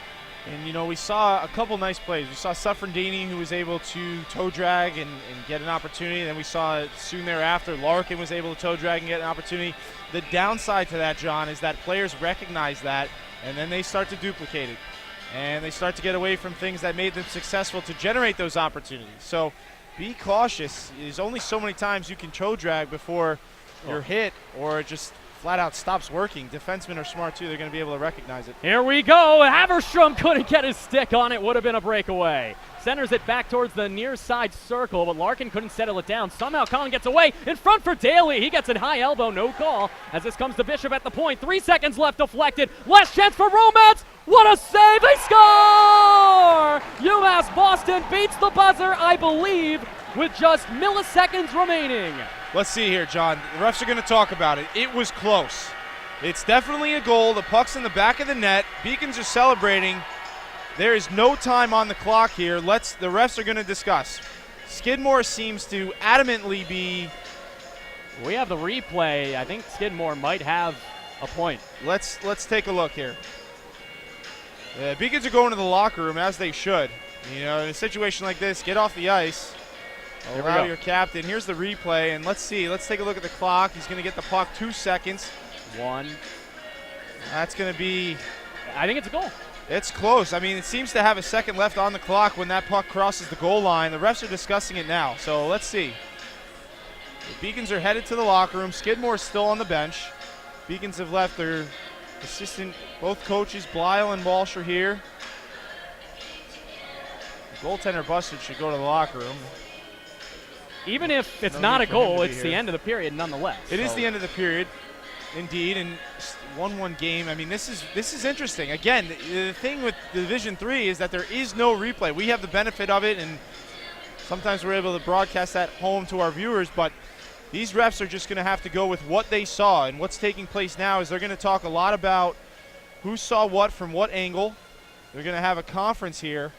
And, you know, we saw a couple nice plays. We saw Suffrendini, who was able to toe drag and get an opportunity. Then we saw soon thereafter, Larkin was able to toe drag and get an opportunity. The downside to that, John, is that players recognize that, and then they start to duplicate it. And they start to get away from things that made them successful to generate those opportunities. So be cautious. There's only so many times you can toe drag before you're hit or it just flat out stops working. Defensemen are smart too. They're going to be able to recognize it. Here we go. Haverstrom couldn't get his stick on it. Would have been a breakaway. Centers it back towards the near side circle, but Larkin couldn't settle it down. Somehow Collin gets away in front for Daley. He gets it high elbow, no call. As this comes to Bishop at the point. 3 seconds left, deflected. Last chance for Romance. What a save! They score! UMass Boston beats the buzzer, I believe, with just milliseconds remaining. Let's see here, John. The refs are going to talk about it. It was close. It's definitely a goal. The puck's in the back of the net. Beacons are celebrating. There is no time on the clock here. The refs are going to discuss. Skidmore seems to adamantly be. We have the replay. I think Skidmore might have a point. Let's take a look here. The Beacons are going to the locker room as they should. You know, in a situation like this, get off the ice. Allow your captain. Here's the replay, and let's see. Let's take a look at the clock. He's going to get the puck. 2 seconds. 1. That's going to be. I think it's a goal. It's close. I mean, it seems to have a second left on the clock when that puck crosses the goal line. The refs are discussing it now, so let's see. The Beacons are headed to the locker room. Skidmore's still on the bench. Beacons have left their assistant. Both coaches, Blyle and Walsh, are here. The goaltender busted should go to the locker room. Even if it's not a goal, it's the end of the period nonetheless. It is the end of the period, indeed, and 1-1 game. I mean, this is interesting. Again, the thing with Division III is that there is no replay. We have the benefit of it, and sometimes we're able to broadcast that home to our viewers, but these refs are just going to have to go with what they saw, and what's taking place now is they're going to talk a lot about who saw what from what angle. They're going to have a conference here.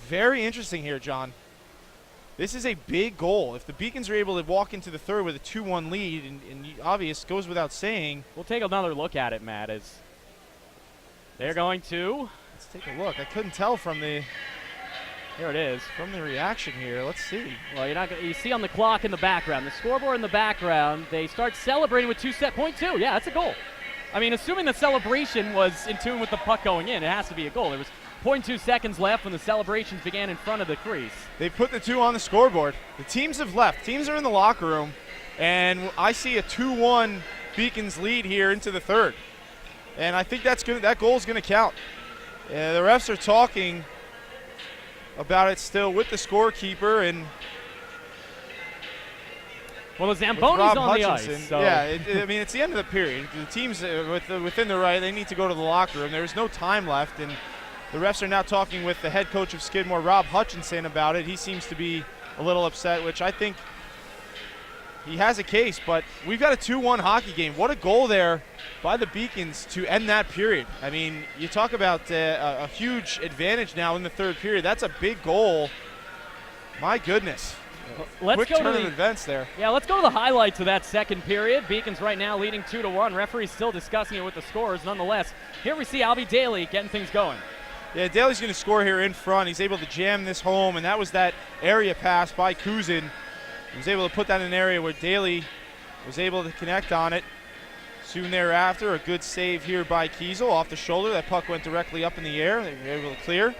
Very interesting here, John. This is a big goal. If the Beacons are able to walk into the third with a 2-1 lead, and obvious, goes without saying. We'll take another look at it, Matt, as they're going to. Let's take a look. I couldn't tell from the. Here it is. From the reaction here. Let's see. Well, you see on the clock in the background, the scoreboard in the background, they start celebrating with 2.2. Yeah, that's a goal. I mean, assuming the celebration was in tune with the puck going in, it has to be a goal. There was 0.2 seconds left when the celebrations began in front of the crease. They put the 2 on the scoreboard. The teams have left. Teams are in the locker room, and I see a 2-1 Beacons lead here into the third. And I think that goal is going to count. The refs are talking about it still with the scorekeeper and. Well, the Zamboni's on the ice. So. Yeah, I mean, it's the end of the period. The teams within the right, they need to go to the locker room. There's no time left, and the refs are now talking with the head coach of Skidmore, Rob Hutchinson, about it. He seems to be a little upset, which I think he has a case, but we've got a 2-1 hockey game. What a goal there by the Beacons to end that period. I mean, you talk about a huge advantage now in the third period. That's a big goal. My goodness. Quick turn of events there. Yeah, let's go to the highlights of that second period. Beacons right now leading 2-1. Referee's still discussing it with the scorers. Nonetheless, here we see Albee Daley getting things going. Yeah, Daley's going to score here in front. He's able to jam this home, and that was that area pass by Kuzin. He was able to put that in an area where Daley was able to connect on it. Soon thereafter, a good save here by Kiesel off the shoulder. That puck went directly up in the air. They were able to clear.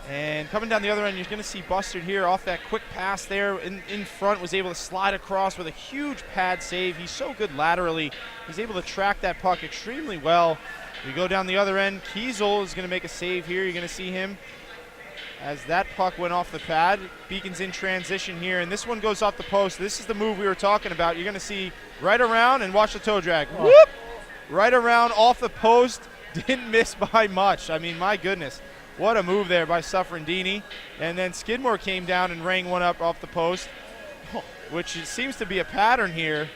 And coming down the other end, you're going to see Bustard here off that quick pass there in front, was able to slide across with a huge pad save. He's so good laterally. He's able to track that puck extremely well. We go down the other end. Kiesel is going to make a save here. You're going to see him as that puck went off the pad. Beacons in transition here, and this one goes off the post. This is the move we were talking about. You're going to see right around and watch the toe drag. Oh. Whoop! Right around off the post. Didn't miss by much. I mean, my goodness. What a move there by Suffrandini. And then Skidmore came down and rang one up off the post, which it seems to be a pattern here.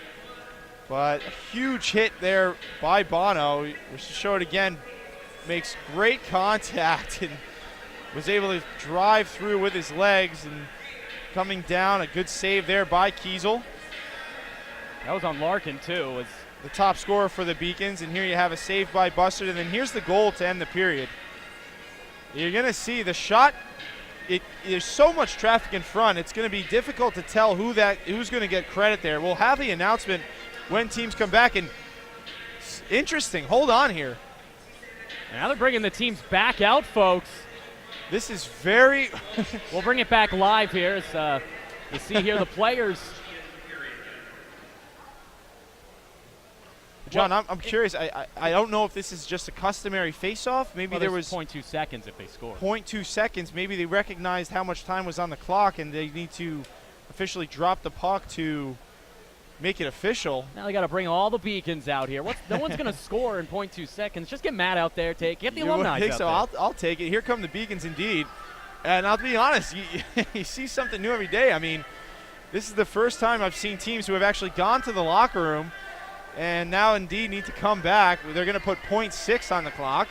But a huge hit there by Bono. We should show it again. Makes great contact and was able to drive through with his legs and coming down. A good save there by Kiesel. That was on Larkin, too. Was the top scorer for the Beacons. And here you have a save by Bustard. And then here's the goal to end the period. You're going to see the shot. There's so much traffic in front. It's going to be difficult to tell who's going to get credit there. We'll have the announcement when teams come back. And interesting. Hold on here. Now they're bringing the teams back out, folks. This is very. We'll bring it back live here. You see here the players. John, I'm curious. I don't know if this is just a customary face-off. Maybe there was 0.2 seconds if they score. 0.2 seconds. Maybe they recognized how much time was on the clock, and they need to officially drop the puck to make it official. Now they got to bring all the Beacons out here. No one's going to score in 0.2 seconds. Just get Matt out there. Get the alumni out there. I'll take it. Here come the Beacons indeed. And I'll be honest, you see something new every day. I mean, this is the first time I've seen teams who have actually gone to the locker room and now indeed need to come back. They're going to put 0.6 on the clock.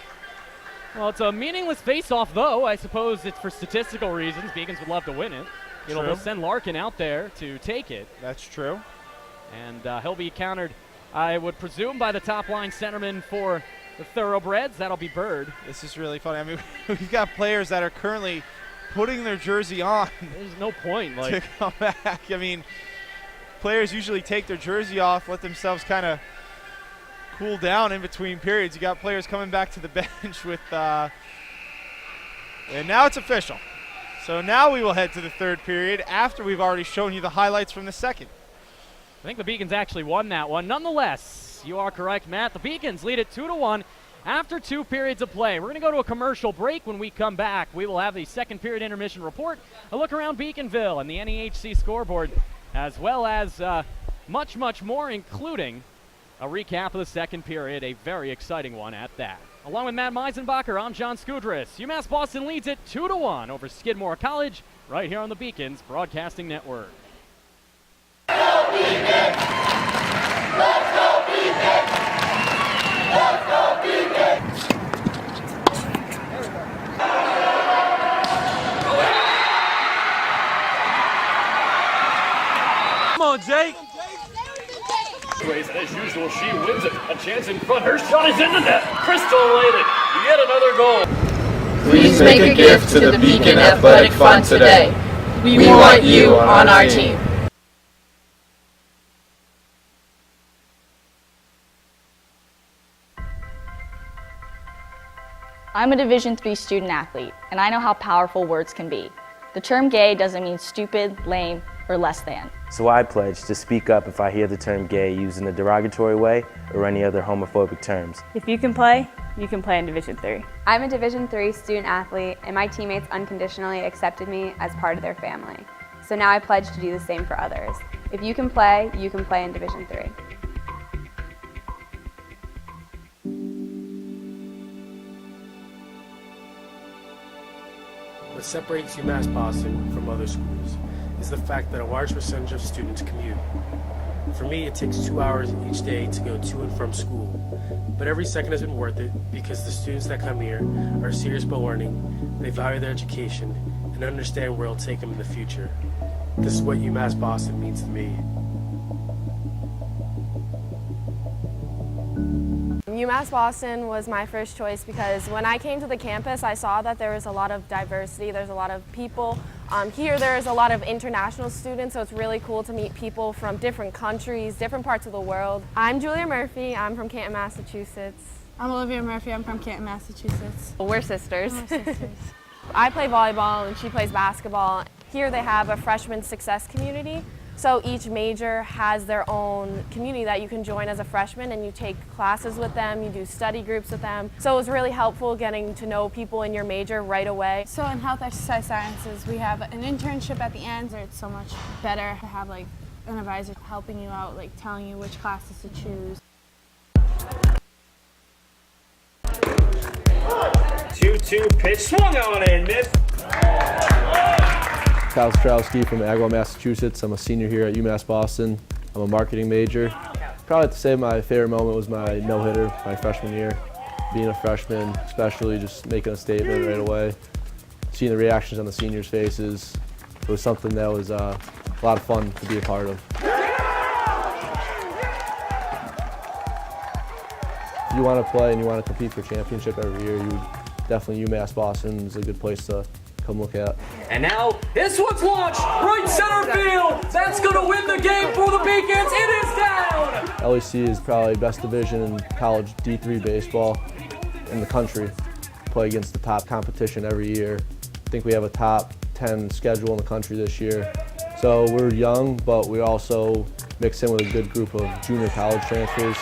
Well, it's a meaningless face-off, though. I suppose it's for statistical reasons. Beacons would love to win it. They'll send Larkin out there to take it. That's true. And he'll be countered, I would presume, by the top-line centerman for the Thoroughbreds. That'll be Bird. This is really funny. I mean, we've got players that are currently putting their jersey on. There's no point. To come back. I mean, players usually take their jersey off, let themselves kind of cool down in between periods. You got players coming back to the bench with, and now it's official. So now we will head to the third period after we've already shown you the highlights from the second. I think the Beacons actually won that one. Nonetheless, you are correct, Matt. The Beacons lead it 2-1 after 2 periods of play. We're going to go to a commercial break. When we come back, we will have the second period intermission report, a look around Beaconville and the NEHC scoreboard, as well as much, much more, including a recap of the second period, a very exciting one at that. Along with Matt Meisenbacher, I'm John Skudris. UMass Boston leads it 2-1 over Skidmore College right here on the Beacons Broadcasting Network. Go Beacons! Let's go Beacons! Let's go Beacons! Come on, Jake! As usual, she wins it. A chance in front. Her shot is in the net. Crystal laid it. Yet another goal. Please make a gift to the Beacon Athletic Fund today. We want you on our team. I'm a Division III student athlete, and I know how powerful words can be. The term gay doesn't mean stupid, lame, or less than. So I pledge to speak up if I hear the term gay used in a derogatory way or any other homophobic terms. If you can play in Division III. I'm a Division III student athlete, and my teammates unconditionally accepted me as part of their family. So now I pledge to do the same for others. If you can play in Division III. What separates UMass Boston from other schools is the fact that a large percentage of students commute. For me, it takes 2 hours each day to go to and from school, but every second has been worth it because the students that come here are serious about learning, they value their education, and understand where it'll take them in the future. This is what UMass Boston means to me. UMass Boston was my first choice because when I came to the campus, I saw that there was a lot of diversity. There's a lot of people. Here there's a lot of international students, so it's really cool to meet people from different countries, different parts of the world. I'm Julia Murphy. I'm from Canton, Massachusetts. I'm Olivia Murphy. I'm from Canton, Massachusetts. We're sisters. I play volleyball and she plays basketball. Here they have a freshman success community. So each major has their own community that you can join as a freshman, and you take classes with them, you do study groups with them. So it was really helpful getting to know people in your major right away. So in health exercise sciences, we have an internship at the end, so it's so much better to have like an advisor helping you out, like telling you which classes to choose. 2-2 pitch swung on and missed. Kyle Strowski from Agawam, Massachusetts. I'm a senior here at UMass Boston. I'm a marketing major. Probably have to say my favorite moment was my no-hitter my freshman year. Being a freshman, especially just making a statement right away. Seeing the reactions on the seniors' faces. It was something that was a lot of fun to be a part of. If you want to play and you want to compete for championship every year, definitely UMass Boston is a good place to come look at. And now, this one's launched, right center field. That's going to win the game for the Beacons. It is down. LEC is probably best division in college D3 baseball in the country. Play against the top competition every year. I think we have a top 10 schedule in the country this year. So we're young, but we also mix in with a good group of junior college transfers.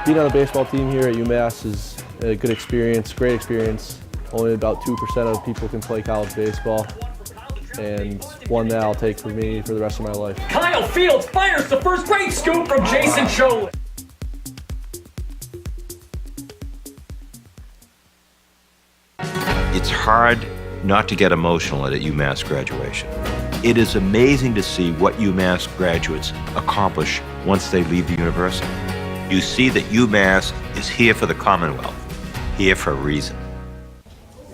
Being on a baseball team here at UMass is a good experience, great experience. Only about 2% of people can play college baseball, and one that I'll take for me for the rest of my life. Kyle Fields fires the first great scoop from Jason Cholin. It's hard not to get emotional at a UMass graduation. It is amazing to see what UMass graduates accomplish once they leave the university. You see that UMass is here for the Commonwealth, here for a reason.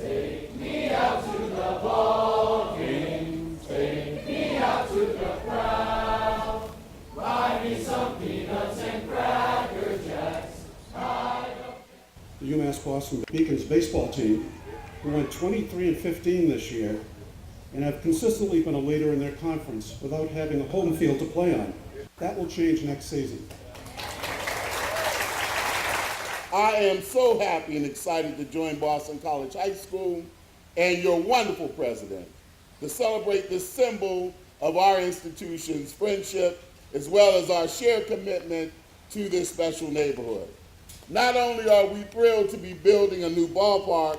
Take me out to the ball game, take me out to the crowd, buy me some peanuts and Cracker Jacks. The UMass Boston Beacons baseball team, who went 23-15 this year, and have consistently been a leader in their conference without having a home field to play on. That will change next season. I am so happy and excited to join Boston College High School and your wonderful president to celebrate this symbol of our institution's friendship as well as our shared commitment to this special neighborhood. Not only are we thrilled to be building a new ballpark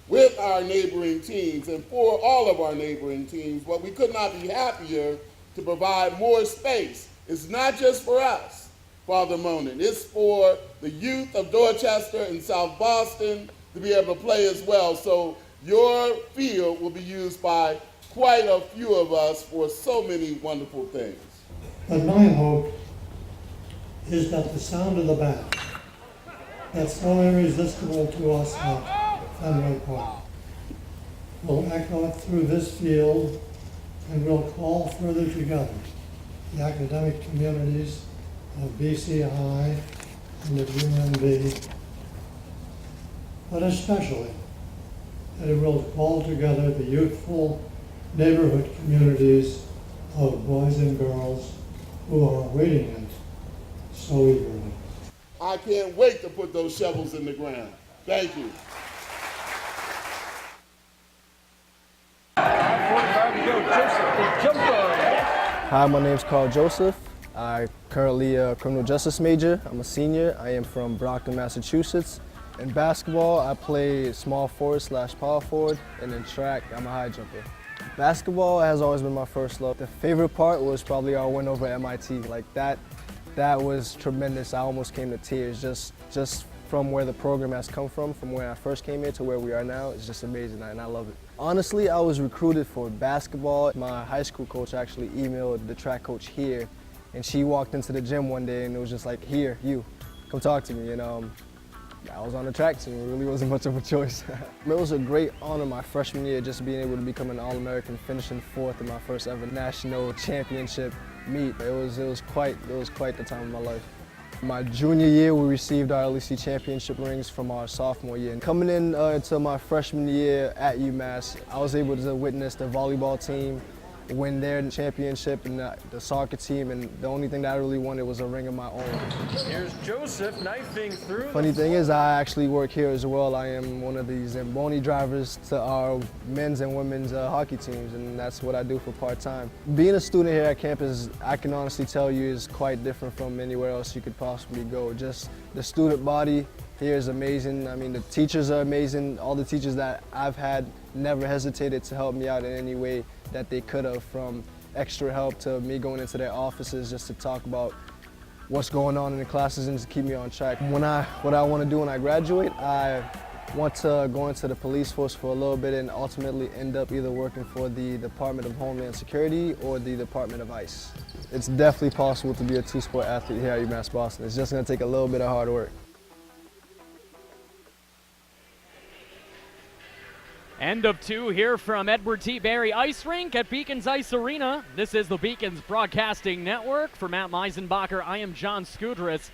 with our neighboring teams and for all of our neighboring teams, but we could not be happier to provide more space. It's not just for us, Father Monin. It's for the youth of Dorchester and South Boston to be able to play as well. So your field will be used by quite a few of us for so many wonderful things. But my hope is that the sound of the bat, that's so irresistible to us at Fenway Park, will echo through this field and will call further together the academic communities of BC High and of UMB, but especially that it will call together the youthful neighborhood communities of boys and girls who are awaiting it so eagerly. I can't wait to put those shovels in the ground. Thank you. Hi, my name's Carl Joseph. I'm currently a criminal justice major. I'm a senior. I am from Brockton, Massachusetts. In basketball, I play small forward / power forward, and in track, I'm a high jumper. Basketball has always been my first love. The favorite part was probably our win over MIT. Like that was tremendous. I almost came to tears just from where the program has come from where I first came here to where we are now. It's just amazing, and I love it. Honestly, I was recruited for basketball. My high school coach actually emailed the track coach here, and she walked into the gym one day and it was just like, here, you, come talk to me. And I was on the track team. It really wasn't much of a choice. It was a great honor my freshman year, just being able to become an All-American, finishing 4th in my first ever national championship meet. It was quite the time of my life. My junior year, we received our LEC championship rings from our sophomore year. And coming in into my freshman year at UMass, I was able to witness the volleyball team win their championship and the soccer team, and the only thing that I really wanted was a ring of my own. Here's Joseph knifing through. Funny thing is, I actually work here as well. I am one of the Zamboni drivers to our men's and women's hockey teams, and that's what I do for part-time. Being a student here at campus, I can honestly tell you, is quite different from anywhere else you could possibly go. Just the student body here is amazing. I mean, the teachers are amazing. All the teachers that I've had never hesitated to help me out in any way that they could have, from extra help to me going into their offices just to talk about what's going on in the classes and just keep me on track. What I want to do when I graduate, I want to go into the police force for a little bit and ultimately end up either working for the Department of Homeland Security or the Department of ICE. It's definitely possible to be a two-sport athlete here at UMass Boston. It's just going to take a little bit of hard work. End of 2 here from Edward T. Barry Ice Rink at Beacons Ice Arena. This is the Beacons Broadcasting Network. For Matt Meisenbacher, I am John Skudris.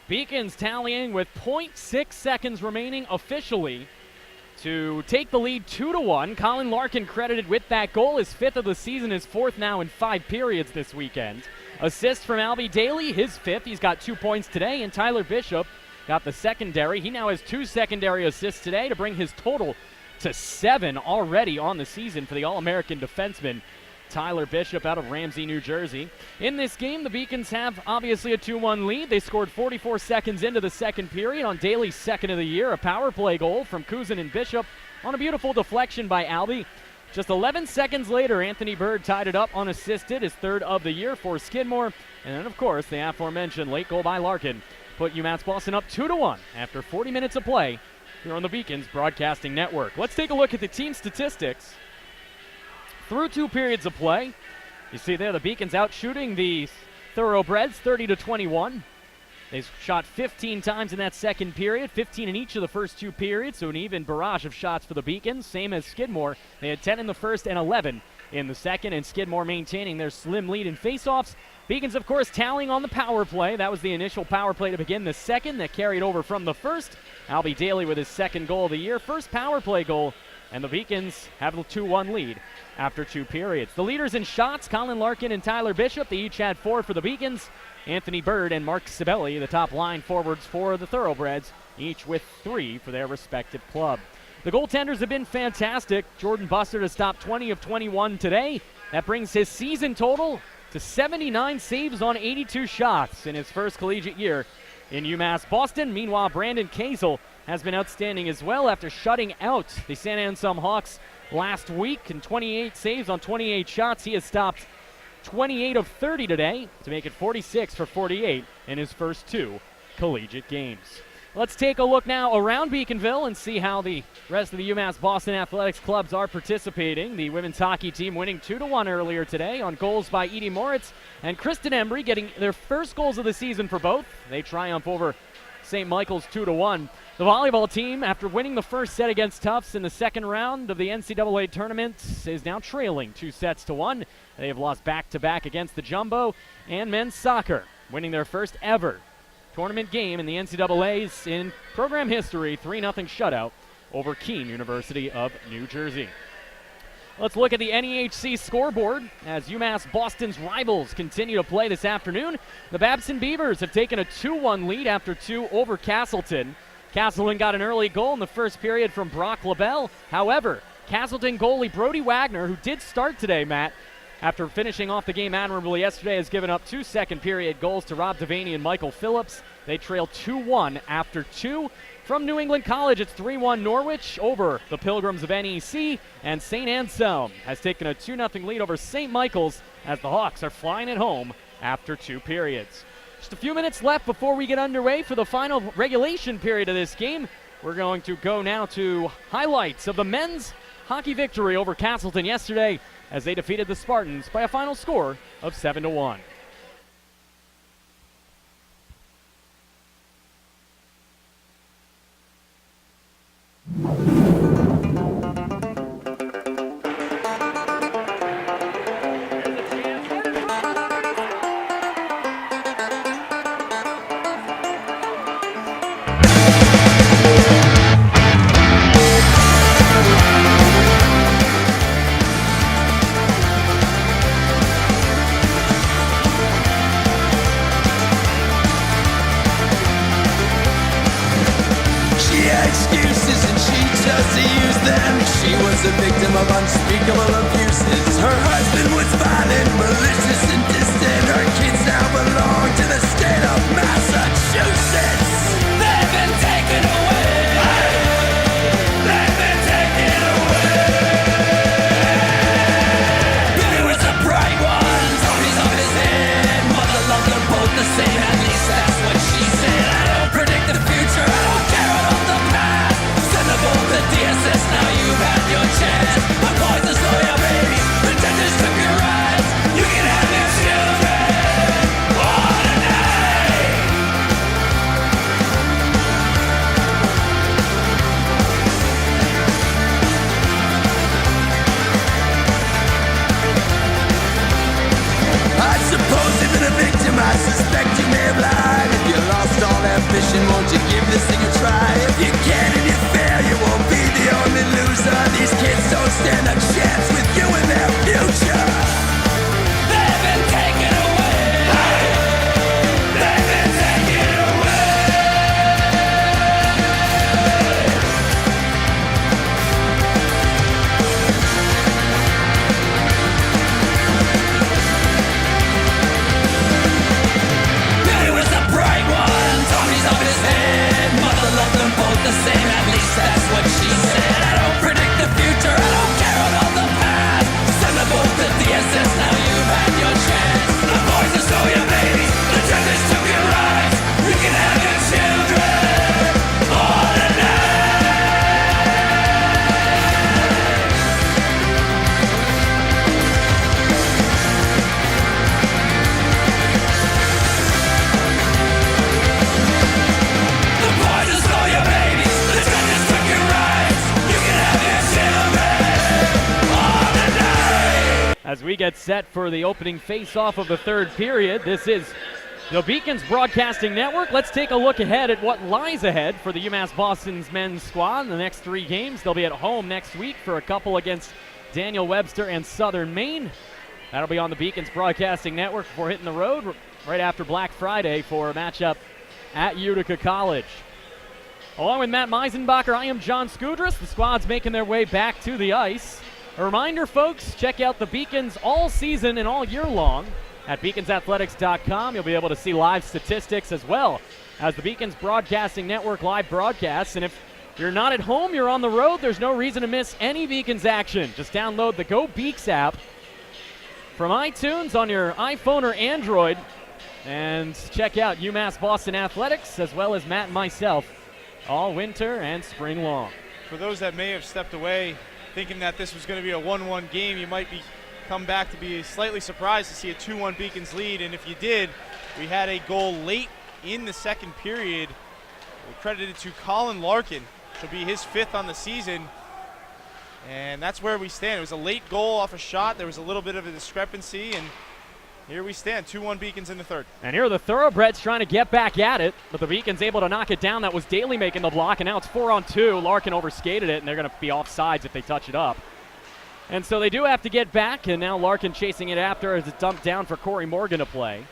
Beacons tallying with 0.6 seconds remaining officially to take the lead 2-1. Colin Larkin credited with that goal, his 5th of the season, his 4th now in 5 periods this weekend. Assist from Albee Daley, his 5th. He's got 2 points today, and Tyler Bishop got the secondary. He now has 2 secondary assists today to bring his total to 7 already on the season for the All-American defenseman. Tyler Bishop out of Ramsey, New Jersey. In this game, the Beacons have obviously a 2-1 lead. They scored 44 seconds into the second period on Daley's second of the year, a power play goal from Cousin and Bishop on a beautiful deflection by Albee. Just 11 seconds later, Anthony Bird tied it up unassisted, his third of the year for Skidmore. And then, of course, the aforementioned late goal by Larkin put UMass Boston up 2-1 after 40 minutes of play here on the Beacons Broadcasting Network. Let's take a look at the team statistics. Through 2 periods of play, you see there the Beacons out shooting the Thoroughbreds 30-21. They shot 15 times in that second period, 15 in each of the first 2 periods, so an even barrage of shots for the Beacons, same as Skidmore. They had 10 in the first and 11 in the second, and Skidmore maintaining their slim lead in faceoffs. Beacons, of course, tallying on the power play. That was the initial power play to begin the second that carried over from the first. Albee Daley with his second goal of the year, first power play goal, and the Beacons have a 2-1 lead after 2 periods. The leaders in shots, Colin Larkin and Tyler Bishop, they each had 4 for the Beacons. Anthony Bird and Mark Sibeli, the top line forwards for the Thoroughbreds, each with 3 for their respective club. The goaltenders have been fantastic. Jordan Bustard has stopped 20 of 21 today. That brings his season total to 79 saves on 82 shots in his first collegiate year in UMass Boston. Meanwhile, Brandon Kazel has been outstanding as well after shutting out the San Anselm Hawks last week in 28 saves on 28 shots. He has stopped 28 of 30 today to make it 46 for 48 in his first 2 collegiate games. Let's take a look now around Beaconville and see how the rest of the UMass Boston Athletics clubs are participating. The women's hockey team winning 2-1 earlier today on goals by Edie Moritz and Kristen Embry getting their first goals of the season for both. They triumph over St. Michael's 2-1. The volleyball team, after winning the first set against Tufts in the second round of the NCAA tournament, is now trailing 2-1. They have lost back-to-back against the Jumbo. And men's soccer, winning their first ever tournament game in the NCAA's in program history, 3-0 shutout over Keene University of New Jersey. Let's look at the NEHC scoreboard as UMass Boston's rivals continue to play this afternoon. The Babson Beavers have taken a 2-1 lead after 2 over Castleton. Castleton got an early goal in the first period from Brock LaBelle. However, Castleton goalie Brody Wagner, who did start today, Matt, after finishing off the game admirably yesterday, has given up 2 second-period goals to Rob Devaney and Michael Phillips. They trail 2-1 after 2. From New England College, it's 3-1 Norwich over the Pilgrims of NEC, and St. Anselm has taken a 2-0 lead over St. Michael's as the Hawks are flying it home after 2 periods. Just a few minutes left before we get underway for the final regulation period of this game. We're going to go now to highlights of the men's hockey victory over Castleton yesterday as they defeated the Spartans by a final score of 7-1. She was a victim of unspeakable abuses. Her husband was violent, malicious, and distant. Her kids now belong to the state of Massachusetts. They've been taken away. They've been taken away. Billy was a bright one, Tony's on his head. Mother loved them both the same, at least that's what she said. I don't predict the future, I don't care about the past. Send the bolt to DSS, now you've had your chance. I'm going to slow your baby, pretenders took your rights. You can have your children, what a night. I suppose if you're a victim, I suspect you may have lied. If you lost all ambition, won't you give this thing a try? If you can and you fail, you won't be the only loser. These kids don't stand a chance. as we get set for the opening face-off of the third period. This is the Beacons Broadcasting Network. Let's take a look ahead at what lies ahead for the UMass Boston's men's squad in the next 3 games. They'll be at home next week for a couple against Daniel Webster and Southern Maine. That'll be on the Beacons Broadcasting Network before hitting the road right after Black Friday for a matchup at Utica College. Along with Matt Meisenbacher, I am John Skudras. The squad's making their way back to the ice. A reminder, folks, check out the Beacons all season and all year long at beaconsathletics.com. You'll be able to see live statistics as well as the Beacons Broadcasting Network live broadcasts. And if you're not at home, you're on the road, there's no reason to miss any Beacons action. Just download the Go Beaks app from iTunes on your iPhone or Android and check out UMass Boston Athletics as well as Matt and myself all winter and spring long. For those that may have stepped away thinking that this was going to be a 1-1 game, you might be come back to be slightly surprised to see a 2-1 Beacons lead. And if you did, we had a goal late in the second period. We credited to Colin Larkin, which will be his 5th on the season. And that's where we stand. It was a late goal off a shot. There was a little bit of a discrepancy, and here we stand, 2-1 Beacons in the third. And here are the Thoroughbreds trying to get back at it, but the Beacons able to knock it down. That was Daley making the block, and now it's 4-on-2. Larkin overskated it, and they're going to be offsides if they touch it up. And so they do have to get back, and now Larkin chasing it after as it's dumped down for Corey Morgan to play.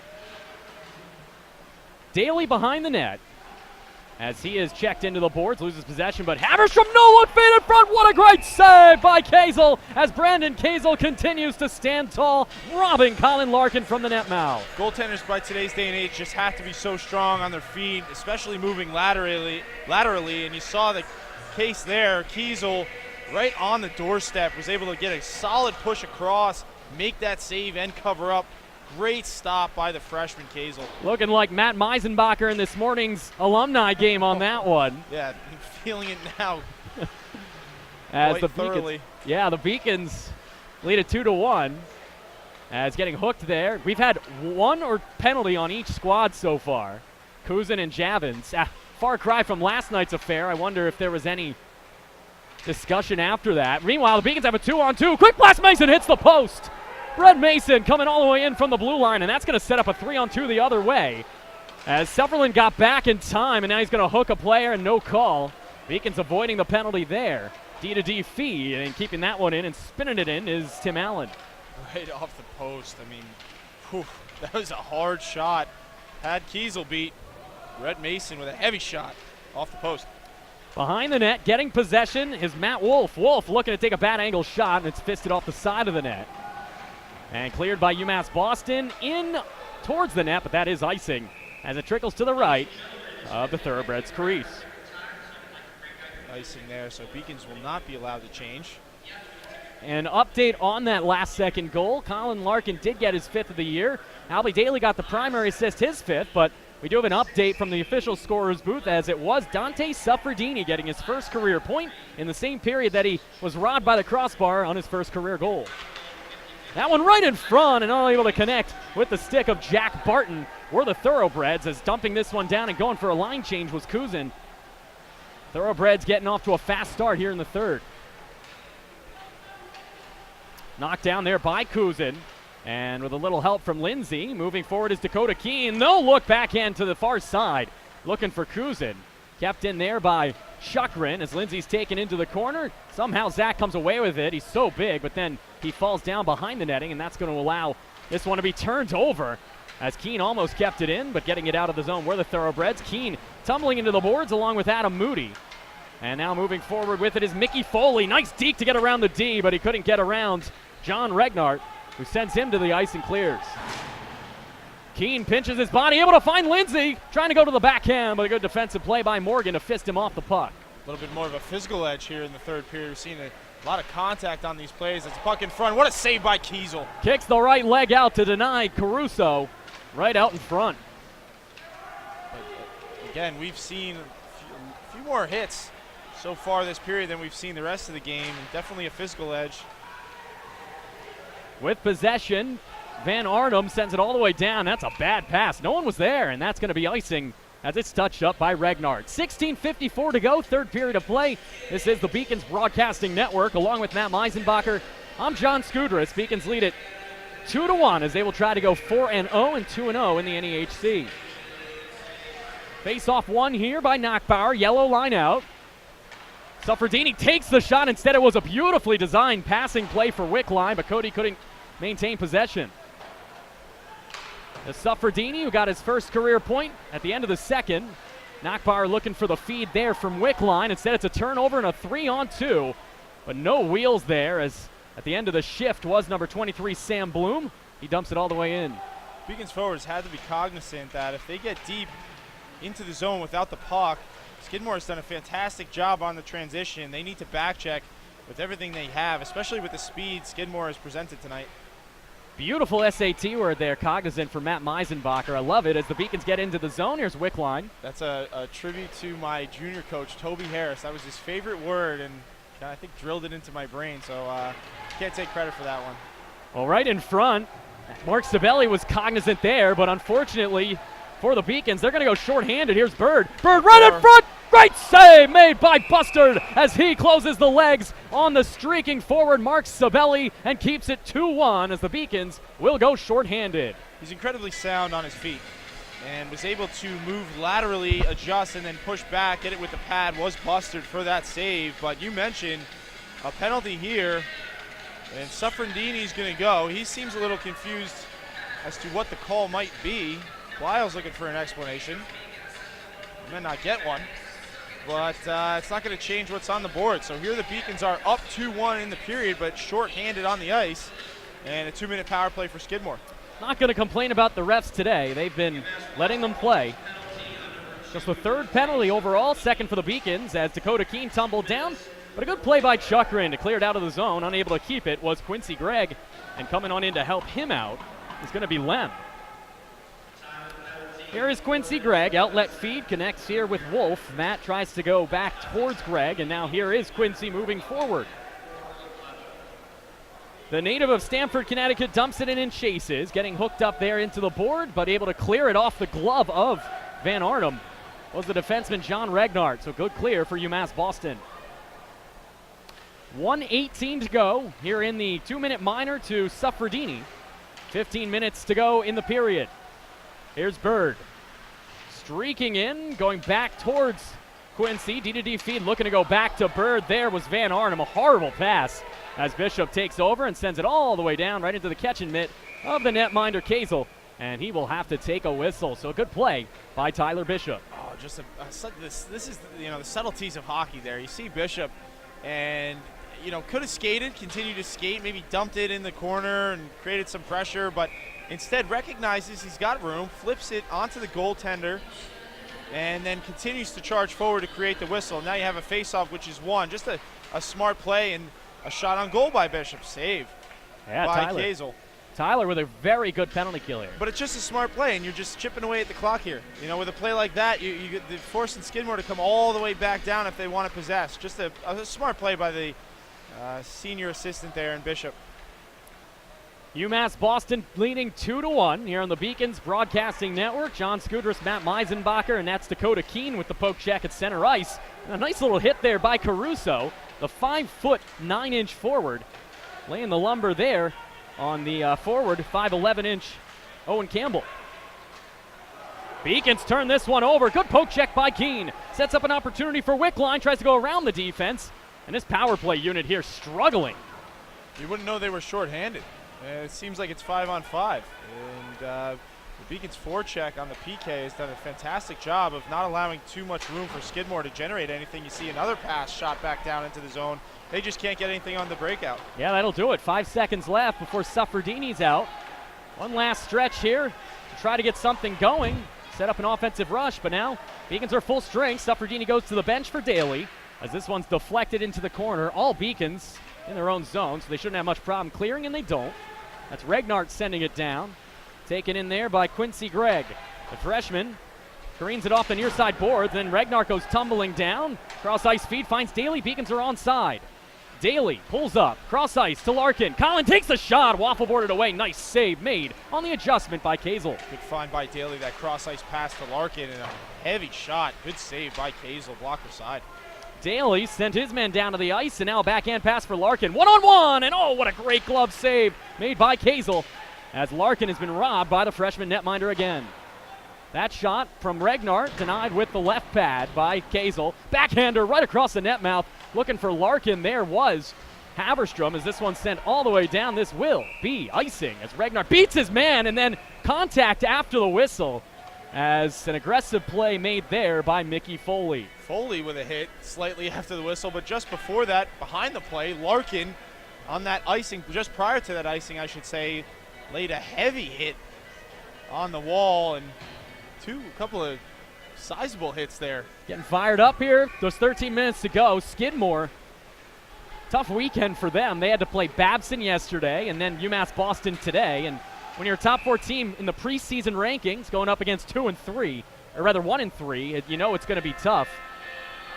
Daley behind the net as he is checked into the boards, loses possession, but Haverstrom, no look, feet in front. What a great save by Kazel as Brandon Kazel continues to stand tall, robbing Colin Larkin from the net mouth. Goaltenders by today's day and age just have to be so strong on their feet, especially moving laterally, and you saw the case there. Kazel right on the doorstep was able to get a solid push across, make that save and cover up. Great stop by the freshman Kazel. Looking like Matt Meisenbacher in this morning's alumni game on that one. Yeah, feeling it now. As the thoroughly. The Beacons lead it 2-1. As getting hooked there. We've had one penalty on each squad so far. Kuzin and Javins. Far cry from last night's affair. I wonder if there was any discussion after that. Meanwhile, the Beacons have a 2-on-2. Quick blast, Mason hits the post. Brett Mason coming all the way in from the blue line, and that's going to set up a 3-on-2 the other way. As Sufferland got back in time, and now he's going to hook a player and no call. Beacons avoiding the penalty there. D-to-D feed, and keeping that one in and spinning it in is Tim Allen. Right off the post. I mean, that was a hard shot. Had Kazel beat. Brett Mason with a heavy shot off the post. Behind the net, getting possession is Matt Wolf. Wolf looking to take a bad angle shot, and it's fisted off the side of the net. And cleared by UMass Boston in towards the net, but that is icing as it trickles to the right of the Thoroughbreds crease. Icing there, so Beacons will not be allowed to change. An update on that last second goal. Colin Larkin did get his 5th of the year. Albee Daley got the primary assist, his 5th, but we do have an update from the official scorer's booth as it was Dante Suffredini getting his first career point in the same period that he was robbed by the crossbar on his first career goal. That one right in front and unable to connect with the stick of Jack Barton were the Thoroughbreds, as dumping this one down and going for a line change was Kuzin. Thoroughbreds getting off to a fast start here in the third. Knocked down there by Kuzin, and with a little help from Lindsay, moving forward is Dakota Keene. No look backhand to the far side, looking for Kuzin. Kept in there by Chukrin as Lindsay's taken into the corner. Somehow Zach comes away with it. He's so big, but then he falls down behind the netting, and that's going to allow this one to be turned over as Keene almost kept it in, but getting it out of the zone were the Thoroughbreds. Keene tumbling into the boards along with Adam Moody. And now moving forward with it is Mickey Foley. Nice deke to get around the D, but he couldn't get around John Regnart, who sends him to the ice and clears. Keene pinches his body, able to find Lindsay, trying to go to the backhand, but a good defensive play by Morgan to fist him off the puck. A little bit more of a physical edge here in the third period. We've seen a lot of contact on these plays. It's a puck in front. What a save by Kazel. Kicks the right leg out to deny Caruso right out in front. But again, we've seen a few more hits so far this period than we've seen the rest of the game, and definitely a physical edge. With possession, Van Arnhem sends it all the way down. That's a bad pass. No one was there, and that's going to be icing as it's touched up by Regnard. 16:54 to go, third period of play. This is the Beacons Broadcasting Network, along with Matt Meisenbacher I'm John Skudras. Beacons lead it 2-1 as they will try to go 4-0 and 2-0 in the NEHC. Face off one here by Knockbauer. Yellow line out. Suffredini takes the shot. Instead, it was a beautifully designed passing play for Wickline, but Cody couldn't maintain possession. As Suffredini, who got his first career point at the end of the second. Knockbauer looking for the feed there from Wickline. Instead, it's a turnover and a 3-on-2, but no wheels there as at the end of the shift was number 23, Sam Bloom. He dumps it all the way in. Beacons forwards had to be cognizant that if they get deep into the zone without the puck, Skidmore has done a fantastic job on the transition. They need to back check with everything they have, especially with the speed Skidmore has presented tonight. Beautiful SAT word there, cognizant for Matt Meisenbacher. I love it as the Beacons get into the zone. Here's Wickline. That's a tribute to my junior coach, Toby Harris. That was his favorite word, and I think drilled it into my brain, so can't take credit for that one. Well, right in front, Mark Sabelli was cognizant there, but unfortunately for the Beacons, they're going to go shorthanded. Here's Bird. Bird right in front! Great save made by Bustard as he closes the legs on the streaking forward Mark Sabelli and keeps it 2-1 as the Beacons will go shorthanded. He's incredibly sound on his feet and was able to move laterally, adjust, and then push back, get it with the pad. Was Bustard for that save, but you mentioned a penalty here, and Suffredini's going to go. He seems a little confused as to what the call might be. Lyle's looking for an explanation. He may not get one, but it's not going to change what's on the board. So here the Beacons are up 2-1 in the period, but short-handed on the ice, and a 2-minute power play for Skidmore. Not going to complain about the refs today. They've been letting them play. Just the third penalty overall, second for the Beacons as Dakota Keene tumbled down. But a good play by Chuckrin to clear it out of the zone. Unable to keep it was Quincy Gregg. And coming on in to help him out is going to be Lem. Here is Quincy Gregg. Outlet feed connects here with Wolf. Matt tries to go back towards Gregg, and now here is Quincy moving forward. The native of Stamford, Connecticut dumps it in and chases, getting hooked up there into the board, but able to clear it off the glove of Van Arnhem was the defenseman John Regnard. So good clear for UMass Boston. 1:18 to go here in the 2-minute minor to Suffredini. 15 minutes to go in the period. Here's Bird. Streaking in, going back towards Quincy. D-to-D feed looking to go back to Bird. There was Van Arnhem. A horrible pass as Bishop takes over and sends it all the way down right into the catching mitt of the netminder Kazel. And he will have to take a whistle. So a good play by Tyler Bishop. Oh, just this is the subtleties of hockey there. You see Bishop and could have skated, continued to skate, maybe dumped it in the corner and created some pressure, but instead recognizes he's got room, flips it onto the goaltender, and then continues to charge forward to create the whistle. Now you have a face-off, which is one. Just a smart play and a shot on goal by Bishop. Save by Kazel. Tyler with a very good penalty kill here. But it's just a smart play, and you're just chipping away at the clock here. With a play like that, you're forcing Skidmore to come all the way back down if they want to possess. Just a smart play by the senior assistant there in Bishop. UMass Boston leading 2-1 here on the Beacons Broadcasting Network. John Skudras, Matt Meisenbacher, and that's Dakota Keene with the poke check at center ice. And a nice little hit there by Caruso, the 5', 9" forward, laying the lumber there on the forward 5'11" Owen Campbell. Beacons turn this one over. Good poke check by Keene. Sets up an opportunity for Wickline, tries to go around the defense. And this power play unit here struggling. You wouldn't know they were shorthanded. It seems like it's 5-on-5. And the Beacons forecheck on the PK has done a fantastic job of not allowing too much room for Skidmore to generate anything. You see another pass shot back down into the zone. They just can't get anything on the breakout. Yeah, that'll do it. 5 seconds left before Suffredini's out. One last stretch here to try to get something going. Set up an offensive rush, but now Beacons are full strength. Suffredini goes to the bench for Daley as this one's deflected into the corner. All Beacons in their own zone, so they shouldn't have much problem clearing, and they don't. That's Regnard sending it down. Taken in there by Quincy Gregg. The freshman careens it off the near side board, then Regnard goes tumbling down. Cross ice feed finds Daley. Beacons are onside. Daley pulls up, cross ice to Larkin. Collin takes the shot, waffle boarded away. Nice save made on the adjustment by Kazel. Good find by Daley, that cross ice pass to Larkin, and a heavy shot. Good save by Kazel, blocker side. Daley sent his men down to the ice, and now a backhand pass for Larkin. One-on-one, and oh, what a great glove save made by Kazel, as Larkin has been robbed by the freshman netminder again. That shot from Regnar denied with the left pad by Kazel. Backhander right across the net mouth. Looking for Larkin. There was Haverstrom as this one sent all the way down. This will be icing as Regnar beats his man, and then contact after the whistle as an aggressive play made there by Mickey Foley. Foley with a hit slightly after the whistle, but just before that, behind the play, Larkin on that icing, just prior to that icing, I should say, laid a heavy hit on the wall, and a couple of sizable hits there. Getting fired up here. Those 13 minutes to go. Skidmore, tough weekend for them. They had to play Babson yesterday and then UMass Boston today. And when you're a top 4 team in the preseason rankings going up against 2 and 3, or rather 1 and 3, you know it's going to be tough.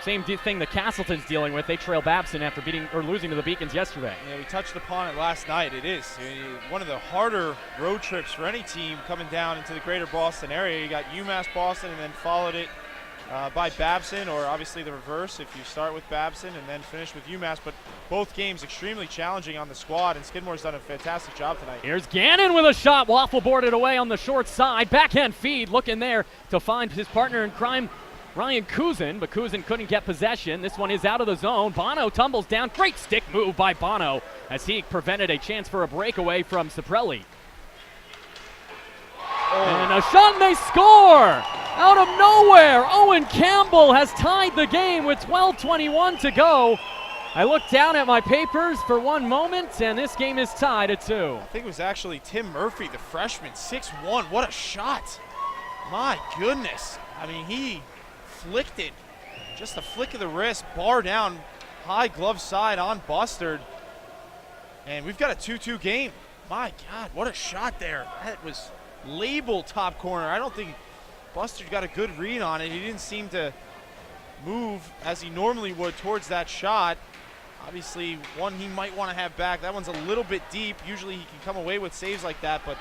Same thing the Castleton's dealing with. They trail Babson after losing to the Beacons yesterday. Yeah, we touched upon it last night. It is one of the harder road trips for any team coming down into the greater Boston area. You got UMass Boston and then followed it by Babson, or obviously the reverse if you start with Babson and then finish with UMass. But both games extremely challenging on the squad, and Skidmore's done a fantastic job tonight. Here's Gannon with a shot. Waffle boarded away on the short side. Backhand feed, looking there to find his partner in crime, Ryan Kuzin, but Kuzin couldn't get possession. This one is out of the zone. Bono tumbles down. Great stick move by Bono as he prevented a chance for a breakaway from Ciprelli. And a shot, and they score! Out of nowhere, Owen Campbell has tied the game with 12:21 to go. I looked down at my papers for one moment, and this game is tied at 2. I think it was actually Tim Murphy, the freshman, 6'1". What a shot. My goodness. I mean, he flicked it, just a flick of the wrist, bar down, high glove side on Bustard, and we've got a 2-2 game. My God, what a shot there. That was labeled top corner. I don't think Bustard got a good read on it. He didn't seem to move as he normally would towards that shot. Obviously, one he might want to have back. That one's a little bit deep. Usually he can come away with saves like that, but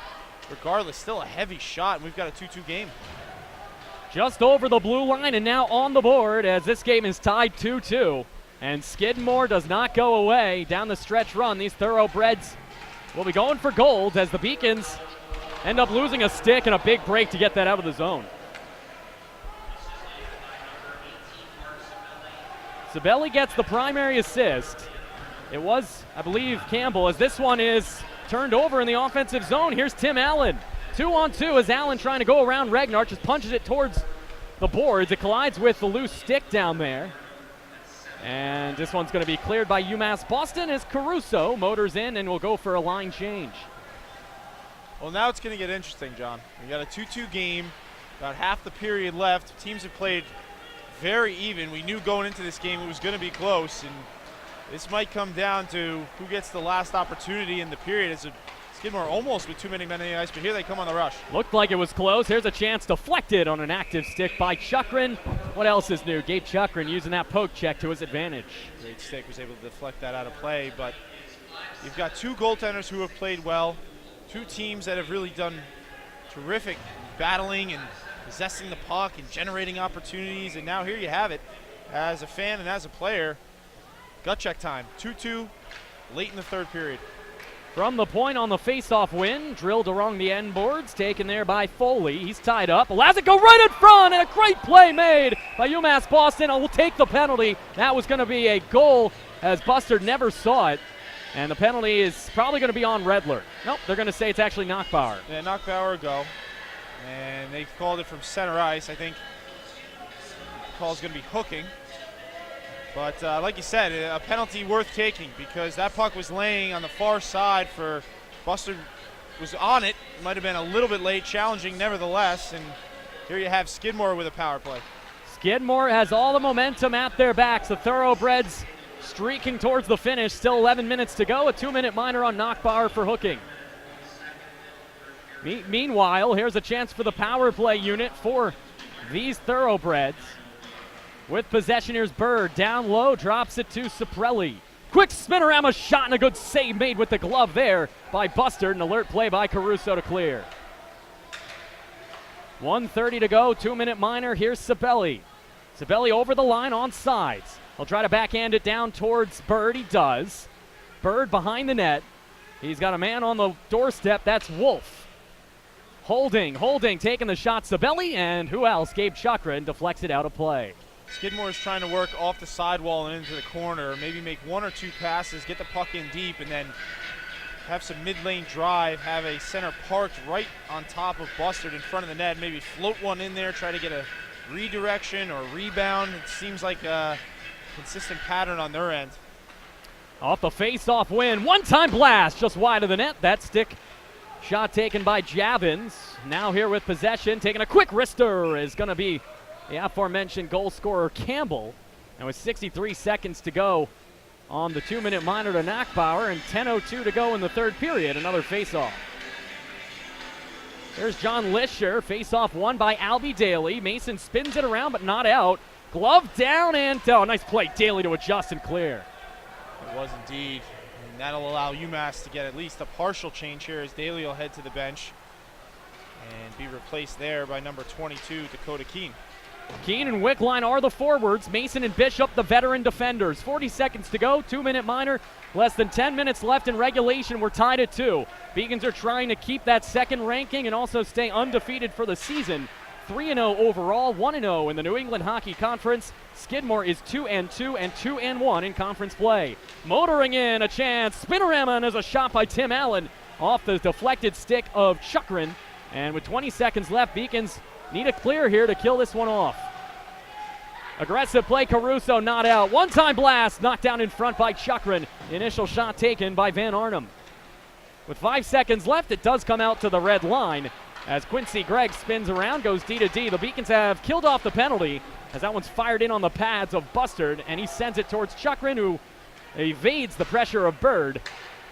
regardless, still a heavy shot, and we've got a 2-2 game. Just over the blue line and now on the board as this game is tied 2-2. And Skidmore does not go away down the stretch run. These thoroughbreds will be going for gold as the Beacons end up losing a stick and a big break to get that out of the zone. Sabelli gets the primary assist. It was, I believe, Campbell, as this one is turned over in the offensive zone. Here's Tim Allen. 2-on-2 as Allen trying to go around Regnar, just punches it towards the boards. It collides with the loose stick down there. And this one's going to be cleared by UMass Boston as Caruso motors in and will go for a line change. Well, now it's going to get interesting, John. We got a 2-2 game, about half the period left. Teams have played very even. We knew going into this game it was going to be close, and this might come down to who gets the last opportunity in the period. As Skidmore almost with too many men in the ice, but here they come on the rush. Looked like it was close. Here's a chance deflected on an active stick by Chukrin. What else is new? Gabe Chukrin using that poke check to his advantage. Great stick, was able to deflect that out of play, but you've got two goaltenders who have played well, two teams that have really done terrific battling and possessing the puck and generating opportunities, and now here you have it. As a fan and as a player, gut check time, 2-2 late in the third period. From the point on the face-off win, drilled along the end boards, taken there by Foley. He's tied up, allows it go right in front, and a great play made by UMass Boston. Will take the penalty. That was going to be a goal as Bustard never saw it. And the penalty is probably going to be on Redler. Nope, they're going to say it's actually Knockbauer. Yeah, Knockbauer will go. And they called it from center ice. I think the call's going to be hooking. But like you said, a penalty worth taking because that puck was laying on the far side for Bustard. Was on it. Might have been a little bit late, challenging nevertheless. And here you have Skidmore with a power play. Skidmore has all the momentum at their backs. The Thoroughbreds streaking towards the finish. Still 11 minutes to go. A 2-minute minor on Knockbauer for hooking. Meanwhile, here's a chance for the power play unit for these Thoroughbreds. With possession, here's Bird. Down low, drops it to Ciprelli. Quick spinorama shot and a good save made with the glove there by Bustard. An alert play by Caruso to clear. 1:30 to go, 2-minute minor. Here's Sabelli. Sabelli over the line on sides. He'll try to backhand it down towards Bird. He does. Bird behind the net. He's got a man on the doorstep. That's Wolf. Holding, taking the shot. Sabelli, and who else? Gabe Chukrin deflects it out of play. Skidmore is trying to work off the sidewall and into the corner, maybe make one or two passes, get the puck in deep, and then have some mid-lane drive, have a center parked right on top of Bustard in front of the net, maybe float one in there, try to get a redirection or rebound. It seems like a consistent pattern on their end. Off the face-off win, one-time blast just wide of the net. That stick shot taken by Javins. Now here with possession, taking a quick wrister is going to be the aforementioned goal scorer Campbell. And with 63 seconds to go on the 2-minute minor to Nackbauer and 10:02 to go in the third period, another face-off. There's John Lischer, face-off won by Albee Daley. Mason spins it around but not out. Glove down and, oh, nice play. Daley to adjust and clear. It was indeed. And that'll allow UMass to get at least a partial change here as Daley will head to the bench and be replaced there by number 22, Dakota Keene. Keene and Wickline are the forwards. Mason and Bishop, the veteran defenders. 40 seconds to go, 2-minute minor. Less than 10 minutes left in regulation. We're tied at 2. Beacons are trying to keep that second ranking and also stay undefeated for the season. 3-0 overall, 1-0 in the New England Hockey Conference. Skidmore is 2-2 and 2-1 in conference play. Motoring in, a chance. Spinorama, and there's a shot by Tim Allen off the deflected stick of Chukrin. And with 20 seconds left, Beacons need a clear here to kill this one off. Aggressive play, Caruso not out. One-time blast, knocked down in front by Chukrin. Initial shot taken by Van Arnhem. With 5 seconds left, it does come out to the red line. As Quincy Gregg spins around, goes D to D. The Beacons have killed off the penalty as that one's fired in on the pads of Bustard, and he sends it towards Chukrin, who evades the pressure of Bird.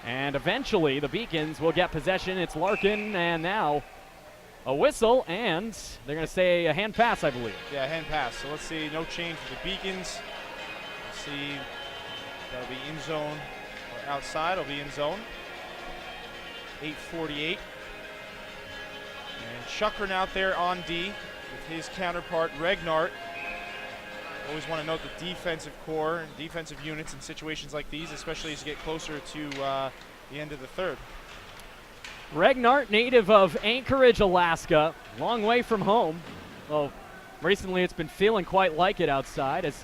And eventually, the Beacons will get possession. It's Larkin, and now a whistle, and they're going to say a hand pass, I believe. Yeah, hand pass. So let's see, no change for the Beacons. Let's see, that'll be in zone or outside. It'll be in zone. 8:48. And Chukrin out there on D with his counterpart, Regnart. Always want to note the defensive core and defensive units in situations like these, especially as you get closer to the end of the third. Regnart, native of Anchorage, Alaska, long way from home. Well, recently it's been feeling quite like it outside as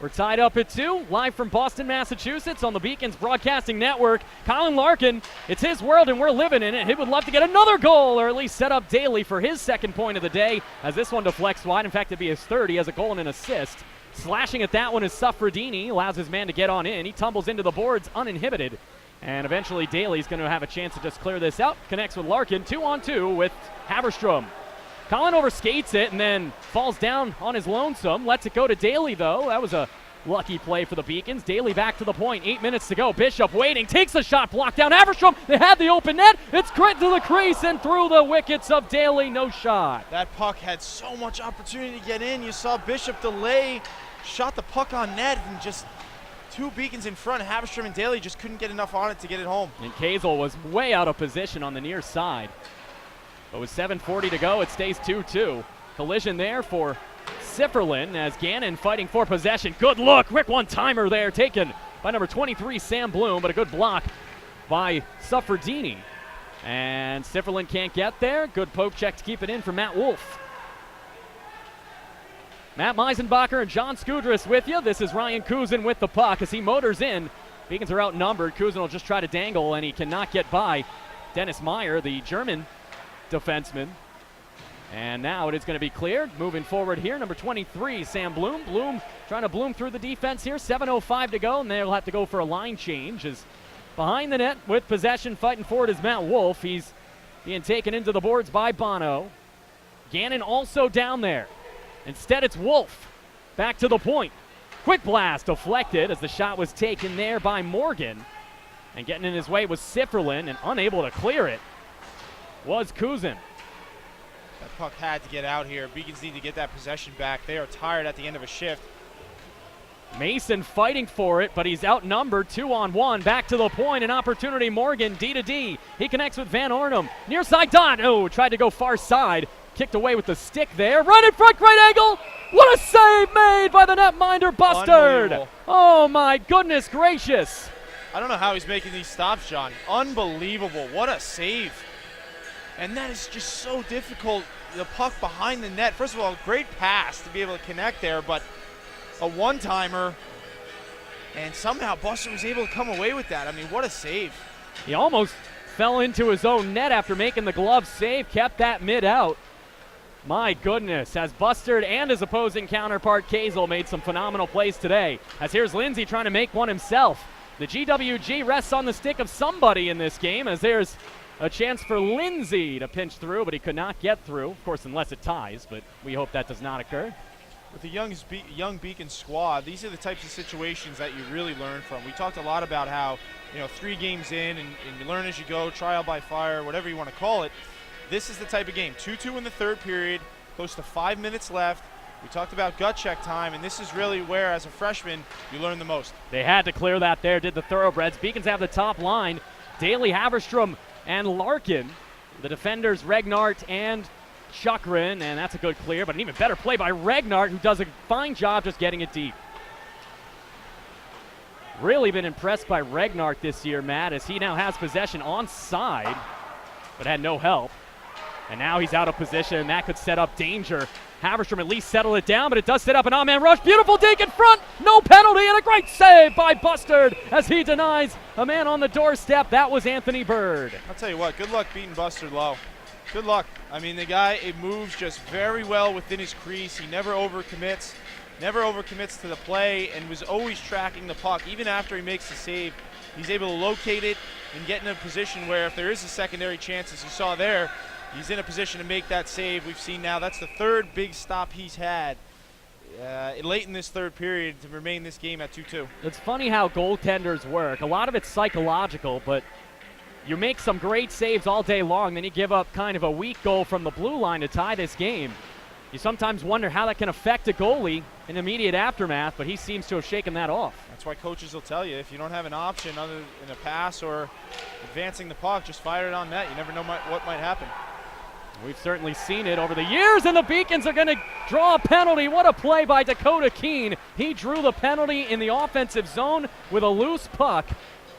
we're tied up at 2, live from Boston, Massachusetts on the Beacons Broadcasting Network. Colin Larkin, it's his world and we're living in it. He would love to get another goal or at least set up Daley for his second point of the day as this one deflects wide. In fact, it'd be his third. He has a goal and an assist. Slashing at that one is Suffredini, allows his man to get on in. He tumbles into the boards uninhibited. And eventually Daley's going to have a chance to just clear this out. Connects with Larkin, 2-on-2 with Haverstrom. Colin overskates it and then falls down on his lonesome. Lets it go to Daley, though. That was a lucky play for the Beacons. Daley back to the point. 8 minutes to go. Bishop waiting. Takes the shot. Blocked down. Haverstrom. They had the open net. It's great to the crease and through the wickets of Daley. No shot. That puck had so much opportunity to get in. You saw Bishop delay. Shot the puck on net and just two Beacons in front. Haverstrom and Daley just couldn't get enough on it to get it home. And Kazel was way out of position on the near side. But with 7:40 to go, it stays 2-2. Collision there for Sifferlin as Gannon fighting for possession. Good look. Quick one-timer there taken by number 23, Sam Bloom, but a good block by Suffredini. And Sifferlin can't get there. Good poke check to keep it in for Matt Wolf. Matt Meisenbacher and John Skudras with you. This is Ryan Kuzin with the puck as he motors in. Beacons are outnumbered. Kuzin will just try to dangle, and he cannot get by Dennis Meyer, the German defenseman. And now it is going to be cleared. Moving forward here, number 23, Sam Bloom. Bloom trying to bloom through the defense here. 7:05 to go, and they'll have to go for a line change. As behind the net with possession, fighting forward is Matt Wolf. He's being taken into the boards by Bono. Gannon also down there. Instead, it's Wolf. Back to the point. Quick blast deflected as the shot was taken there by Morgan. And getting in his way was Sifferlin, and unable to clear it was Kuzin. That puck had to get out here. Beacons need to get that possession back. They are tired at the end of a shift. Mason fighting for it, but he's outnumbered 2-on-1. Back to the point, an opportunity. Morgan, D to D. He connects with Van Arnhem. Near side dot. Oh, tried to go far side. Kicked away with the stick there. Run in front, great angle. What a save made by the netminder Bustard. Oh my goodness gracious. I don't know how he's making these stops, John. Unbelievable. What a save. And that is just so difficult. The puck behind the net. First of all, great pass to be able to connect there, but a one-timer. And somehow Bustard was able to come away with that. I mean, what a save. He almost fell into his own net after making the glove save, kept that mid out. My goodness, as Bustard and his opposing counterpart Kazel made some phenomenal plays today. As here's Lindsay trying to make one himself. The GWG rests on the stick of somebody in this game, as there's a chance for Lindsay to pinch through, but he could not get through. Of course, unless it ties, but we hope that does not occur. With the young Beacon squad, these are the types of situations that you really learn from. We talked a lot about how, 3 games in and you learn as you go, trial by fire, whatever you want to call it. This is the type of game. 2-2 in the third period, close to 5 minutes left. We talked about gut check time, and this is really where, as a freshman, you learn the most. They had to clear that there, did the Thoroughbreds. Beacons have the top line. Daley, Haverstrom, and Larkin. The defenders, Regnart and Chukrin, and that's a good clear, but an even better play by Regnart, who does a fine job just getting it deep. Really been impressed by Regnart this year, Matt, as he now has possession onside, but had no help. And now he's out of position, and that could set up danger. Haverstrom at least settled it down, but it does set up an on-man rush. Beautiful dink in front, no penalty, and a great save by Bustard as he denies a man on the doorstep. That was Anthony Bird. I'll tell you what, good luck beating Bustard low. Good luck. I mean, the guy, it moves just very well within his crease. He never overcommits to the play, and was always tracking the puck. Even after he makes the save, he's able to locate it and get in a position where if there is a secondary chance, as you saw there, he's in a position to make that save. We've seen now that's the third big stop he's had late in this third period to remain this game at 2-2. It's funny how goaltenders work. A lot of it's psychological, but you make some great saves all day long, then you give up kind of a weak goal from the blue line to tie this game. You sometimes wonder how that can affect a goalie in immediate aftermath, but he seems to have shaken that off. That's why coaches will tell you, if you don't have an option other than a pass or advancing the puck, just fire it on net. You never know what might happen. We've certainly seen it over the years, and the Beacons are going to draw a penalty. What a play by Dakota Keene. He drew the penalty in the offensive zone with a loose puck.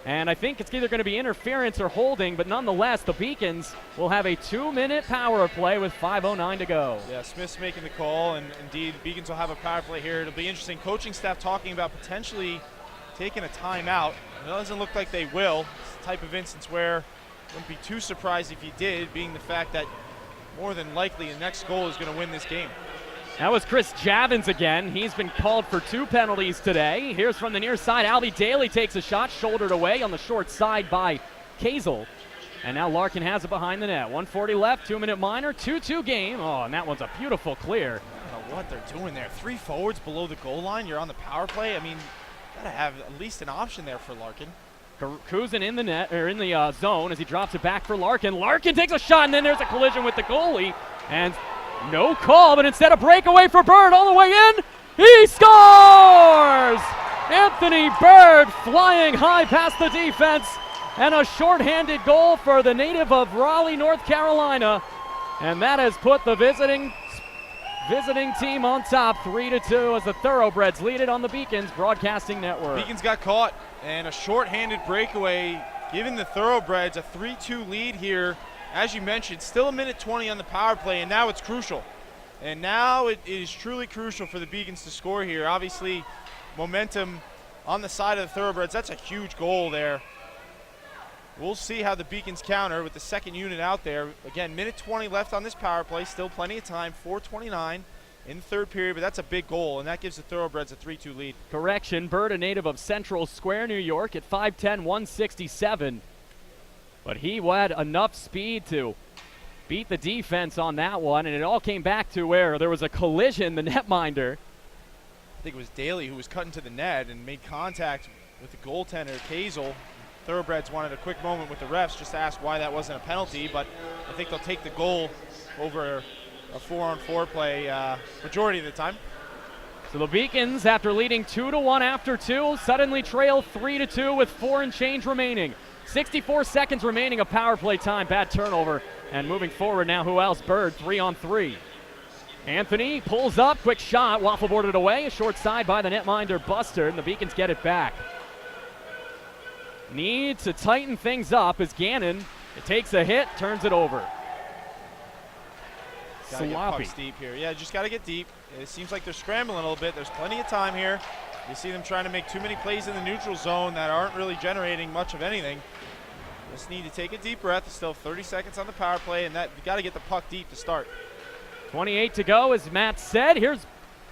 And I think it's either going to be interference or holding, but nonetheless, the Beacons will have a 2-minute power play with 5:09 to go. Yeah, Smith's making the call, and indeed, Beacons will have a power play here. It'll be interesting. Coaching staff talking about potentially taking a timeout. It doesn't look like they will. It's the type of instance where I wouldn't be too surprised if you did, being the fact that more than likely the next goal is going to win this game. That was Chris Javins again. He's been called for 2 penalties today. Here's from the near side. Albee Daley takes a shot, shouldered away on the short side by Kazel. And now Larkin has it behind the net. 1:40 left, 2-minute minor, 2-2 game. Oh, and that one's a beautiful clear. I don't know what they're doing there. 3 forwards below the goal line. You're on the power play. I mean, got to have at least an option there for Larkin. Kuzin in the net, or in the zone as he drops it back for Larkin. Larkin takes a shot, and then there's a collision with the goalie. And no call, but instead a breakaway for Bird all the way in. He scores! Anthony Bird flying high past the defense, and a shorthanded goal for the native of Raleigh, North Carolina. And that has put the visiting team on top 3-2 as the Thoroughbreds lead it on the Beacons Broadcasting Network. Beacons got caught, and a shorthanded breakaway giving the Thoroughbreds a 3-2 lead here. As you mentioned, still 1:20 on the power play, and now it's crucial. And now it is truly crucial for the Beacons to score here. Obviously, momentum on the side of the Thoroughbreds. That's a huge goal there. We'll see how the Beacons counter with the second unit out there. Again, 1:20 left on this power play. Still plenty of time, 4:29 in the third period, but that's a big goal, and that gives the Thoroughbreds a 3-2 lead. Correction, Bird, a native of Central Square, New York, at 5'10", 167. But he had enough speed to beat the defense on that one, and it all came back to where there was a collision, the netminder. I think it was Daley who was cutting to the net and made contact with the goaltender, Kazel. Thoroughbreds wanted a quick moment with the refs just to ask why that wasn't a penalty, but I think they'll take the goal over a 4-on-4 play majority of the time. So the Beacons, after leading 2-1 after 2, suddenly trail 3-2 with 4 and change remaining. 64 seconds remaining of power play time. Bad turnover. And moving forward now, who else? Bird, 3-on-3. Anthony pulls up, quick shot, waffle boarded away. A short side by the netminder Buster, and the Beacons get it back. Need to tighten things up as Gannon, it takes a hit, turns it over. Gotta get Sloppy. pucks deep here. Yeah, just got to get deep. It seems like they're scrambling a little bit. There's plenty of time here. You see them trying to make too many plays in the neutral zone that aren't really generating much of anything. Just need to take a deep breath. Still 30 seconds on the power play, and that you got to get the puck deep to start. 28 to go, as Matt said. Here's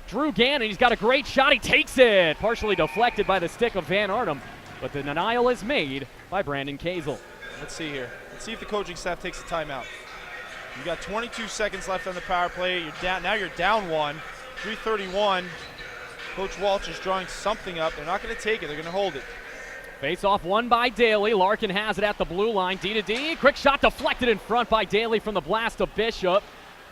Drew Gannon. He's got a great shot. He takes it. Partially deflected by the stick of Van Arnhem, but the denial is made by Brandon Kazel. Let's see here. Let's see if the coaching staff takes a timeout. You got 22 seconds left on the power play. You're down. Now you're down one. 3:31. Coach Walsh is drawing something up. They're not going to take it. They're going to hold it. Face off won by Daley. Larkin has it at the blue line. D to D. Quick shot deflected in front by Daley from the blast of Bishop,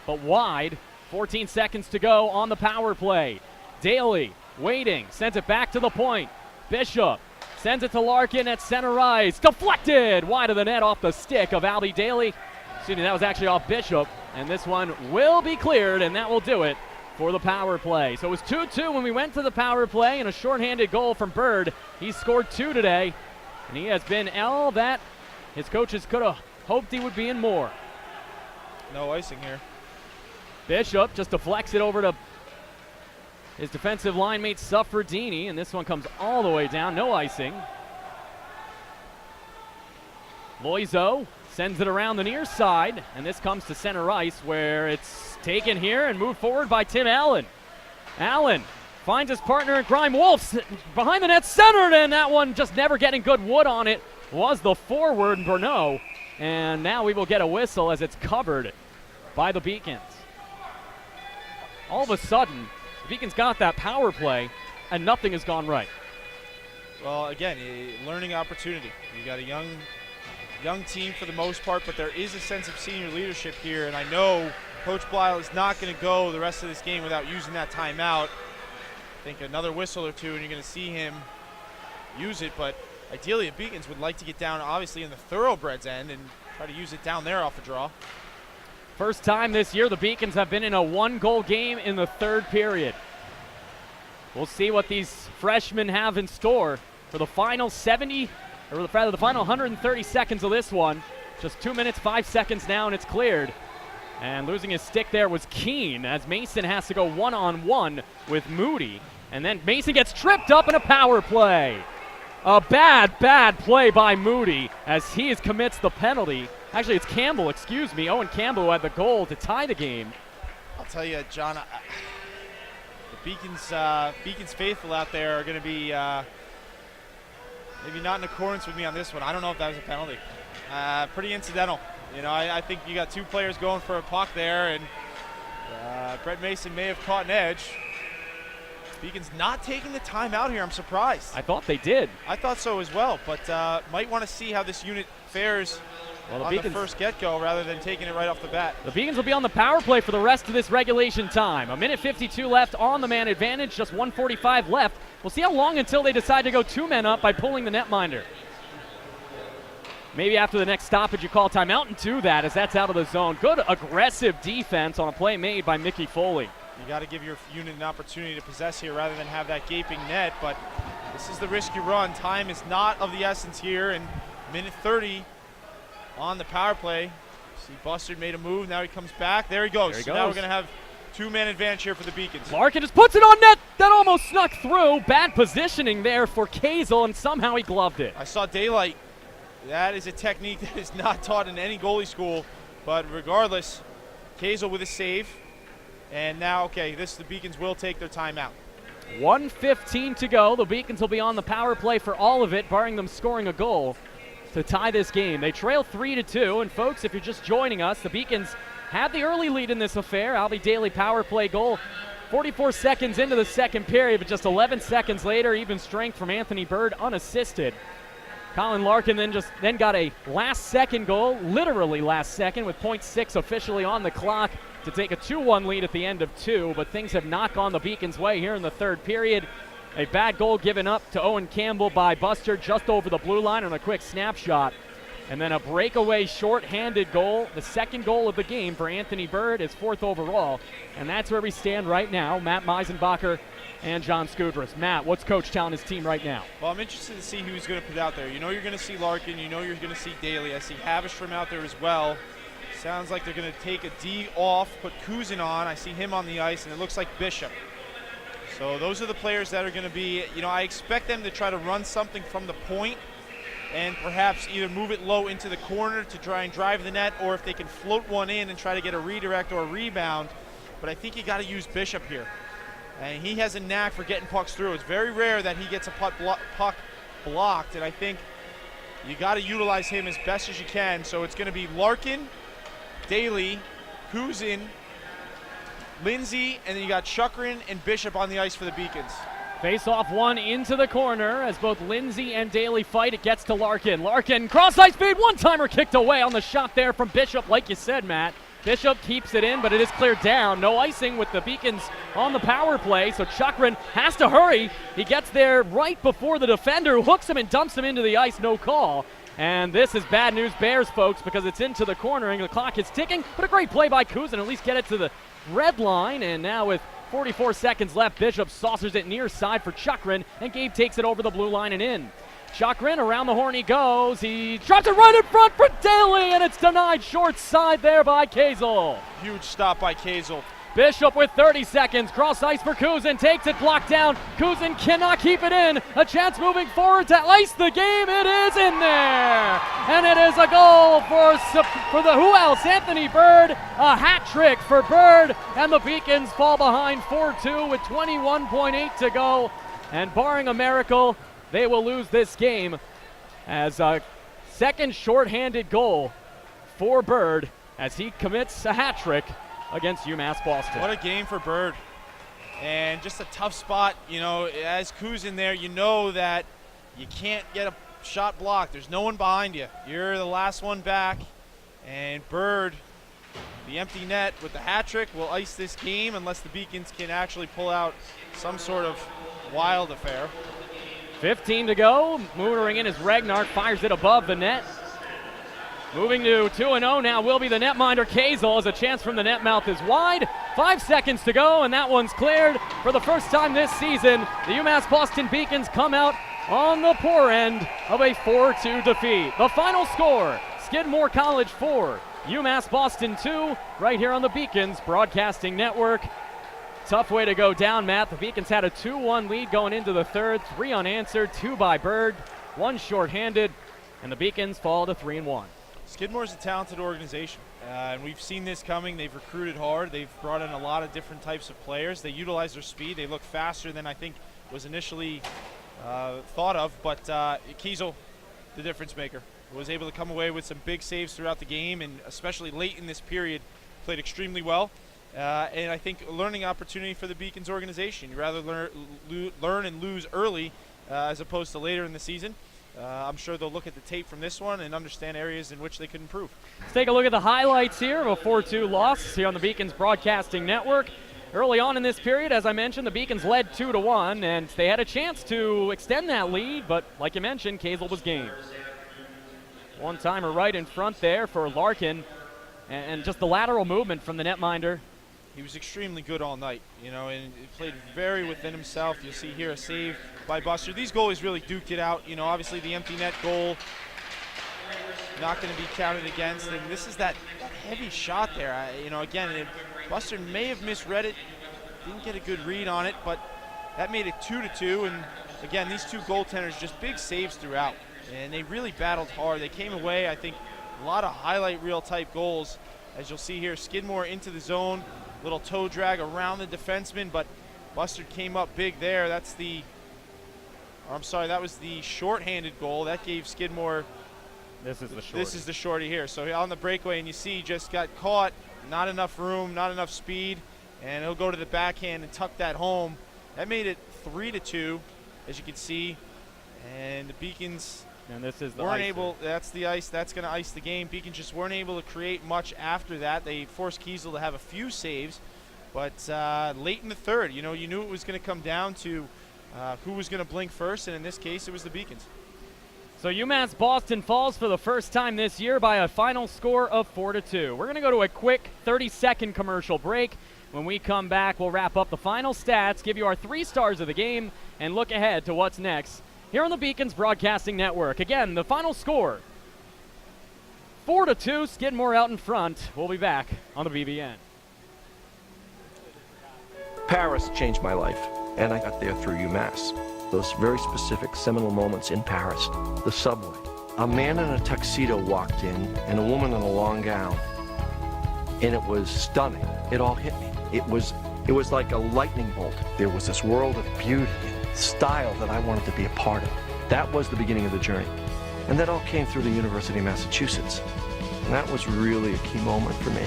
but wide. 14 seconds to go on the power play. Daley waiting. Sends it back to the point. Bishop sends it to Larkin at center ice. Deflected wide of the net off the stick of Albee Daley. Excuse me, that was actually off Bishop. And this one will be cleared, and that will do it for the power play. So it was 2-2 when we went to the power play, and a shorthanded goal from Bird. He's scored 2 today, and he has been all that his coaches could have hoped he would be in more. No icing here. Bishop just deflects it over to his defensive line mate Suffredini, and this one comes all the way down. No icing. Loizo sends it around the near side, and this comes to center ice where it's taken here and moved forward by Tim Allen. Allen finds his partner in crime, Wolf, behind the net, centered, and that one just never getting good wood on it was the forward, Berneau. And now we will get a whistle as it's covered by the Beacons. All of a sudden, the Beacons got that power play, and nothing has gone right. Well, again, a learning opportunity. You got a young team for the most part, but there is a sense of senior leadership here, and I know Coach Blyle is not going to go the rest of this game without using that timeout. I think another whistle or two, and you're going to see him use it, but ideally the Beacons would like to get down, obviously, in the Thoroughbreds end and try to use it down there off a draw. First time this year the Beacons have been in a one-goal game in the third period. We'll see what these freshmen have in store for the final 130 seconds of this one. Just 2 minutes, 5 seconds now, and it's cleared. And losing his stick there was Keene, as Mason has to go one-on-one with Moody. And then Mason gets tripped up in a power play. A bad play by Moody as he commits the penalty. Actually, it's Campbell, excuse me. Owen Campbell who had the goal to tie the game. I'll tell you, John, the Beacons faithful out there are going to be maybe not in accordance with me on this one. I don't know if that was a penalty. Pretty incidental. You know, I think you got two players going for a puck there, and Brett Mason may have caught an edge. Beacons not taking the timeout here. I'm surprised. I thought they did. I thought so as well, but might want to see how this unit fares on the first get-go rather than taking it right off the bat. The Beacons will be on the power play for the rest of this regulation time. 1:52 left on the man advantage, just 1:45 left. We'll see how long until they decide to go two men up by pulling the netminder. Maybe after the next stoppage you call timeout and do that as that's out of the zone. Good aggressive defense on a play made by Mickey Foley. You got to give your unit an opportunity to possess here rather than have that gaping net, but this is the risk you run. Time is not of the essence here, and 1:30 on the power play. See, Buster made a move. Now he comes back. There he goes. Now we're going to have two-man advantage here for the Beacons. Larkin just puts it on net. That almost snuck through. Bad positioning there for Kazel, and somehow he gloved it. I saw daylight. That is a technique that is not taught in any goalie school, but regardless, Kazel with a save. And now, okay, the Beacons will take their timeout. 1:15 to go. The Beacons will be on the power play for all of it, barring them scoring a goal to tie this game. They trail 3-2, and folks, if you're just joining us, the Beacons had the early lead in this affair. Albee Daley power play goal 44 seconds into the second period, but just 11 seconds later, even strength from Anthony Bird unassisted. Colin Larkin then got a last-second goal, literally last second, with .6 officially on the clock to take a 2-1 lead at the end of two, but things have not gone the Beacons' way here in the third period. A bad goal given up to Owen Campbell by Buster just over the blue line on a quick snapshot. And then a breakaway short-handed goal, the second goal of the game for Anthony Bird, his 4th overall. And that's where we stand right now. Matt Meisenbacher and John Skudras. Matt, what's Coach telling his team right now? Well, I'm interested to see who he's going to put out there. You know you're going to see Larkin. You know you're going to see Daley. I see Havistrom out there as well. Sounds like they're going to take a D off, put Kuzin on. I see him on the ice, and it looks like Bishop. So those are the players that are going to be, I expect them to try to run something from the point and perhaps either move it low into the corner to try and drive the net, or if they can float one in and try to get a redirect or a rebound. But I think you got to use Bishop here. And he has a knack for getting pucks through. It's very rare that he gets a puck blocked, and I think you got to utilize him as best as you can. So it's going to be Larkin, Daley, Kuzin, Lindsay, and then you got Chukrin and Bishop on the ice for the Beacons. Face off one into the corner as both Lindsay and Daley fight. It gets to Larkin. Larkin, cross-ice feed, one-timer kicked away on the shot there from Bishop, like you said, Matt. Bishop keeps it in, but it is cleared down. No icing with the Beacons on the power play, so Chukrin has to hurry. He gets there right before the defender, hooks him and dumps him into the ice, no call. And this is bad news Bears, folks, because it's into the corner and the clock is ticking, but a great play by Kuzin, at least get it to the red line, and now with 44 seconds left, Bishop saucers it near side for Chukrin, and Gabe takes it over the blue line and in. Chukrin around the horn he goes. He drops it right in front for Daley, and it's denied short side there by Kazel. Huge stop by Kazel. Bishop with 30 seconds. Cross ice for Kuzin. Takes it, blocked down. Kuzin cannot keep it in. A chance moving forward to ice the game. It is in there. And it is a goal for the who else? Anthony Bird. A hat trick for Bird. And the Beacons fall behind 4-2 with 21.8 to go. And barring a miracle, they will lose this game as a second shorthanded goal for Bird as he commits a hat trick against UMass Boston. What a game for Bird. And just a tough spot, as Kuzin there, you know that you can't get a shot blocked. There's no one behind you. You're the last one back. And Bird, the empty net with the hat trick, will ice this game unless the Beacons can actually pull out some sort of wild affair. 15 to go. Motoring in as Ragnar fires it above the net. Moving to 2-0 now will be the netminder Kazel as a chance from the net mouth is wide. 5 seconds to go, and that one's cleared. For the first time this season, the UMass Boston Beacons come out on the poor end of a 4-2 defeat. The final score, Skidmore College 4, UMass Boston 2, right here on the Beacons Broadcasting Network. Tough way to go down, Matt. The Beacons had a 2-1 lead going into the third, 3 unanswered, 2 by Bird, 1 shorthanded, and the Beacons fall to 3-1. Skidmore's a talented organization, and we've seen this coming. They've recruited hard. They've brought in a lot of different types of players. They utilize their speed. They look faster than I think was initially thought of, but Kiesel, the difference maker, was able to come away with some big saves throughout the game, and especially late in this period, played extremely well. And I think a learning opportunity for the Beacons organization. You rather learn and lose early as opposed to later in the season. I'm sure they'll look at the tape from this one and understand areas in which they could improve. Let's take a look at the highlights here of a 4-2 loss here on the Beacons Broadcasting Network. Early on in this period, as I mentioned, the Beacons led 2-1, and they had a chance to extend that lead, but like you mentioned, Kazel was game. One-timer right in front there for Larkin, and just the lateral movement from the netminder. He was extremely good all night, and he played very within himself. You'll see here a save by Buster. These goalies really duked it out. Obviously the empty net goal not going to be counted against. And this is that heavy shot there. Again, Buster may have misread it, didn't get a good read on it, but that made it 2-2. And again, these two goaltenders just big saves throughout, and they really battled hard. They came away, I think, a lot of highlight reel type goals. As you'll see here, Skidmore into the zone. Little toe drag around the defenseman, but Buster came up big there. That was the short-handed goal. That gave Skidmore. This is the shorty. This is the shorty here. So on the breakaway, and you see he just got caught. Not enough room, not enough speed, and he'll go to the backhand and tuck that home. That made it 3-2, as you can see. And the Beacons and this is the weren't able. That's the ice. That's going to ice the game. Beacons just weren't able to create much after that. They forced Kiesel to have a few saves, but late in the third, you knew it was going to come down to who was going to blink first, and in this case, it was the Beacons. So UMass Boston falls for the first time this year by a final score of 4-2. We're going to go to a quick 30-second commercial break. When we come back, we'll wrap up the final stats, give you our 3 stars of the game, and look ahead to what's next here on the Beacons Broadcasting Network. Again, the final score, 4-2, Skidmore out in front. We'll be back on the BBN. Paris changed my life, and I got there through UMass. Those very specific seminal moments in Paris. The subway. A man in a tuxedo walked in, and a woman in a long gown. And it was stunning. It all hit me. It was like a lightning bolt. There was this world of beauty and style that I wanted to be a part of. That was the beginning of the journey. And that all came through the University of Massachusetts. And that was really a key moment for me.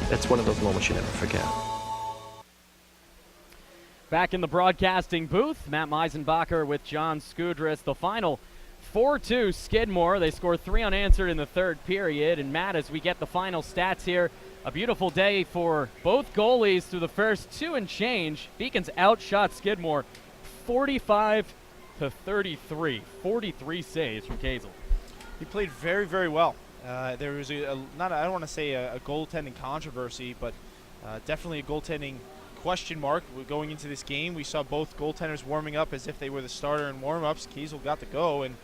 That's one of those moments you never forget. Back in the broadcasting booth, Matt Meisenbacher with John Skudris. The final 4-2 Skidmore. They scored 3 unanswered in the third period. And Matt, as we get the final stats here, a beautiful day for both goalies through the first 2 and change. Beacons outshot Skidmore 45-33. 43 saves from Kazel. He played very, very well. There was I don't want to say a goaltending controversy, but definitely a goaltending question mark going into this game. We saw both goaltenders warming up as if they were the starter in warm-ups. Kiesel got to go and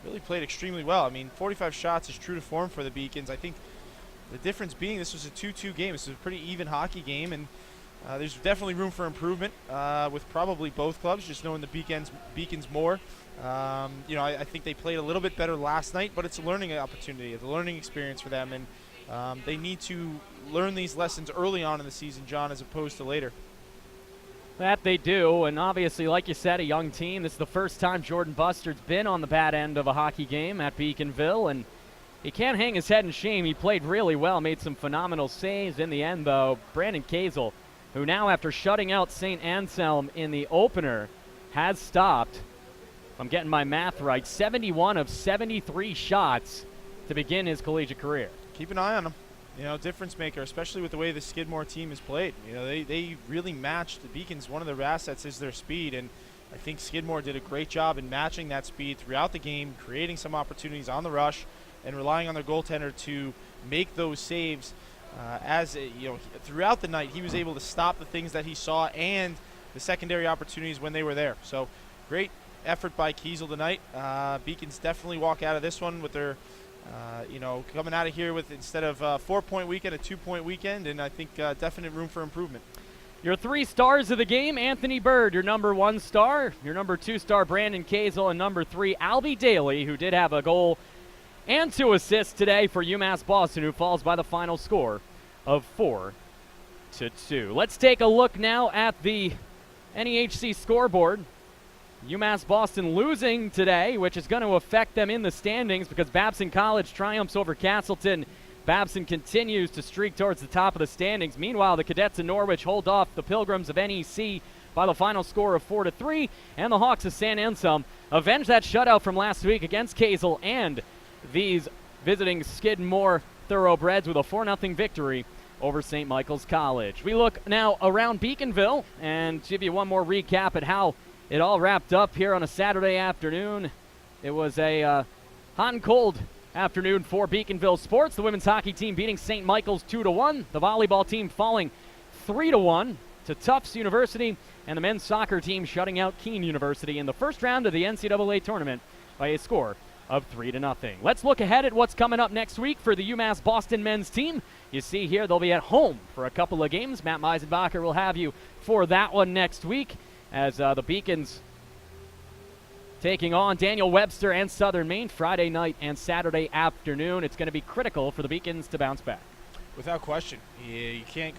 really played extremely well. I mean, 45 shots is true to form for the Beacons. I think the difference being this was a 2-2 game. This was a pretty even hockey game, and there's definitely room for improvement with probably both clubs, just knowing the Beacons more. I think they played a little bit better last night, but it's a learning opportunity, a learning experience for them, and they need to learn these lessons early on in the season, John, as opposed to later. That they do, and obviously, like you said, a young team. This is the first time Jordan Bustard's been on the bad end of a hockey game at Beaconville, and he can't hang his head in shame. He played really well, made some phenomenal saves. In the end, though, Brandon Kazel, who now, after shutting out St. Anselm in the opener, has stopped, if I'm getting my math right, 71 of 73 shots to begin his collegiate career. Keep an eye on him. Difference maker, especially with the way the Skidmore team is played. They really matched the Beacons. One of their assets is their speed, and I think Skidmore did a great job in matching that speed throughout the game, creating some opportunities on the rush, and relying on their goaltender to make those saves. Throughout the night, he was able to stop the things that he saw and the secondary opportunities when they were there. So, great effort by Kiesel tonight. Beacons definitely walk out of this one with their coming out of here with, instead of a 4-point weekend, a 2-point weekend, and I think definite room for improvement. Your 3 stars of the game, Anthony Bird, your number 1 star. Your number 2 star, Brandon Kazel, and number 3, Albee Daley, who did have a goal and 2 assists today for UMass Boston, who falls by the final score of 4-2. Let's take a look now at the NEHC scoreboard. UMass Boston losing today, which is going to affect them in the standings because Babson College triumphs over Castleton. Babson continues to streak towards the top of the standings. Meanwhile, the Cadets of Norwich hold off the Pilgrims of NEC by the final score of 4-3, and the Hawks of St. Anselm avenge that shutout from last week against Kazel and these visiting Skidmore Thoroughbreds with a 4-0 victory over St. Michael's College. We look now around Beaconville and give you one more recap at how it all wrapped up here on a Saturday afternoon. It was a hot and cold afternoon for Beaconville sports. The women's hockey team beating St. Michael's 2-1. The volleyball team falling 3-1 to Tufts University. And the men's soccer team shutting out Keene University in the first round of the NCAA tournament by a score of 3-0. Let's look ahead at what's coming up next week for the UMass Boston men's team. You see here they'll be at home for a couple of games. Matt Meisenbacher will have you for that one next week, as the Beacons taking on Daniel Webster and Southern Maine Friday night and Saturday afternoon. It's going to be critical for the Beacons to bounce back. Without question. You can't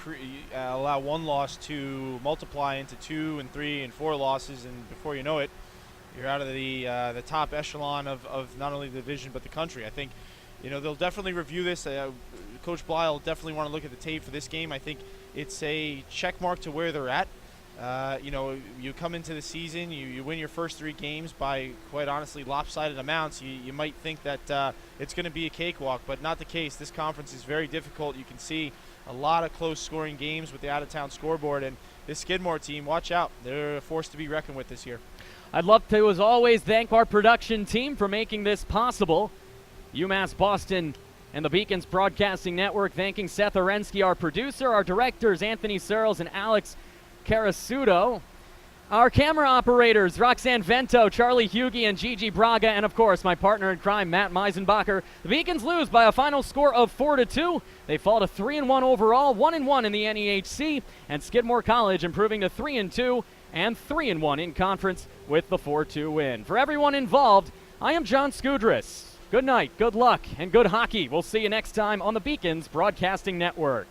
allow one loss to multiply into 2 and 3 and 4 losses, and before you know it, you're out of the top echelon of not only the division but the country. I think they'll definitely review this. Coach Bly will definitely want to look at the tape for this game. I think it's a check mark to where they're at. You come into the season, you win your first 3 games by, quite honestly, lopsided amounts. You might think that it's going to be a cakewalk, but not the case. This conference is very difficult. You can see a lot of close-scoring games with the out-of-town scoreboard, and this Skidmore team, watch out. They're a force to be reckoned with this year. I'd love to, as always, thank our production team for making this possible. UMass Boston and the Beacons Broadcasting Network, thanking Seth Orensky, our producer, our directors, Anthony Searles and Alex Carasudo. Our camera operators, Roxanne Vento, Charlie Hughey, and Gigi Braga, and of course, my partner in crime, Matt Meisenbacher. The Beacons lose by a final score of 4-2. They fall to 3-1 overall, 1-1 in the NEHC, and Skidmore College improving to 3-2 and 3-1 in conference with the 4-2 win. For everyone involved, I am John Skudris. Good night, good luck, and good hockey. We'll see you next time on the Beacons Broadcasting Network.